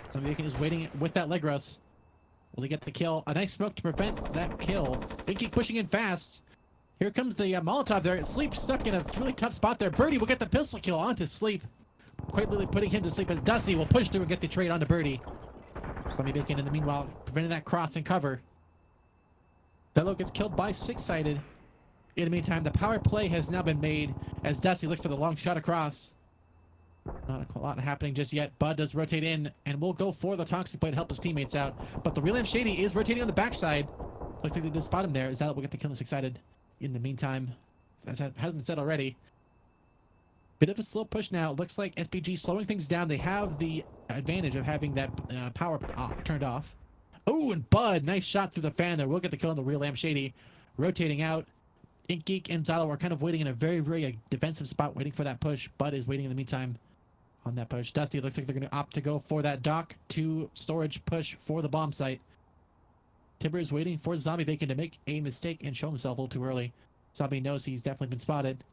Somebody is waiting with that Legros. Will he get the kill? A nice smoke to prevent that kill. They keep pushing in fast. Here comes the Molotov there. Sleep stuck in a really tough spot there. Birdie will get the pistol kill onto Sleep. Quite literally putting him to sleep as Dusty will push through and get the trade onto Birdie. Slummy Bacon in the meanwhile preventing that cross and cover. Bello gets killed by 6-sided. In the meantime, the power play has now been made as Dusty looks for the long shot across. Not a lot happening just yet. Bud does rotate in and will go for the Toxic play to help his teammates out. But the Real M Shady is rotating on the backside. Looks like they did spot him there. Zalo will get the kill. Is excited. In the meantime, as hasn't been said already, bit of a slow push now. It looks like SPG slowing things down. They have the advantage of having that power turned off. Oh, and Bud, nice shot through the fan there. We'll get the kill on the real Lamb Shady. Rotating out. Inkgeek and Zalo are kind of waiting in a very, very defensive spot, waiting for that push. Bud is waiting in the meantime on that push. Dusty looks like they're going to opt to go for that dock to storage push for the bomb site. Timber is waiting for Zombie Bacon to make a mistake and show himself a little too early. Zombie knows he's definitely been spotted.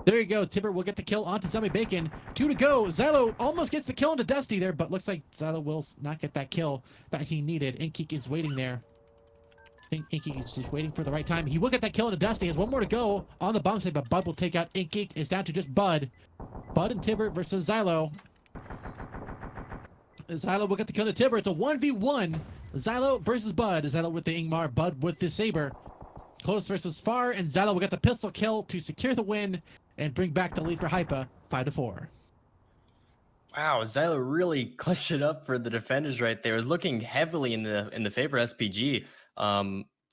There you go. Timber will get the kill onto Zombie Bacon. 2 to go. Zalo almost gets the kill onto Dusty there, but looks like Zalo will not get that kill that he needed. Inkgeek is waiting there. I think Inkgeek is just waiting for the right time. He will get that kill into Dusty. He has one more to go on the bomb site, but Bud will take out Inkgeek. It's down to just Bud. Bud and Timber versus Zalo. Zalo will get the kill into Timber. It's a 1v1. Zalo versus Bud. Zalo with the Ingmar, Bud with the Saber. Close versus far, and Zalo will get the pistol kill to secure the win and bring back the lead for HYPA, 5-4. Wow, Zylo really clutched it up for the defenders right there. It was looking heavily in the favor of SPG.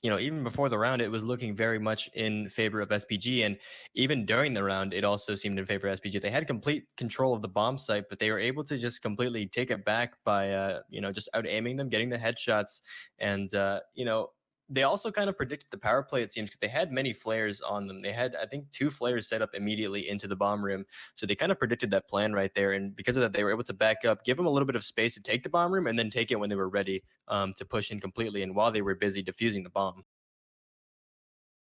You know, even before the round, it was looking very much in favor of SPG, and even during the round, it also seemed in favor of SPG. They had complete control of the bomb site, but they were able to just completely take it back by, you know, just out aiming them, getting the headshots, and you know, they also kind of predicted the power play, it seems, because they had many flares on them. They had, I think, 2 flares set up immediately into the bomb room. So they kind of predicted that plan right there. And because of that, they were able to back up, give them a little bit of space to take the bomb room, and then take it when they were ready to push in completely and while they were busy defusing the bomb.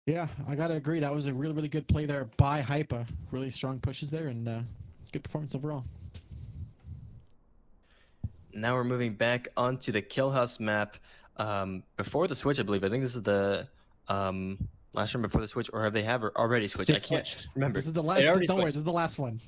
Yeah, I got to agree. That was a really, really good play there by HYPA. Really strong pushes there and good performance overall. Now we're moving back onto the Killhouse map. Before the switch, I believe. I think this is the last one before the switch, or have they already switched? I can't remember. This is the last. Don't worry, this is the last one.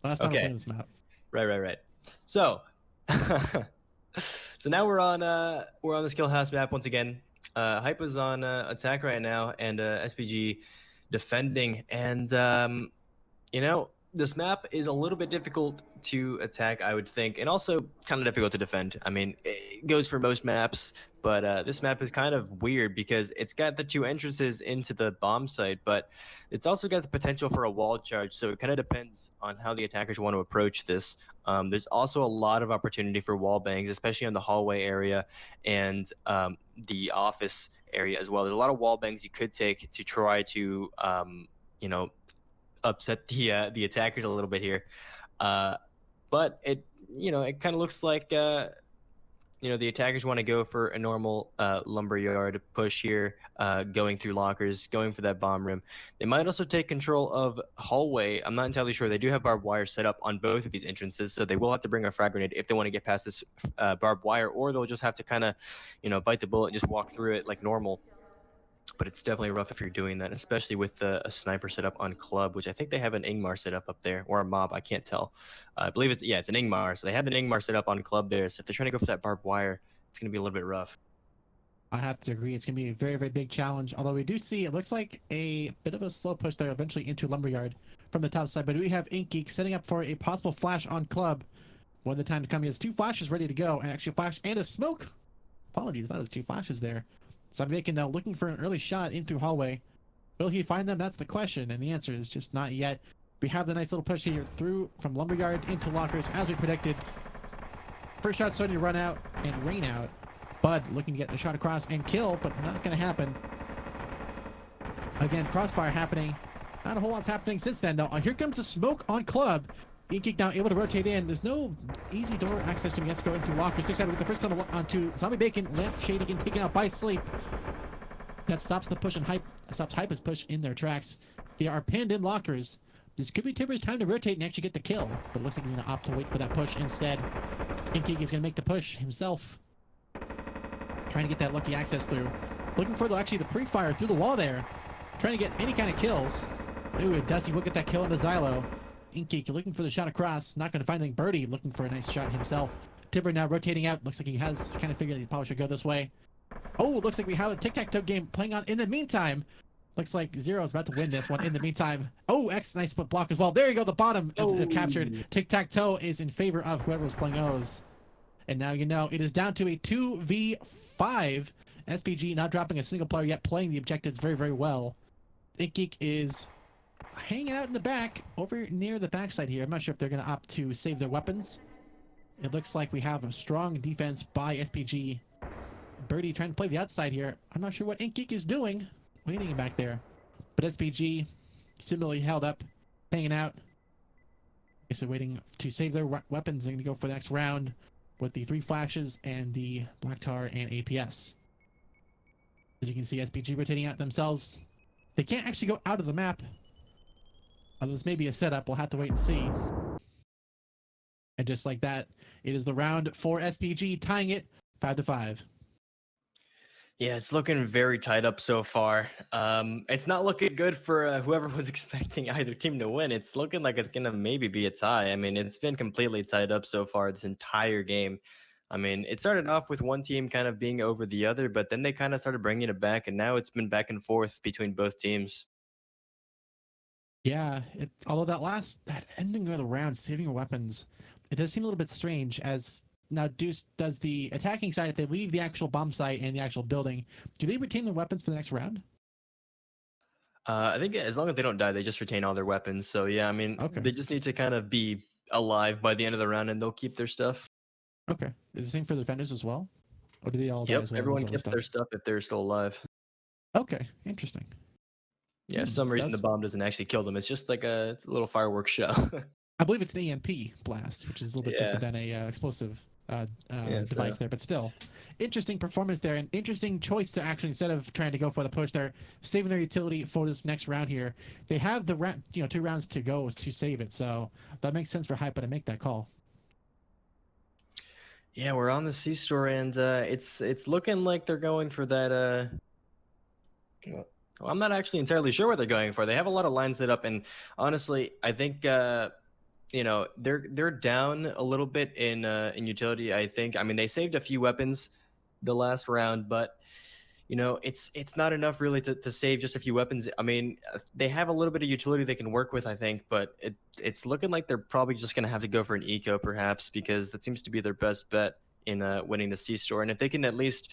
Last time we're playing this map. Right. So, so now we're on this Killhouse map once again. HYPA's on attack right now, and SPG defending, and you know, this map is a little bit difficult to attack, I would think, and also kind of difficult to defend. I mean, it goes for most maps, but this map is kind of weird because it's got the 2 entrances into the bomb site, but it's also got the potential for a wall charge, so it kind of depends on how the attackers want to approach this. There's also a lot of opportunity for wall bangs, especially on the hallway area and the office area as well. There's a lot of wall bangs you could take to try to, you know, upset the attackers a little bit here, but it, you know, it kind of looks like you know, the attackers want to go for a normal lumberyard push here, going through lockers, going for that bomb room. They might also take control of hallway. I'm not entirely sure. They do have barbed wire set up on both of these entrances, so they will have to bring a frag grenade if they want to get past this barbed wire, or they'll just have to kind of, you know, bite the bullet and just walk through it like normal. But it's definitely rough if you're doing that, especially with a sniper set up on club, which I think they have an Ingmar set up there, or a mob. I can't tell. I believe it's an Ingmar. So they have an Ingmar set up on club there. So if they're trying to go for that barbed wire, it's going to be a little bit rough. I have to agree. It's going to be a very, very big challenge. Although we do see, it looks like a bit of a slow push there, eventually into lumberyard from the top side. But we have Inkgeek setting up for a possible flash on club. When the time to come, he has 2 flashes ready to go, and actually a flash and a smoke. Apologies, I thought it was 2 flashes there. So I'm making now looking for an early shot into hallway. Will he find them? That's the question, and the answer is just not yet. We have the nice little push here through from lumberyard into lockers as we predicted. First shot starting to run out and rain out. Bud looking to get the shot across and kill, but not going to happen. Again, crossfire happening. Not a whole lot's happening since then, though. Here comes the smoke on club. Inkgeek now able to rotate in. There's no easy door access to him. He has to go into locker. 6 with the first kill onto Zombie Bacon. Lamp Shady getting taken out by Sleep. That stops the push and stops HYPA's push in their tracks. They are pinned in lockers. This could be Timber's time to rotate and actually get the kill, but it looks like he's going to opt to wait for that push instead. Inkgeek is going to make the push himself. Trying to get that lucky access through. Looking for actually the pre-fire through the wall there. Trying to get any kind of kills. Ooh, Dusty will get that kill into Zylo. Inkgeek looking for the shot across. Not going to find anything. Birdie looking for a nice shot himself. Timber now rotating out. Looks like he has kind of figured he probably should go this way. Oh, looks like we have a tic-tac-toe game playing on in the meantime. Looks like Zero is about to win this one in the meantime. Oh, X, nice block as well. There you go. The bottom is captured. Tic-tac-toe is in favor of whoever was playing O's. And now you know it is down to a 2v5. SPG not dropping a single player yet, playing the objectives very, very well. Inkgeek is hanging out in the back, over near the backside here. I'm not sure if they're going to opt to save their weapons. It looks like we have a strong defense by SPG. Birdie trying to play the outside here. I'm not sure what Inkgeek is doing, waiting back there. But SPG similarly held up, hanging out. I guess they're waiting to save their weapons. They're going to go for the next round with the 3 flashes and the Black Tar and APS. As you can see, SPG rotating out themselves. They can't actually go out of the map. Although this may be a setup, we'll have to wait and see. And just like that, it is the round for SPG, tying it 5-5. Yeah, it's looking very tight up so far. It's not looking good for whoever was expecting either team to win. It's looking like it's gonna maybe be a tie. I mean, it's been completely tied up so far this entire game. I mean, it started off with one team kind of being over the other, but then they kind of started bringing it back, and now it's been back and forth between both teams. Yeah, although that ending of the round, saving your weapons, it does seem a little bit strange. As now, Deuce does the attacking side. If they leave the actual bomb site and the actual building, do they retain their weapons for the next round? I think as long as they don't die, they just retain all their weapons. So yeah, I mean, Okay. they just need to kind of be alive by the end of the round, and they'll keep their stuff. Okay. Is the same for the defenders as well? Or do they all die Yep, as well? everyone kept their stuff if they're still alive. Okay, interesting. Yeah, for some reason the bomb doesn't actually kill them. It's just like it's a little fireworks show. I believe it's an EMP blast, which is a little bit different than a explosive device there, but still, interesting performance there, and interesting choice to actually, instead of trying to go for the push, they're saving their utility for this next round here. They have the 2 rounds to go to save it, so that makes sense for HYPA to make that call. Yeah, we're on the C store, and it's looking like they're going for that. Well, I'm not actually entirely sure what they're going for. They have a lot of lines set up, and honestly, I think they're down a little bit in utility. I think. I mean, they saved a few weapons the last round, but it's not enough really to save just a few weapons. I mean, they have a little bit of utility they can work with, I think, but it's looking like they're probably just going to have to go for an eco perhaps, because that seems to be their best bet in winning the C store. And if they can at least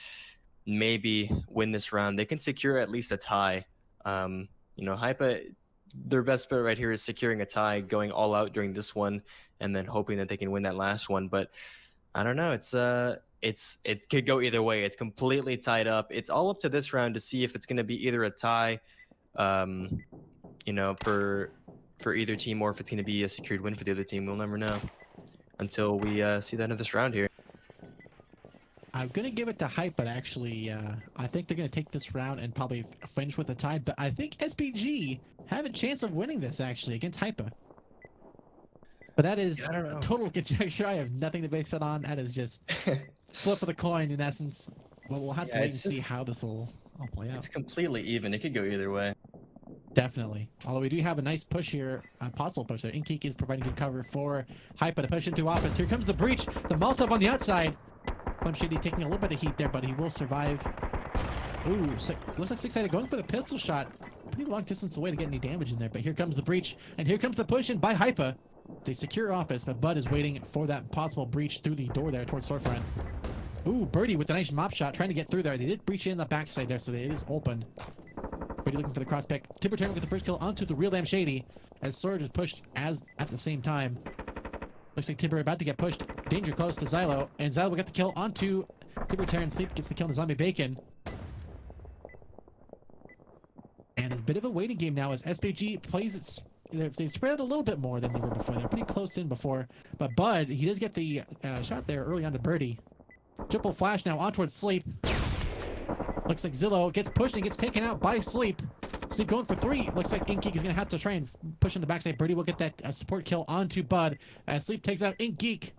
maybe win this round, they can secure at least a tie. HYPA, their best bet right here is securing a tie, going all out during this one, and then hoping that they can win that last one. But I don't know. It could go either way. It's completely tied up. It's all up to this round to see if it's going to be either a tie, for either team, or if it's going to be a secured win for the other team. We'll never know until we see the end of this round here. I'm going to give it to HYPA, actually. I think they're going to take this round and probably finish with a tie, but I think SPG have a chance of winning this, actually, against HYPA. But that is total conjecture. I have nothing to base it on. That is just flip of the coin, in essence. Well, we'll have to wait and see how this will all play out. It's completely even. It could go either way. Definitely. Although we do have a nice push here, a possible push there. Inkgeek is providing good cover for HYPA to push into office. Here comes the breach. The Molotov on the outside. Plum Shady taking a little bit of heat there, but he will survive. Ooh, looks like Six-Sided going for the pistol shot. Pretty long distance away to get any damage in there, but here comes the breach, and here comes the push in by HYPA. They secure office, but Bud is waiting for that possible breach through the door there towards storefront. Ooh, Birdie with a nice mop shot, trying to get through there. They did breach in the backside there, so it is open. Birdie looking for the cross pick. Tipper Turner with the first kill onto the real damn Shady, as Surge is pushed at the same time. Looks like Timber about to get pushed. Danger close to Xylo. And Xylo will get the kill onto Timber Terran. Sleep gets the kill on the Zombie Bacon. And it's a bit of a waiting game now as SPG plays its... They've spread out a little bit more than they were before. They were pretty close in before. But Bud, he does get the shot there early on to Birdie. Triple flash now on towards Sleep. Looks like Zillow gets pushed and gets taken out by Sleep. Sleep going for 3. Looks like Inkgeek is going to have to try and push in the backside. Birdie will get that support kill onto Bud. As Sleep takes out Inkgeek.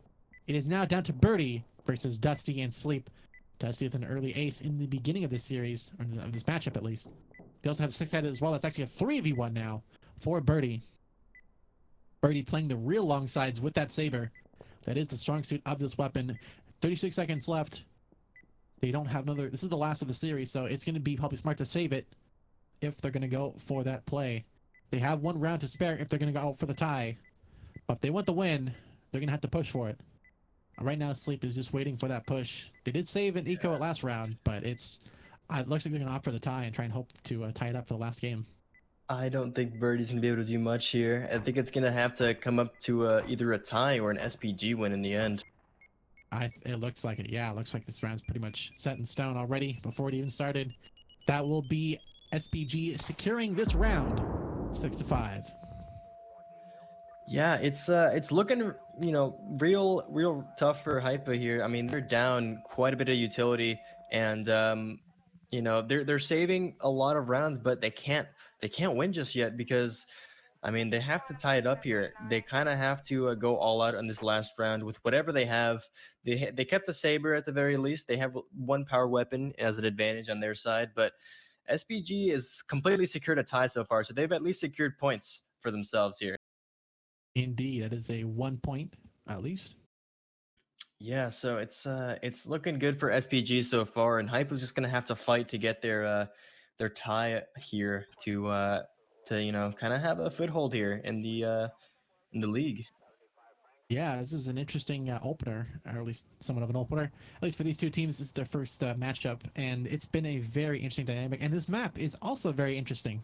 It is now down to Birdie versus Dusty and Sleep. Dusty with an early ace in the beginning of this series, or of this matchup at least. They also have Six-Sided as well. That's actually a 3v1 now for Birdie. Birdie playing the real long sides with that saber. That is the strong suit of this weapon. 36 seconds left. They don't have another... This is the last of the series, so it's going to be probably smart to save it if they're going to go for that play. They have 1 round to spare if they're going to go for the tie. But if they want the win, they're going to have to push for it. Right now, Sleep is just waiting for that push. They did save an eco at last round, but it's It looks like they're going to opt for the tie and try and hope to tie it up for the last game. I don't think Birdie's gonna be able to do much here. I think it's gonna have to come up to either a tie or an SPG win in the end. It looks like it. Yeah, it looks like this round's pretty much set in stone already before it even started. That will be SPG securing this round, 6-5. Yeah, it's looking, real tough for HYPA here. I mean, they're down quite a bit of utility, and they're saving a lot of rounds, but they can't win just yet because I mean, they have to tie it up here. They kind of have to go all out on this last round with whatever they have. They kept the saber at the very least. They have one power weapon as an advantage on their side, but SPG is completely secured a tie so far, so they've at least secured points for themselves here. Indeed, that is a 1 point at least. Yeah, so it's looking good for SPG so far, and Hype is just gonna have to fight to get their tie here to kind of have a foothold here in the league. Yeah, this is an interesting opener, or at least somewhat of an opener. At least for these two teams, this is their first matchup, and it's been a very interesting dynamic. And this map is also very interesting.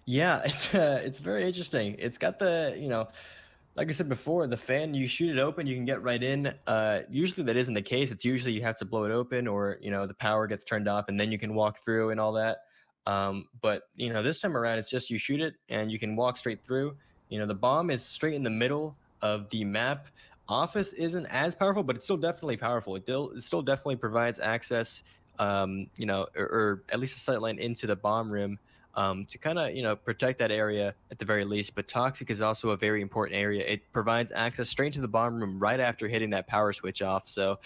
Yeah, it's very interesting. It's got like I said before, the fan, you shoot it open, you can get right in. Usually that isn't the case. It's usually you have to blow it open or, the power gets turned off and then you can walk through and all that. But this time around, it's just you shoot it and you can walk straight through. The bomb is straight in the middle of the map. Office isn't as powerful, but it's still definitely powerful. It still definitely provides access, or at least a sight line into the bomb room, to kind of protect that area at the very least. But toxic is also a very important area. It provides access straight to the bomb room right after hitting that power switch off. So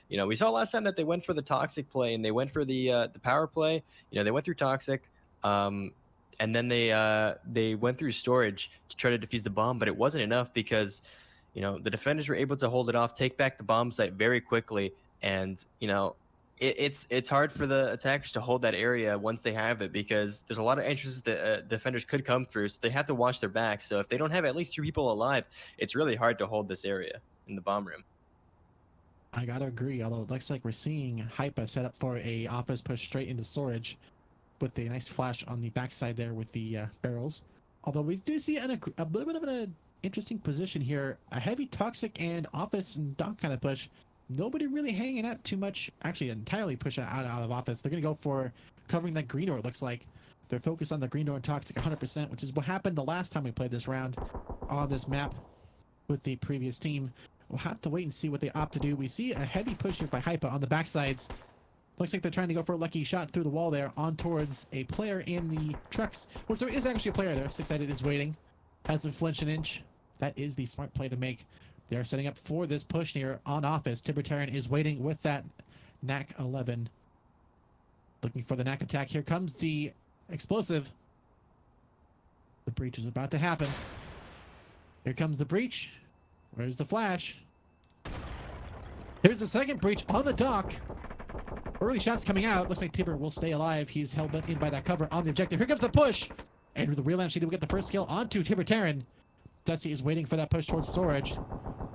we saw last time that they went for the toxic play and they went for the power play. They went through toxic, and then they went through storage to try to defuse the bomb, but it wasn't enough because the defenders were able to hold it off, take back the bomb site very quickly, and it's hard for the attackers to hold that area once they have it because there's a lot of entrances that defenders could come through, so they have to watch their back. So if they don't have at least two people alive, it's really hard to hold this area in the bomb room. I gotta agree, although it looks like we're seeing HYPA set up for a office push straight into storage with a nice flash on the backside there with the barrels. Although we do see a little bit of an interesting position here. A heavy toxic and office and dock kind of push. Nobody really hanging out too much. Actually, entirely pushing out of office. They're going to go for covering that green door, it looks like. They're focused on the green door and toxic 100%, which is what happened the last time we played this round on this map with the previous team. We'll have to wait and see what they opt to do. We see a heavy push here by HYPA on the backsides. Looks like they're trying to go for a lucky shot through the wall there on towards a player in the trucks, which there is actually a player there. Six-sided is waiting. Hasn't flinched an inch. That is the smart play to make. They are setting up for this push here on office. Tibertarian is waiting with that NAC 11. Looking for the NAC attack. Here comes the explosive. The breach is about to happen. Here comes the breach. Where's the flash? Here's the second breach on the dock. Early shots coming out. Looks like Tiber will stay alive. He's held in by that cover on the objective. Here comes the push. And the real Lampshade will get the first kill onto Tibertarian. Dusty is waiting for that push towards storage.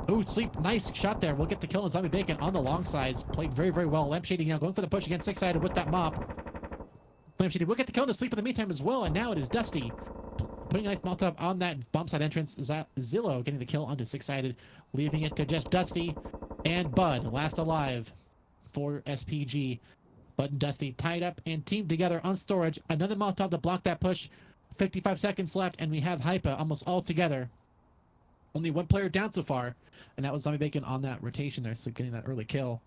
Ooh, sleep. Nice shot there. We'll get the kill on Zombie Bacon on the long sides. Played very, very well. Lampshade now going for the push against Six-Sided with that mop. Lampshade will get the kill on the sleep in the meantime as well. And now it is Dusty putting a nice Molotov on that bomb side entrance. Zillow getting the kill onto Six-Sided, leaving it to just Dusty and Bud, last alive for SPG. Bud and Dusty tied up and teamed together on storage. Another Molotov to block that push. 55 seconds left, and we have HYPA almost all together. Only one player down so far, and that was Zombie Bacon on that rotation there, so getting that early kill.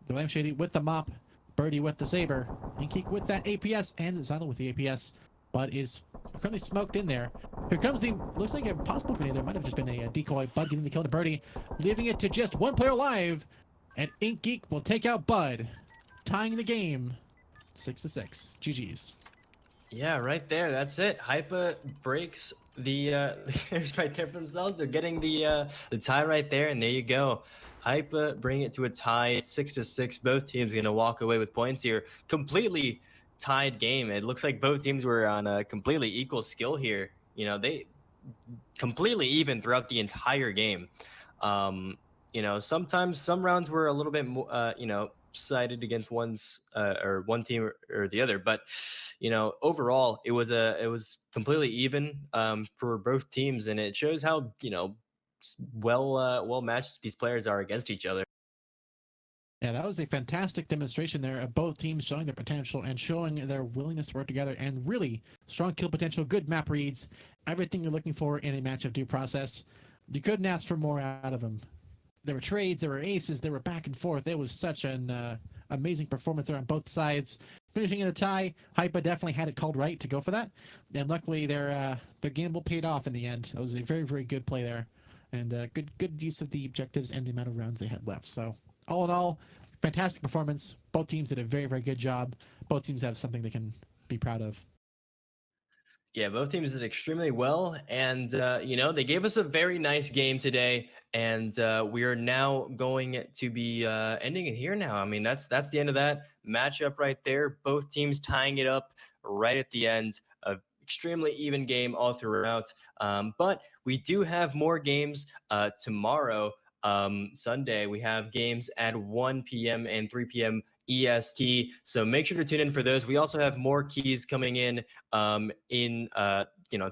The Lampshady with the mop, Birdie with the saber, and Keek with that APS, and Zylo with the APS. Bud is currently smoked in there. Here comes the, looks like a possible grenade. There might have just been a decoy. Bud getting the kill to Birdie, leaving it to just one player alive, and Ink Geek will take out Bud, tying the game 6-6. GG's. Yeah, right there. That's it. HYPA breaks the right there for themselves. They're getting the tie right there, and there you go. HYPA bring it to a tie. It's 6-6. Both teams gonna walk away with points here. Completely tied game. It looks like both teams were on a completely equal skill here. They completely even throughout the entire game. Sometimes some rounds were a little bit more, lopsided against or one team or the other. But overall, it was completely even for both teams, and it shows how well matched these players are against each other. Yeah, that was a fantastic demonstration there of both teams showing their potential and showing their willingness to work together, and really strong kill potential, good map reads, everything you're looking for in a match of due process. You couldn't ask for more out of them. There were trades, there were aces, there were back and forth. It was such an amazing performance there on both sides. Finishing in a tie, HYPA definitely had it called right to go for that, and luckily their gamble paid off in the end. It was a very, very good play there, and good use of the objectives and the amount of rounds they had left. So all in all, fantastic performance. Both teams did a very, very good job. Both teams have something they can be proud of. Yeah, both teams did extremely well, and they gave us a very nice game today, and we are now going to be ending it here. Now, I mean, that's the end of that matchup right there. Both teams tying it up right at the end. A extremely even game all throughout. But we do have more games tomorrow. Sunday, we have games at 1 p.m. and 3 p.m. EST. So make sure to tune in for those. We also have more keys coming in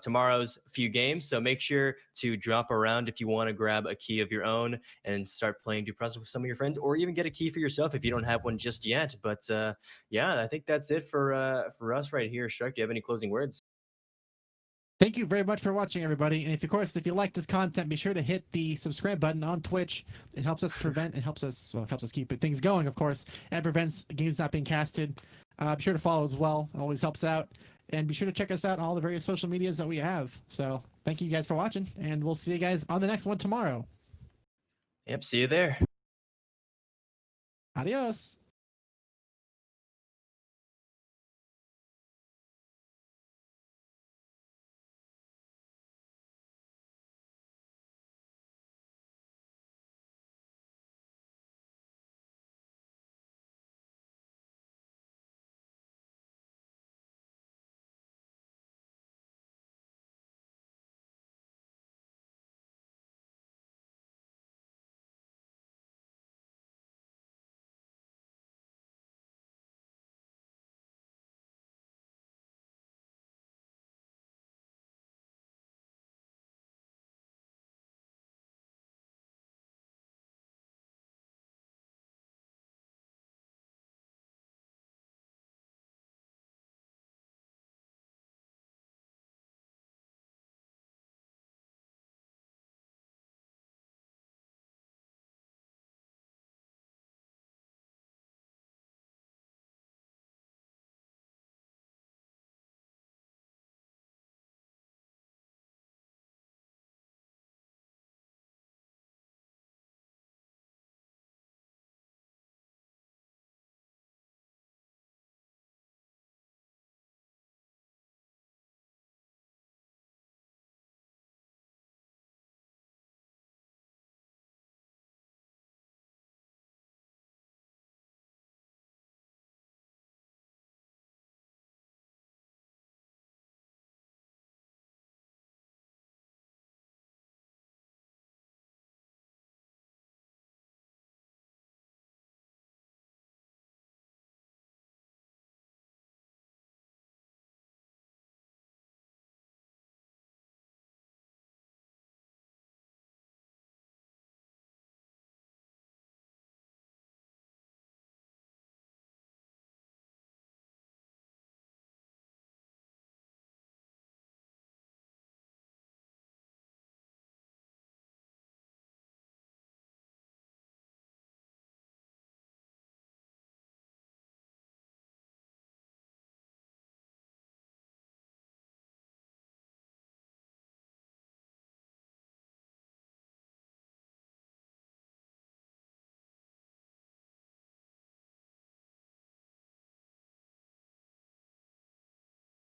tomorrow's few games. So make sure to drop around if you want to grab a key of your own and start playing Due Process with some of your friends, or even get a key for yourself if you don't have one just yet. But yeah, I think that's it for us right here. Shark, do you have any closing words? Thank you very much for watching, everybody. And if, of course, if you like this content, be sure to hit the subscribe button on Twitch. It helps us helps us keep things going, of course, and prevents games not being casted. Be sure to follow as well. It always helps out. And be sure to check us out on all the various social medias that we have. So thank you guys for watching, and we'll see you guys on the next one tomorrow. Yep, see you there. Adios.